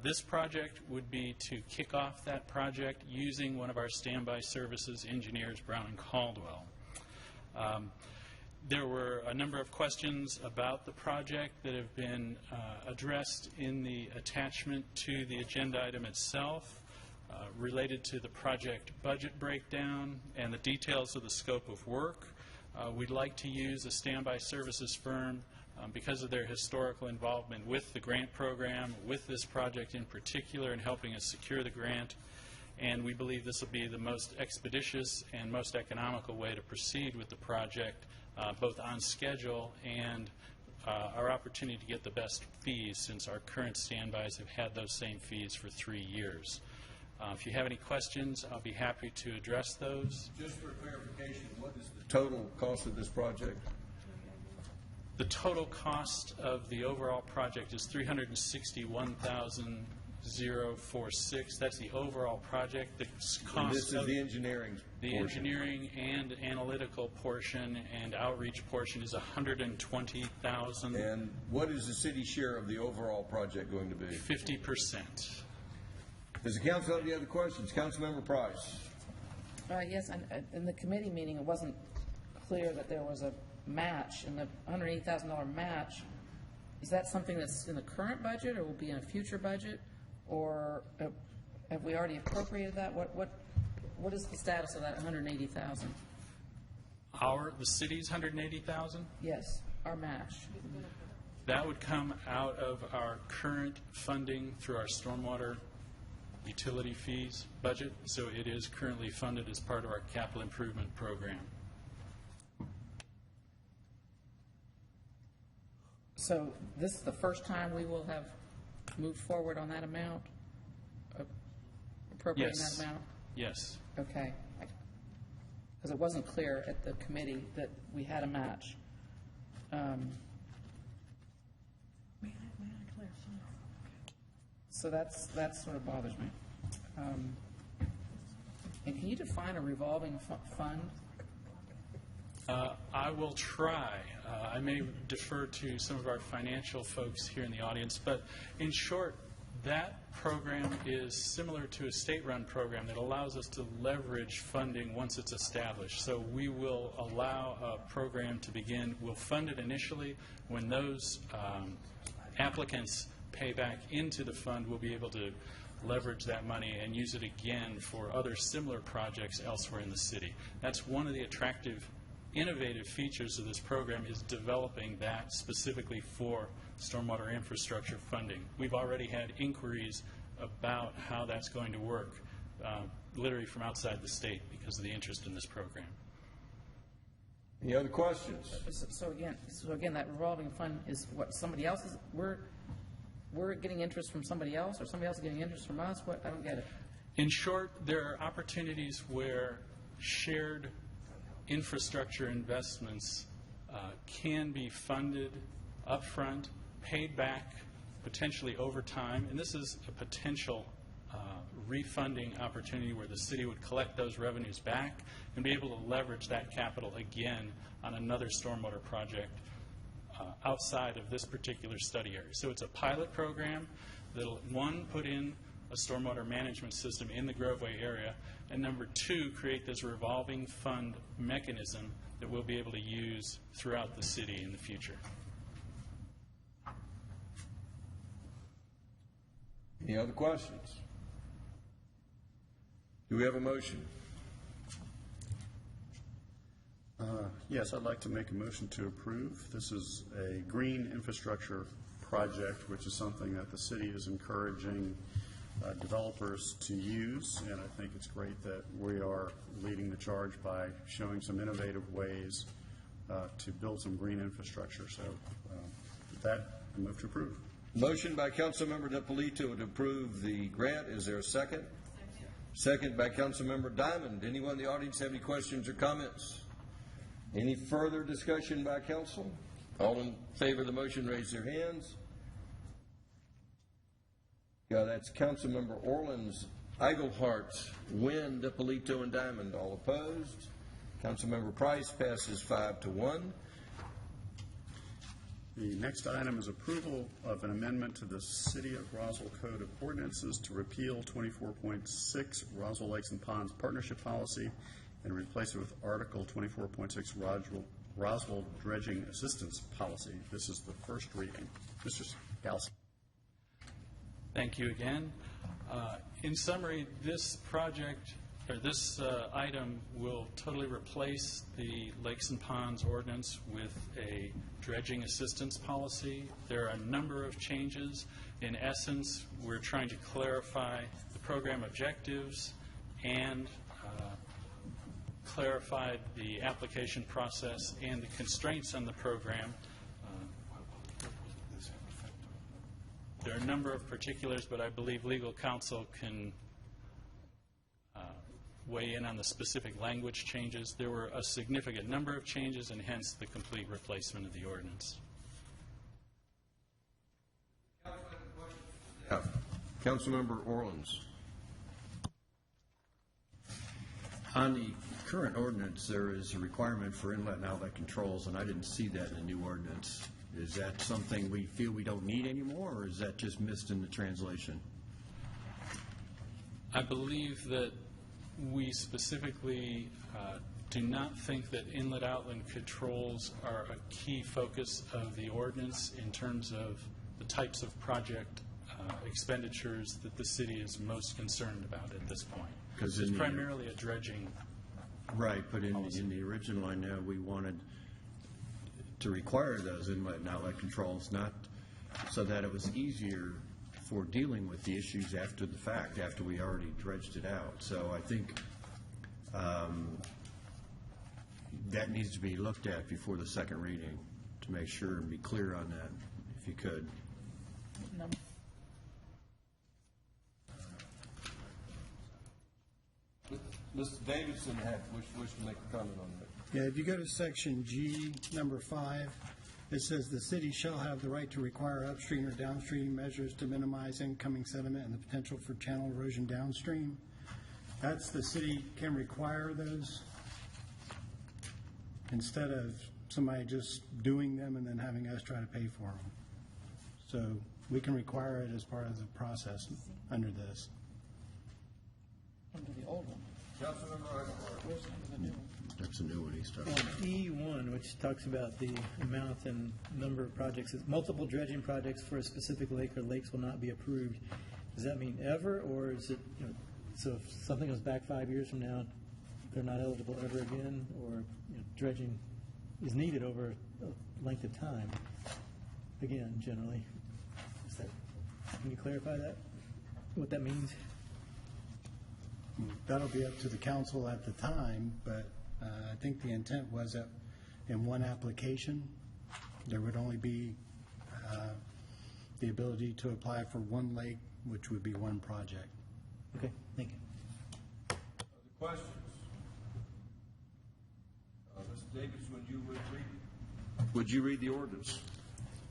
This project would be to kick off that project using one of our standby services engineers, Brown and Caldwell. There were a number of questions about the project that have been addressed in the attachment to the agenda item itself related to the project budget breakdown and the details of the scope of work. We'd like to use a standby services firm because of their historical involvement with the grant program, with this project in particular, in helping us secure the grant. And we believe this will be the most expeditious and most economical way to proceed with the project, both on schedule and our opportunity to get the best fees, since our current standbys have had those same fees for 3 years. If you have any questions, I'll be happy to address those. Just for clarification, what is the total cost of this project? The total cost of the overall project is $361,046. That's the overall project. The cost And this is the engineering portion. Engineering and analytical portion and outreach portion is $120,000. And what is the city share of the overall project going to be? 50%. Does the council have any other questions? Councilmember Price. Yes, in the committee meeting, it wasn't clear that there was a match, and the $180,000 match, is that something that's in the current budget or will be in a future budget? Or have we already appropriated that? What is the status of that $180,000? The city's $180,000? Yes, our match. That would come out of our current funding through our stormwater utility fees budget, so it is currently funded as part of our capital improvement program. So this is the first time we will have moved forward on that amount, appropriating Yes. that amount? Yes. Okay. Because it wasn't clear at the committee that we had a match. So that sort of bothers me. And can you define a revolving fund? I will try. I may defer to some of our financial folks here in the audience, but in short, that program is similar to a state-run program that allows us to leverage funding once it's established. So we will allow a program to begin. We'll fund it initially. When those applicants pay back into the fund, we'll be able to leverage that money and use it again for other similar projects elsewhere in the city. That's one of the attractive, innovative features of this program, is developing that specifically for stormwater infrastructure funding. We've already had inquiries about how that's going to work, literally from outside the state, because of the interest in this program. Any other questions? So again, that revolving fund is what, somebody else's, we're getting interest from somebody else, or somebody else getting interest from us? What? I don't get it. In short, there are opportunities where shared infrastructure investments can be funded upfront, paid back potentially over time, and this is a potential refunding opportunity where the city would collect those revenues back and be able to leverage that capital again on another stormwater project outside of this particular study area. So it's a pilot program that'll, one, put in a stormwater management system in the Groveway area, and number two, create this revolving fund mechanism that we'll be able to use throughout the city in the future. Any other questions? Do we have a motion? Yes, I'd like to make a motion to approve. This is a green infrastructure project, which is something that the city is encouraging developers to use, and I think it's great that we are leading the charge by showing some innovative ways to build some green infrastructure. So with that, I move to approve. Motion by Councilmember DiPolito to approve the grant. Is there a second? Second by Councilmember Diamond. Anyone in the audience have any questions or comments? Any further discussion by council? All in favor of the motion, raise their hands. Yeah, that's Councilmember Orleans, Eaglehart, Wynn, DiPolito, and Diamond. All opposed. Councilmember Price passes 5-1. The next item is approval of an amendment to the City of Roswell Code of Ordinances to repeal 24.6 Roswell Lakes and Ponds Partnership Policy and replace it with Article 24.6 Roswell Dredging Assistance Policy. This is the first reading. Mr. Galson. Thank you again. In summary, this project, or this item, will totally replace the Lakes and Ponds ordinance with a dredging assistance policy. There are a number of changes. In essence, we're trying to clarify the program objectives and clarify the application process and the constraints on the program. There are a number of particulars, but I believe legal counsel can weigh in on the specific language changes. There were a significant number of changes, and hence the complete replacement of the ordinance. Yeah. Councilmember Orleans. On the current ordinance, there is a requirement for inlet and outlet controls, and I didn't see that in the new ordinance. Is that something we feel we don't need anymore, or is that just missed in the translation? I believe that we specifically do not think that inlet-outlet controls are a key focus of the ordinance in terms of the types of project expenditures that the city is most concerned about at this point. Because it's primarily a dredging. Right, but in the original, I know we wanted to require those inlet and outlet controls, not so that it was easier for dealing with the issues after the fact, after we already dredged it out. So I think that needs to be looked at before the second reading to make sure and be clear on that, if you could. Mr. Davidson wish to make a comment on that. Yeah, if you go to section G, number 5, it says the city shall have the right to require upstream or downstream measures to minimize incoming sediment and the potential for channel erosion downstream. That's the city can require those instead of somebody just doing them and then having us try to pay for them. So we can require it as part of the process under this. Under the old one. That's a new one he's talking On about. E1, which talks about the amount and number of projects, it's multiple dredging projects for a specific lake or lakes will not be approved. Does that mean ever, or is it, so if something goes back 5 years from now, they're not eligible ever again, or dredging is needed over a length of time? Again, generally. Can you clarify that, what that means? That'll be up to the council at the time, but I think the intent was that in one application, there would only be the ability to apply for one lake, which would be one project. Okay, thank you. Other questions? Mr. Davis, would you read the ordinance?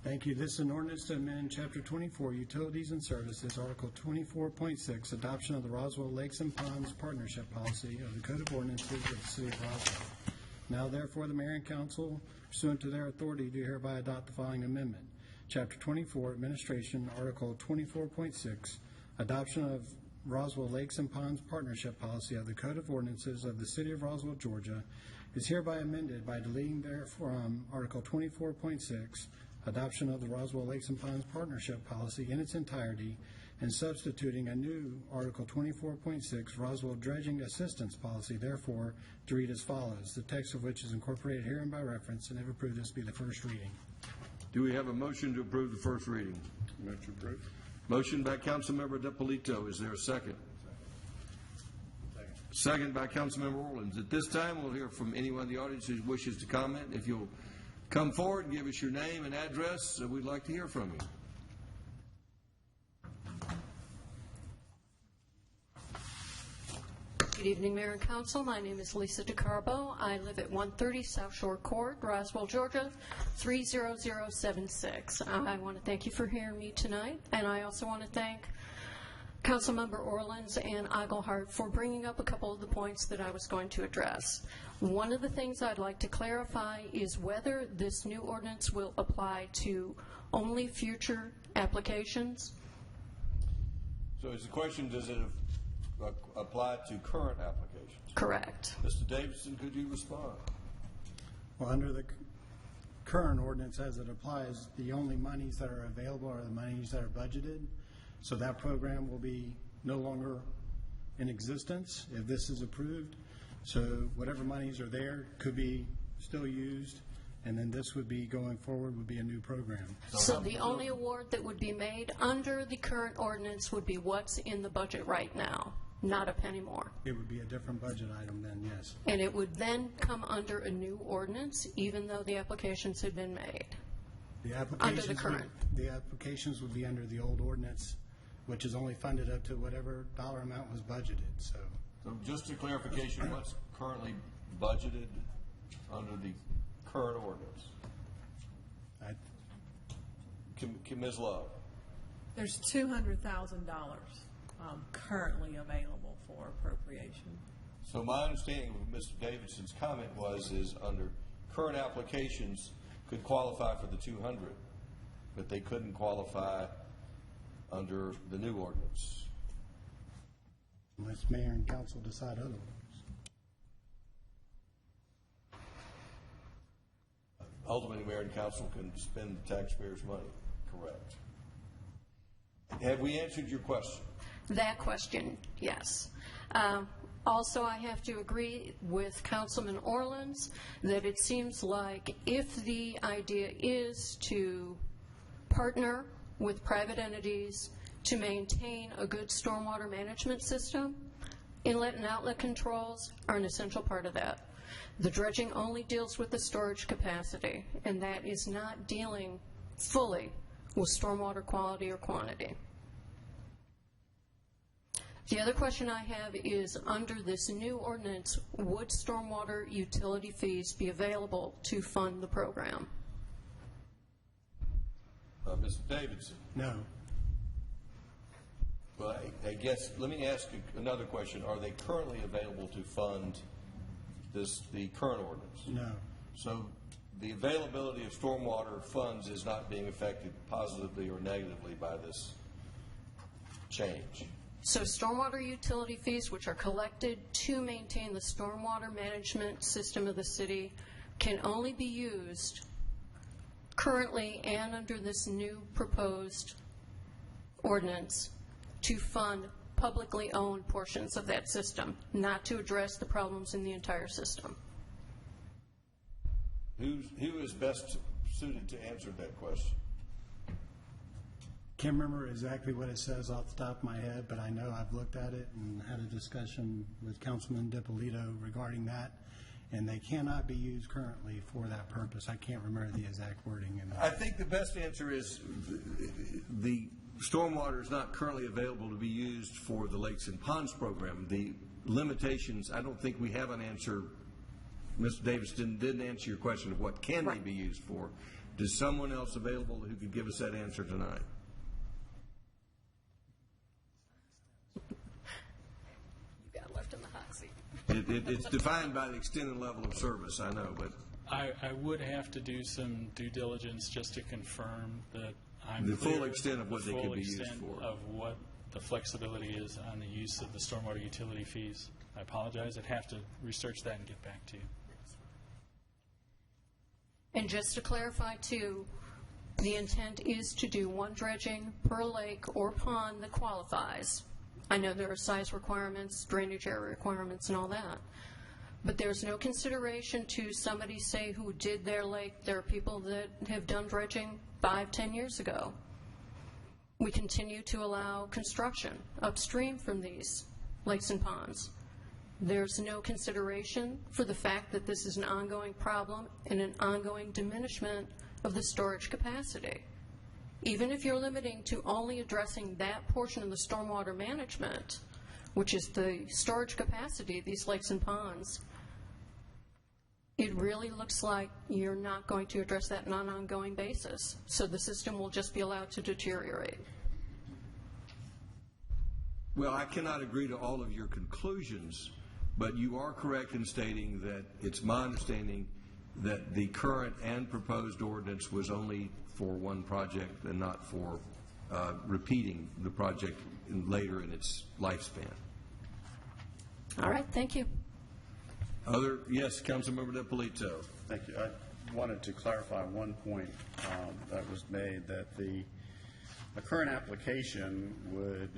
Thank you. This is an ordinance to amend Chapter 24, Utilities and Services, Article 24.6, Adoption of the Roswell Lakes and Ponds Partnership Policy of the Code of Ordinances of the City of Roswell. Now, therefore, the Mayor and Council, pursuant to their authority, do hereby adopt the following amendment. Chapter 24, Administration, Article 24.6, Adoption of Roswell Lakes and Ponds Partnership Policy of the Code of Ordinances of the City of Roswell, Georgia, is hereby amended by deleting therefrom Article 24.6, Adoption of the Roswell Lakes and Ponds Partnership Policy in its entirety, and substituting a new Article 24.6 Roswell Dredging Assistance Policy, therefore, to read as follows, the text of which is incorporated herein by reference, and if approved, this be the first reading. Do we have a motion to approve the first reading? Motion approved. Motion by Councilmember DePolito. Is there a second? Second by Councilmember Orleans. At this time, we'll hear from anyone in the audience who wishes to comment. If you'll come forward and give us your name and address, we'd like to hear from you. Good evening, Mayor and Council. My name is Lisa DeCarbo. I live at 130 South Shore Court, Roswell, Georgia, 30076. I want to thank you for hearing me tonight, and I also want to thank Councilmember Orleans and Eaglehart for bringing up a couple of the points that I was going to address. One of the things I'd like to clarify is whether this new ordinance will apply to only future applications. So is the question, does it apply to current applications? Correct. Mr. Davidson, could you respond? Well, under the current ordinance as it applies, the only monies that are available are the monies that are budgeted. So that program will be no longer in existence if this is approved. So whatever monies are there could be still used, and then this would be going forward would be a new program. So the only award that would be made under the current ordinance would be what's in the budget right now, not a penny more. It would be a different budget item then, yes. And it would then come under a new ordinance, even though the applications had been made. The applications Under the current. The applications would be under the old ordinance, which is only funded up to whatever dollar amount was budgeted. So just a clarification, what's currently budgeted under the current ordinance? Ms. Love. There's $200,000 currently available for appropriation. So my understanding of Mr. Davidson's comment is under current applications could qualify for the 200, but they couldn't qualify under the new ordinance. Unless Mayor and Council decide otherwise. ultimately mayor and council can spend the taxpayers' money, correct? Have we answered your question? That question, yes. Also, I have to agree with Councilman Orleans that it seems like if the idea is to partner with private entities to maintain a good stormwater management system, inlet and outlet controls are an essential part of that. The dredging only deals with the storage capacity, and that is not dealing fully with stormwater quality or quantity. The other question I have is, under this new ordinance, would stormwater utility fees be available to fund the program? Mr. Davidson? No. Well, I guess, let me ask you another question. Are they currently available to fund the current ordinance? No. So the availability of stormwater funds is not being affected positively or negatively by this change? So stormwater utility fees, which are collected to maintain the stormwater management system of the city, can only be used currently and under this new proposed ordinance to fund publicly owned portions of that system, not to address the problems in the entire system. Who is best suited to answer that question? Can't remember exactly what it says off the top of my head, but I know I've looked at it and had a discussion with Councilman DiPolito regarding that, and they cannot be used currently for that purpose. I can't remember the exact wording. I think the best answer is the stormwater is not currently available to be used for the Lakes and Ponds program. The limitations, I don't think we have an answer. Mr. Davis didn't answer your question of what can they be used for. Is someone else available who could give us that answer tonight? You got left in the hot seat. It's defined by the extent and level of service, I know, but I would have to do some due diligence just to confirm that I'm the clear full extent of what they the could full be used extent for. of what the flexibility is on the use of the stormwater utility fees. I apologize. I'd have to research that and get back to you. And just to clarify, too, the intent is to do one dredging per lake or pond that qualifies. I know there are size requirements, drainage area requirements, and all that. But there's no consideration to somebody, say, who did their lake. There are people that have done dredging 5-10 years ago. We continue to allow construction upstream from these lakes and ponds. There's no consideration for the fact that this is an ongoing problem and an ongoing diminishment of the storage capacity. Even if you're limiting to only addressing that portion of the stormwater management, which is the storage capacity of these lakes and ponds, it really looks like you're not going to address that on an ongoing basis. So the system will just be allowed to deteriorate. Well, I cannot agree to all of your conclusions, but you are correct in stating that it's my understanding that the current and proposed ordinance was only for one project and not for repeating the project later in its lifespan. All right, thank you. Yes, Councilmember DiPolito. Thank you. I wanted to clarify one point that was made, that the current application would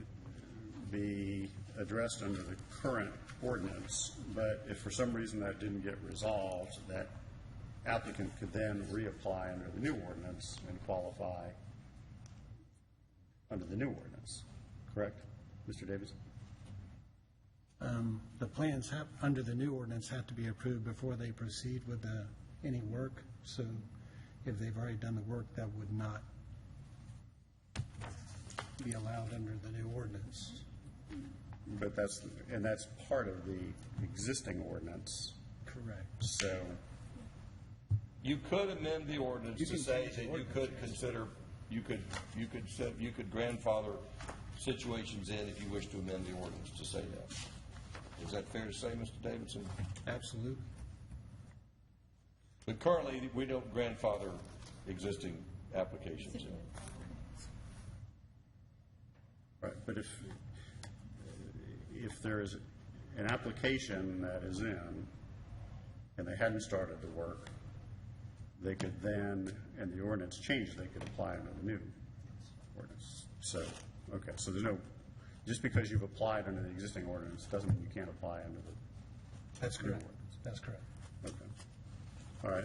be addressed under the current ordinance, but if for some reason that didn't get resolved, that applicant could then reapply under the new ordinance and qualify under the new ordinance. Correct, Mr. Davis? The plans under the new ordinance have to be approved before they proceed with any work. So if they've already done the work, that would not be allowed under the new ordinance. But that's part of the existing ordinance. Correct. So you could amend the ordinance to say that you could consider, you could grandfather situations in if you wish to amend the ordinance to say that. Is that fair to say, Mr. Davidson? Absolutely. But currently, we don't grandfather existing applications in. Right, but if there is an application that is in and they hadn't started the work, they could then, and the ordinance changed, they could apply under the new ordinance. So, okay, so there's no, just because you've applied under the existing ordinance doesn't mean you can't apply under the That's new correct. ordinance. That's correct. Okay. All right.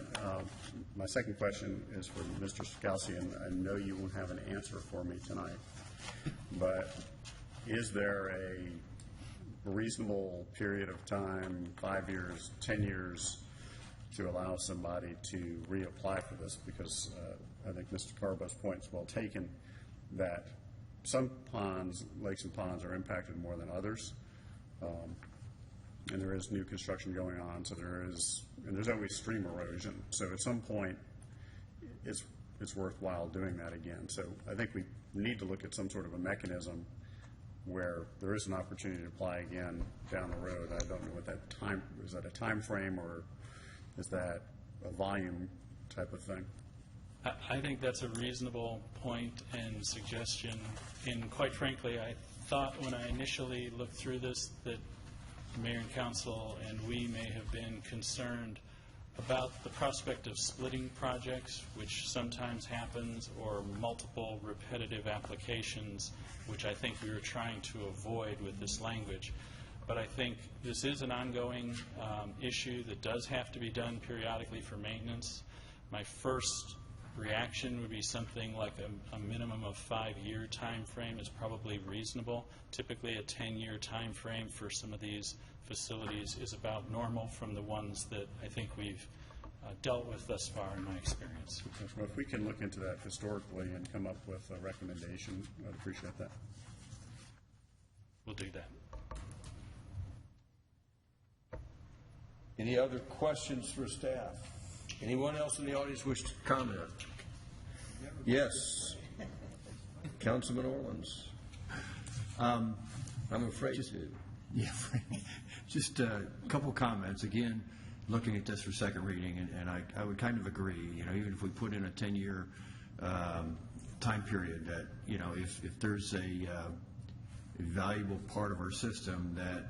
My second question is for Mr. Scalzi, and I know you won't have an answer for me tonight, but is there a reasonable period of time, 5 years, 10 years, to allow somebody to reapply for this? Because I think Mr. Carbo's point is well taken, that some ponds, lakes and ponds, are impacted more than others. And there is new construction going on, so there's always stream erosion. So at some point, it's worthwhile doing that again. So I think we need to look at some sort of a mechanism where there is an opportunity to apply again down the road. I don't know what that time, is that a time frame, or is that a volume type of thing? I think that's a reasonable point and suggestion. And quite frankly, I thought when I initially looked through this that Mayor and Council and we may have been concerned about the prospect of splitting projects, which sometimes happens, or multiple repetitive applications, which I think we were trying to avoid with this language. But I think this is an ongoing issue that does have to be done periodically for maintenance. My first reaction would be something like a minimum of 5-year time frame is probably reasonable. Typically a 10-year time frame for some of these facilities is about normal from the ones that I think we've dealt with thus far in my experience. Well, if we can look into that historically and come up with a recommendation, I'd appreciate that. We'll do that. Any other questions for staff? Anyone else in the audience wish to comment? Yes. Councilman Orleans. I'm afraid to. Yeah, just a couple comments. Again, looking at this for second reading, and I would kind of agree, even if we put in a 10-year time period, that, if there's a valuable part of our system that,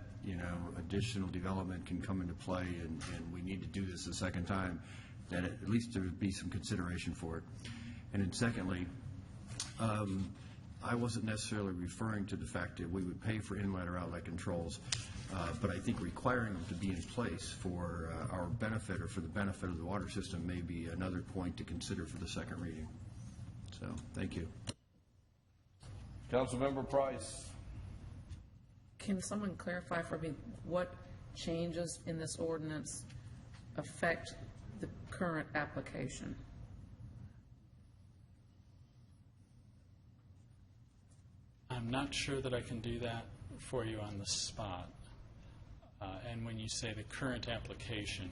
additional development can come into play and we need to do this a second time, that at least there would be some consideration for it. And then secondly, I wasn't necessarily referring to the fact that we would pay for inlet or outlet controls, but I think requiring them to be in place for our benefit or for the benefit of the water system may be another point to consider for the second reading. So, thank you. Councilmember Price. Can someone clarify for me what changes in this ordinance affect the current application? I'm not sure that I can do that for you on the spot. And when you say the current application,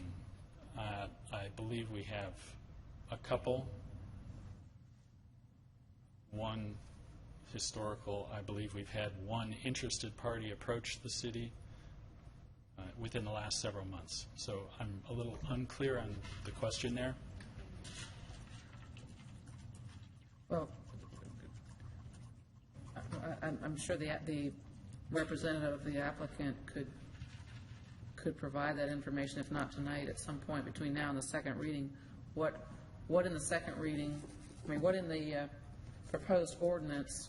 I believe we have a couple. One historical, I believe we've had one interested party approach the city within the last several months. So I'm a little unclear on the question there. Well, I'm sure the representative of the applicant could provide that information, if not tonight, at some point between now and the second reading. What in the second reading, what in the proposed ordinance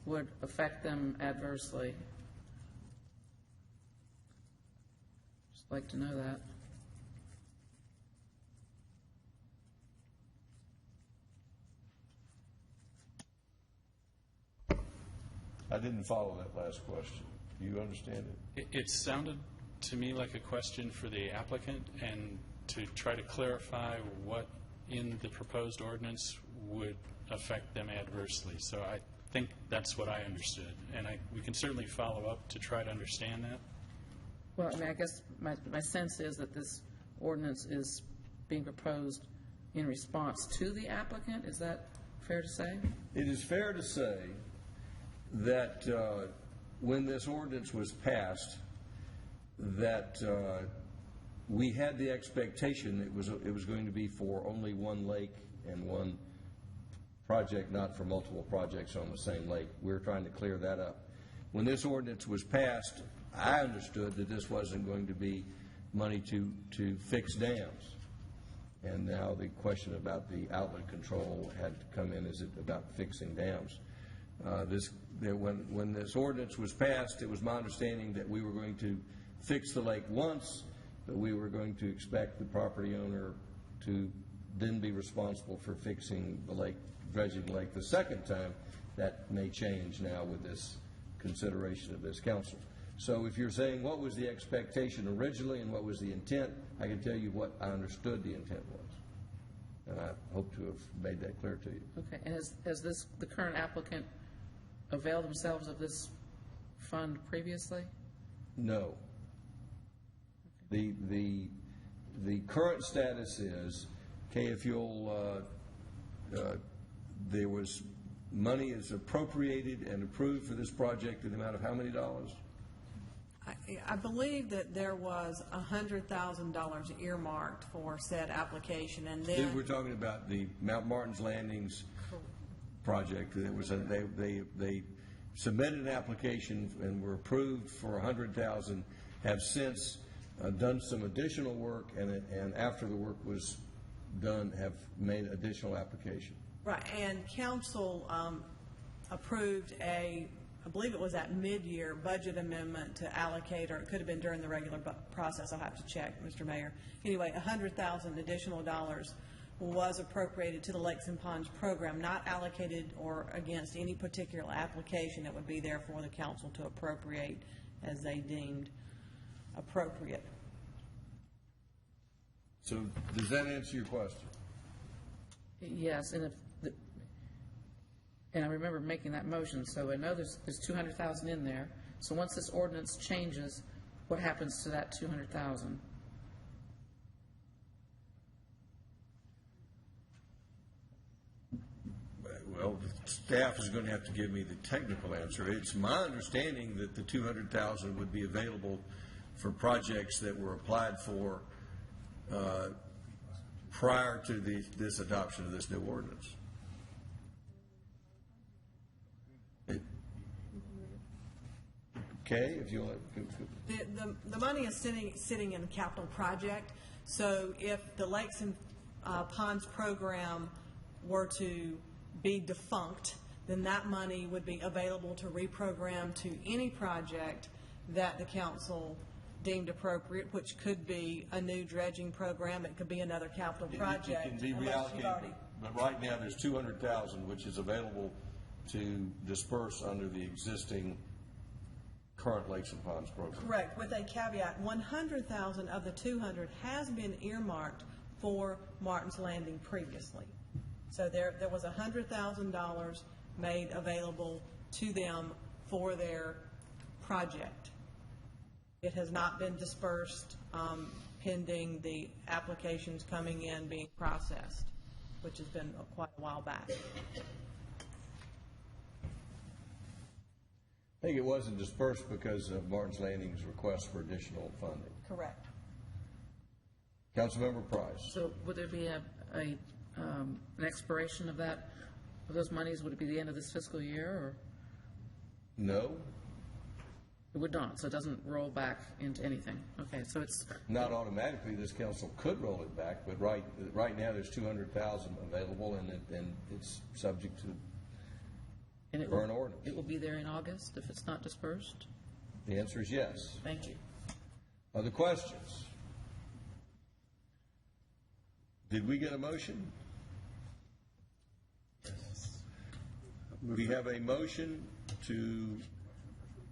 would affect them adversely? Just like to know that. I didn't follow that last question. Do you understand it? It sounded to me like a question for the applicant, and to try to clarify what in the proposed ordinance would affect them adversely. So I think that's what I understood, and we can certainly follow up to try to understand that. Well, I guess my sense is that this ordinance is being proposed in response to the applicant. Is that fair to say? It is fair to say that when this ordinance was passed, that we had the expectation it was going to be for only one lake and one project, not for multiple projects on the same lake. We're trying to clear that up. When this ordinance was passed, I understood that this wasn't going to be money to fix dams. and now the question about the outlet control had come in. Is it about fixing dams? When this ordinance was passed, it was my understanding that we were going to fix the lake once, but we were going to expect the property owner to then be responsible for fixing the lake, dredging the lake the second time. That may change now with this consideration of this council. So if you're saying what was the expectation originally and what was the intent, I can tell you what I understood the intent was. And I hope to have made that clear to you. Okay, and has the current applicant availed themselves of this fund previously? No. The current status is, if you'll, there was money is appropriated and approved for this project in the amount of how many dollars? I believe that there was $100,000 earmarked for said application, and then We're talking about the Mount Martin's Landings project. There was they submitted an application and were approved for $100,000. Have since done some additional work, and after the work was done, have made additional application. right, and council approved I believe it was at mid-year budget amendment to allocate, or it could have been during the regular process. I'll have to check, Mr. Mayor. Anyway, $100,000 additional dollars was appropriated to the Lakes and Ponds program, not allocated or against any particular application. It would be there for the council to appropriate as they deemed appropriate. So does that answer your question? Yes, and I remember making that motion, so I know there's $200,000 in there. So once this ordinance changes, what happens to that $200,000? Well, the staff is going to have to give me the technical answer. It's my understanding that the $200,000 would be available for projects that were applied for prior to this adoption of this new ordinance. Okay, if you want. The money is sitting in the capital project, so if the Lakes and Ponds program were to be defunct, then that money would be available to reprogram to any project that the council deemed appropriate, which could be a new dredging program, it could be another capital project. It can be reallocated, but right now there's $200,000 which is available to disperse under the existing current Lakes and Ponds program. Correct, with a caveat, 100,000 of the 200 has been earmarked for Martin's Landing previously. So there was $100,000 made available to them for their project. It has not been dispersed pending the applications coming in being processed, which has been quite a while back. I think it wasn't dispersed because of Martin's Landing's request for additional funding. Correct. Councilmember Price. So would there be an expiration of those monies? Would it be the end of this fiscal year, or? No. It would not, so it doesn't roll back into anything. Okay, so it's not automatically. This council could roll it back, but right now there's $200,000 available, and it's subject to current ordinance. It will be there in August if it's not dispersed? The answer is yes. Thank you. Other questions? Did we get a motion? Yes. We have a motion to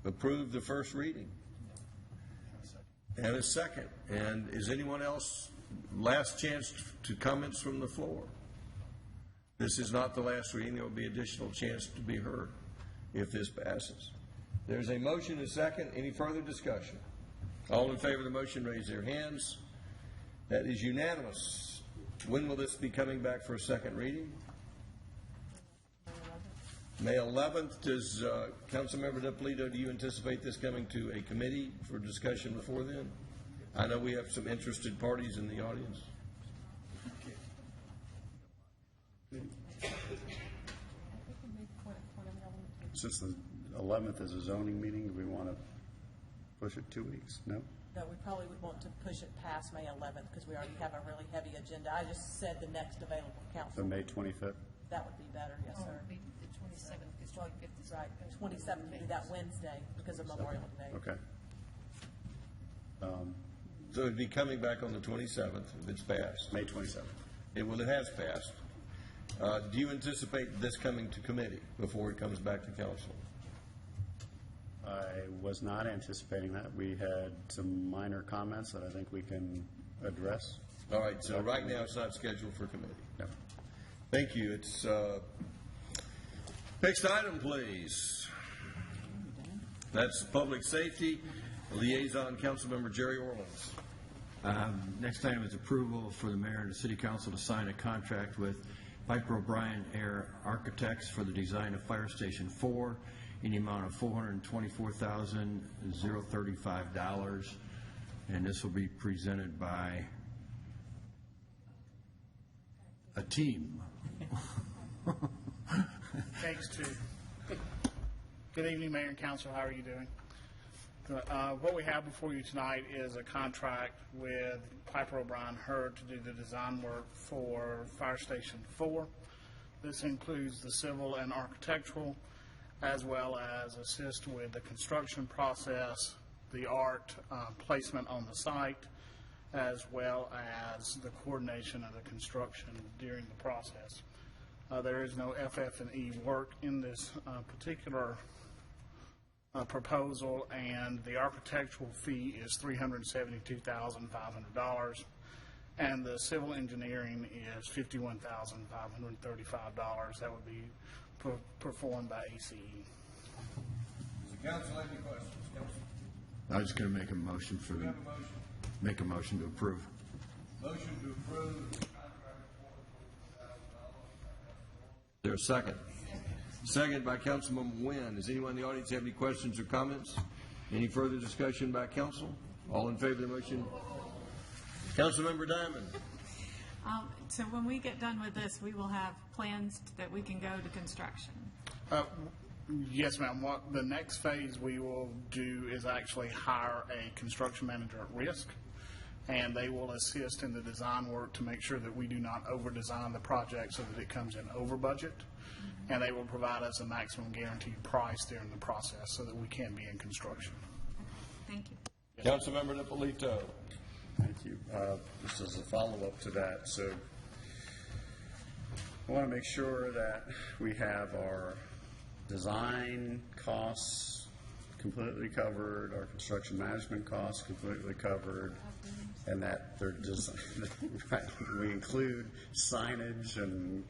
approve the first reading. And a second. And is anyone else, last chance to comments from the floor? This is not the last reading. There will be additional chance to be heard if this passes. There's a motion and a second. Any further discussion? All in favor of the motion, raise their hands. That is unanimous. When will this be coming back for a second reading? May 11th. Does Councilmember Dippolito, do you anticipate this coming to a committee for discussion before then? I know we have some interested parties in the audience. Since the 11th is a zoning meeting, do we want to push it 2 weeks? No? No, we probably would want to push it past May 11th because we already have a really heavy agenda. I just said the next available So council. May 25th? That would be better, yes, sir. The 27th, because 25th is Right, 27th would be that Wednesday because of Memorial Day. Okay. So it'd be coming back on the 27th if it's passed. May 27th. Well, it has passed. Do you anticipate this coming to committee before it comes back to council? I was not anticipating that. We had some minor comments that I think we can address. All right, so right now it's not scheduled for committee. No. Thank you. It's next item, please. That's public safety liaison, Councilmember Jerry Orleans. Next item is approval for the mayor and the city council to sign a contract with Piper O'Brien Air Architects for the design of Fire Station 4 in the amount of $424,035. And this will be presented by a team. Thanks, Chief. Good evening, Mayor and Council. How are you doing? What we have before you tonight is a contract with Piper O'Brien Hurd to do the design work for Fire Station 4. This includes the civil and architectural, as well as assist with the construction process, the art placement on the site, as well as the coordination of the construction during the process. There is no FF&E work in this particular proposal, and the architectural fee is $372,500, and the civil engineering is $51,535. That would be performed by ACE. Does the council have any questions? I was going to make a motion for them. Make a motion to approve. Motion to approve. Is there a second? Second by Councilman Nguyen. Does anyone in the audience have any questions or comments? Any further discussion by council? All in favor of the motion? Councilmember Diamond. So when we get done with this, we will have plans that we can go to construction. Yes, ma'am. What the next phase we will do is actually hire a construction manager at risk, and they will assist in the design work to make sure that we do not over-design the project so that it comes in over budget, and they will provide us a maximum guaranteed price during the process so that we can be in construction. Thank you. Councilmember Napolito. Thank you. Just as a follow-up to that, so I want to make sure that we have our design costs completely covered, our construction management costs completely covered, and that they're just, right, we include signage and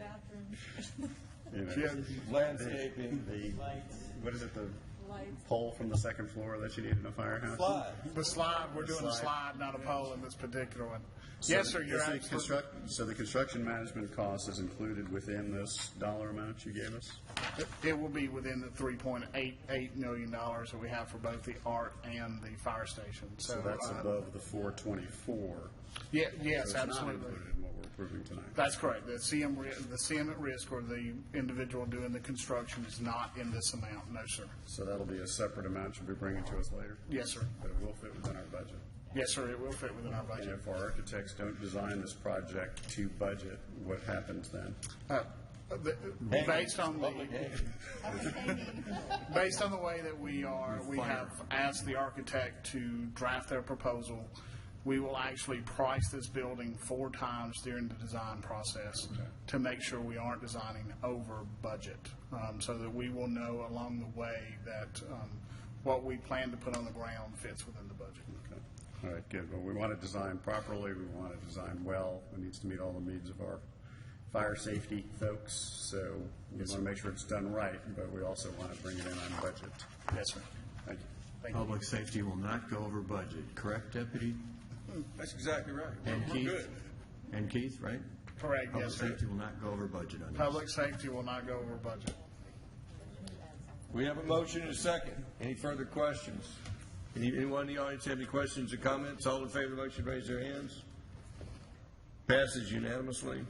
landscaping, what is it, the pole from the second floor that you need in a firehouse? The slide, we're doing a slide, not a pole in this particular one. Yes, sir, you're absolutely. So the construction management cost is included within this dollar amount you gave us? It will be within the $3.88 million that we have for both the art and the fire station. So that's above the 424. Yes, so it's absolutely. not included in what we're approving tonight. That's correct. The CM at risk, or the individual doing the construction, is not in this amount. No, sir. So that'll be a separate amount you'll be bringing to us later? Yes, sir. But it will fit within our budget? Yes, sir, it will fit within our budget. And if our architects don't design this project to budget, what happens then? Based on the way that we have asked the architect to draft their proposal. We will actually price this building 4 times during the design process to make sure we aren't designing over budget, so that we will know along the way that what we plan to put on the ground fits within the budget. Okay. All right, good. Well, we want to design properly. We want to design well. It needs to meet all the needs of our fire safety folks. So we want to make sure it's done right, but we also want to bring it in on budget. Yes, sir. Thank you. Public safety will not go over budget, correct, Deputy? That's exactly right. And We're Keith? good. And Keith, right? Correct, Public yes, sir. safety will not go over budget on this. Public safety will not go over budget. We have a motion and a second. Any further questions? Anyone in the audience have any questions or comments? All in favor of the motion, raise their hands. Passes unanimously.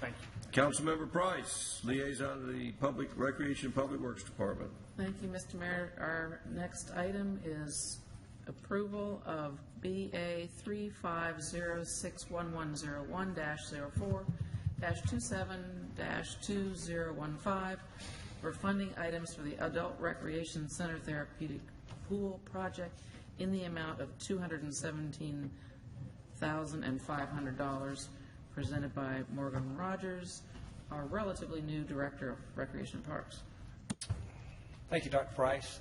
Thank you. Councilmember Price, liaison to the Public Recreation and Public Works Department. Thank you, Mr. Mayor. Our next item is approval of BA 3506110-04-27-2015 for funding items for the Adult Recreation Center Therapeutic Pool Project in the amount of $217,500, presented by Morgan Rogers, our relatively new Director of Recreation Parks. Thank you, Dr. Price.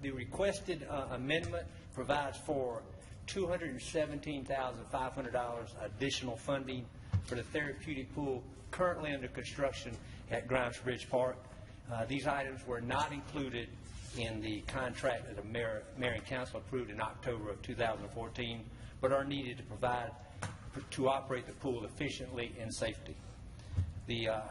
The requested amendment provides for $217,500 additional funding for the therapeutic pool currently under construction at Grimes Bridge Park. These items were not included in the contract that the Mayor and Council approved in October of 2014, but are needed to provide to operate the pool efficiently and safely.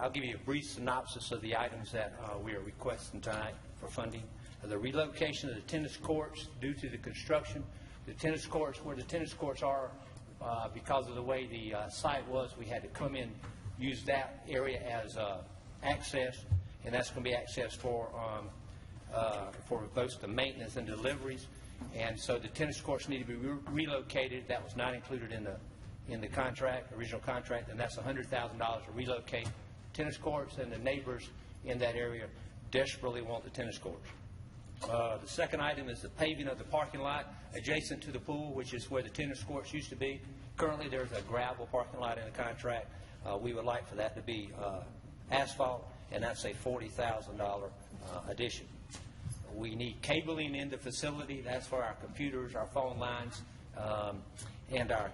I'll give you a brief synopsis of the items that we are requesting tonight for funding. The relocation of the tennis courts due to the construction. The tennis courts, where the tennis courts are, because of the way the site was, we had to come in, use that area as access, and that's going to be access for both the maintenance and deliveries. And so the tennis courts need to be relocated. That was not included in the contract, original contract, and that's $100,000 to relocate tennis courts, and the neighbors in that area desperately want the tennis courts. The second item is the paving of the parking lot adjacent to the pool, which is where the tennis courts used to be. Currently, there's a gravel parking lot in the contract. We would like for that to be asphalt, and that's a $40,000 addition. We need cabling in the facility. That's for our computers, our phone lines, and our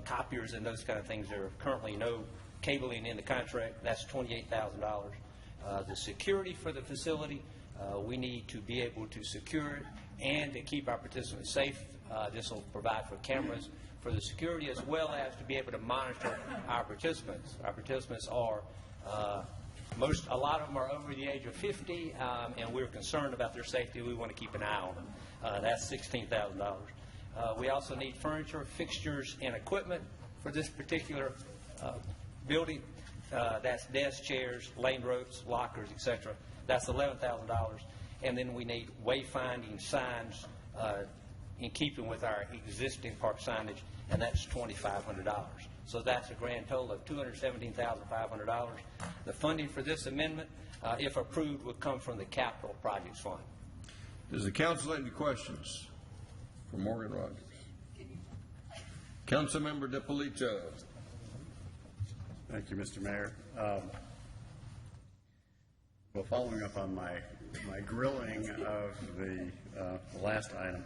copiers and those kind of things. There are currently no cabling in the contract. That's $28,000. The security for the facility, we need to be able to secure it and to keep our participants safe. This will provide for cameras for the security, as well as to be able to monitor our participants. Our participants are a lot of them are over the age of 50, and we're concerned about their safety. We want to keep an eye on them. That's $16,000. We also need furniture, fixtures, and equipment for this particular building. That's desks, chairs, lane ropes, lockers, etc. That's $11,000. And then we need wayfinding signs in keeping with our existing park signage, and that's $2,500. So that's a grand total of $217,500. The funding for this amendment, if approved, would come from the Capital Projects Fund. Does the council have any questions for Morgan Rogers? Councilmember DiPolito. Thank you, Mr. Mayor. Well, following up on my grilling of the last item,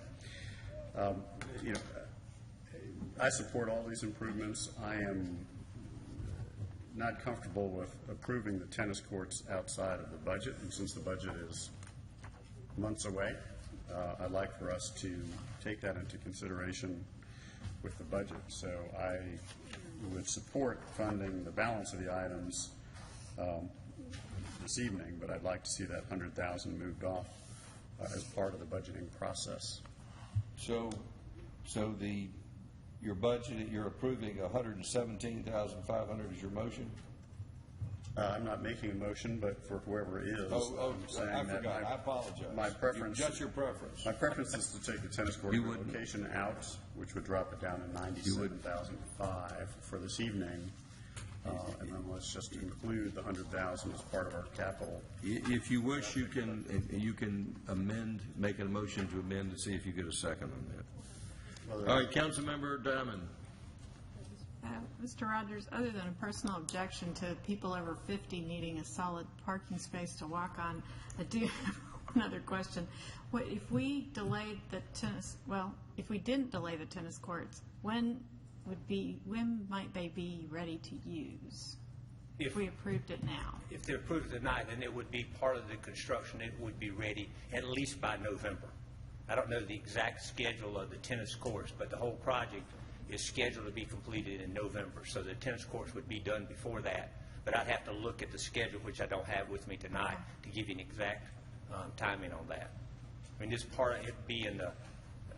I support all these improvements. I am not comfortable with approving the tennis courts outside of the budget, and since the budget is months away, I'd like for us to take that into consideration with the budget. So I would support funding the balance of the items this evening, but I'd like to see that $100,000 moved off as part of the budgeting process. So your budget, you're approving $117,500 is your motion? I'm not making a motion, but for whoever is, I'm saying I forgot. I apologize. My preference. That's your preference. My preference is to take the tennis court relocation out, which would drop it down to $97,500 for this evening, and then let's just include the $100,000 as part of our capital. If you wish, you can amend, make a motion to amend to see if you get a second on that. All right, Councilmember Diamond. Mr. Rogers, other than a personal objection to people over 50 needing a solid parking space to walk on, I do have another question. What if we delayed the if we didn't delay the tennis courts, when might they be ready to use? If we approved it now. If they're approved tonight, then it would be part of the construction. It would be ready at least by November. I don't know the exact schedule of the tennis courts, but the whole project is scheduled to be completed in November. So the tennis courts would be done before that. But I'd have to look at the schedule, which I don't have with me tonight, to give you an exact timing on that. I mean, this part of it be in the,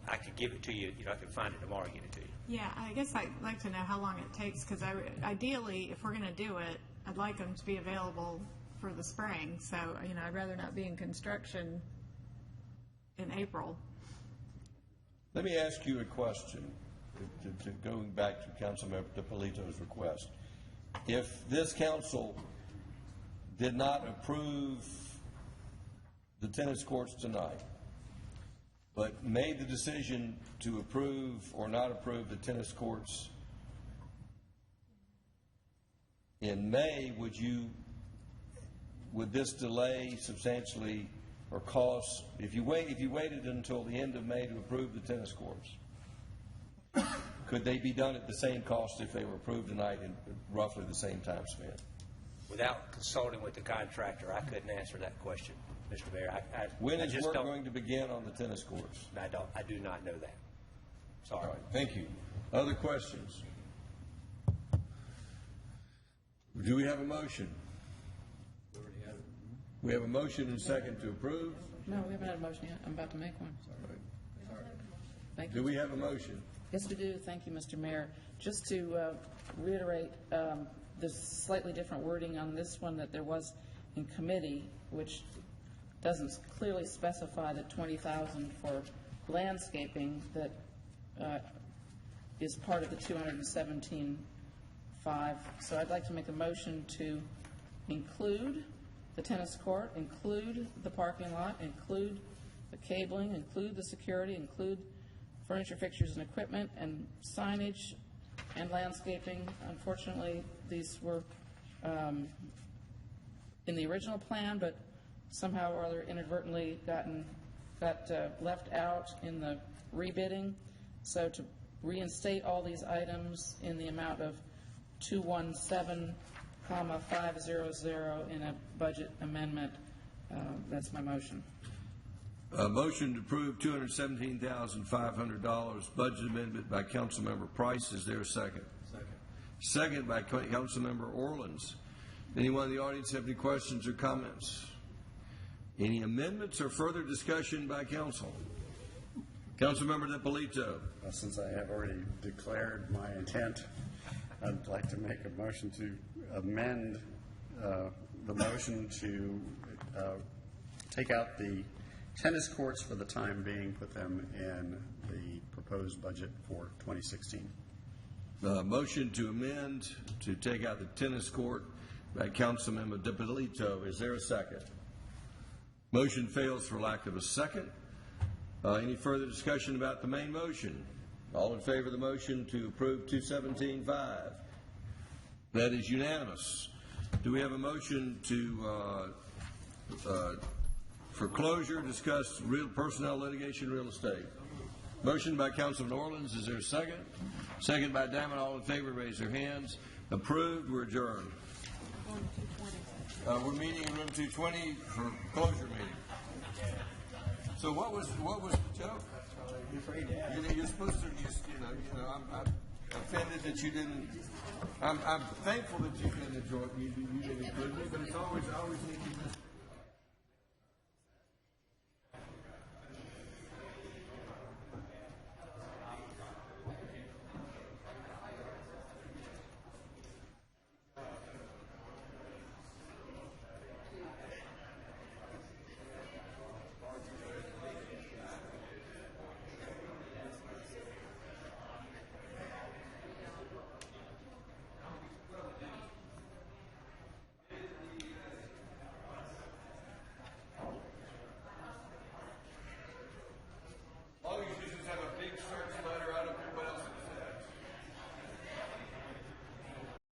I could give it to you, I could find it tomorrow and get it to you. Yeah, I guess I'd like to know how long it takes, because ideally, if we're going to do it, I'd like them to be available for the spring. So, I'd rather not be in construction in April. Let me ask you a question, going back to Councilmember DiPolito's request. If this council did not approve the tennis courts tonight, but made the decision to approve or not approve the tennis courts in May, would this delay substantially or cost, if you waited until the end of May to approve the tennis courts, could they be done at the same cost if they were approved tonight in roughly the same time span? Without consulting with the contractor, I couldn't answer that question, Mr. Mayor. When is work don't. going to begin on the tennis courts? I do not know that. Sorry. All right, thank you. Other questions? Do we have a motion? We have a motion and second to approve. No, we haven't had a motion yet. I'm about to make one. Thank you. Do we have a motion? Yes, we do. Thank you, Mr. Mayor. Just to reiterate, there's slightly different wording on this one that there was in committee, which doesn't clearly specify the $20,000 for landscaping that is part of the $217,500. So I'd like to make a motion to include the tennis court, include the parking lot, include the cabling, include the security, include furniture, fixtures, and equipment, and signage and landscaping. Unfortunately, these were in the original plan, but somehow or other inadvertently got left out in the rebidding. So to reinstate all these items in the amount of $217,500 in a budget amendment. That's my motion. A motion to approve $217,500 budget amendment by Councilmember Price. Is there a second? Second by Councilmember Orleans. Anyone in the audience have any questions or comments? Any amendments or further discussion by council? Councilmember DiPolito. Since I have already declared my intent, I'd like to make a motion to amend the motion to take out the tennis courts for the time being, put them in the proposed budget for 2016. Motion to amend to take out the tennis court by Councilmember DiPolito. Is there a second? Motion fails for lack of a second. Any further discussion about the main motion? All in favor of the motion to approve 217.5? That is unanimous. Do we have a motion to for closure, discuss real personnel litigation, real estate? Motion by Councilman Orleans. Is there a second? Second by Diamond. All in favor, raise their hands. Approved. We're adjourned. We're meeting in room 220 for closure meeting. So what was the joke? You're supposed to, I'm offended that you didn't. I'm thankful that you didn't enjoy it. You didn't include me, but it's always need to.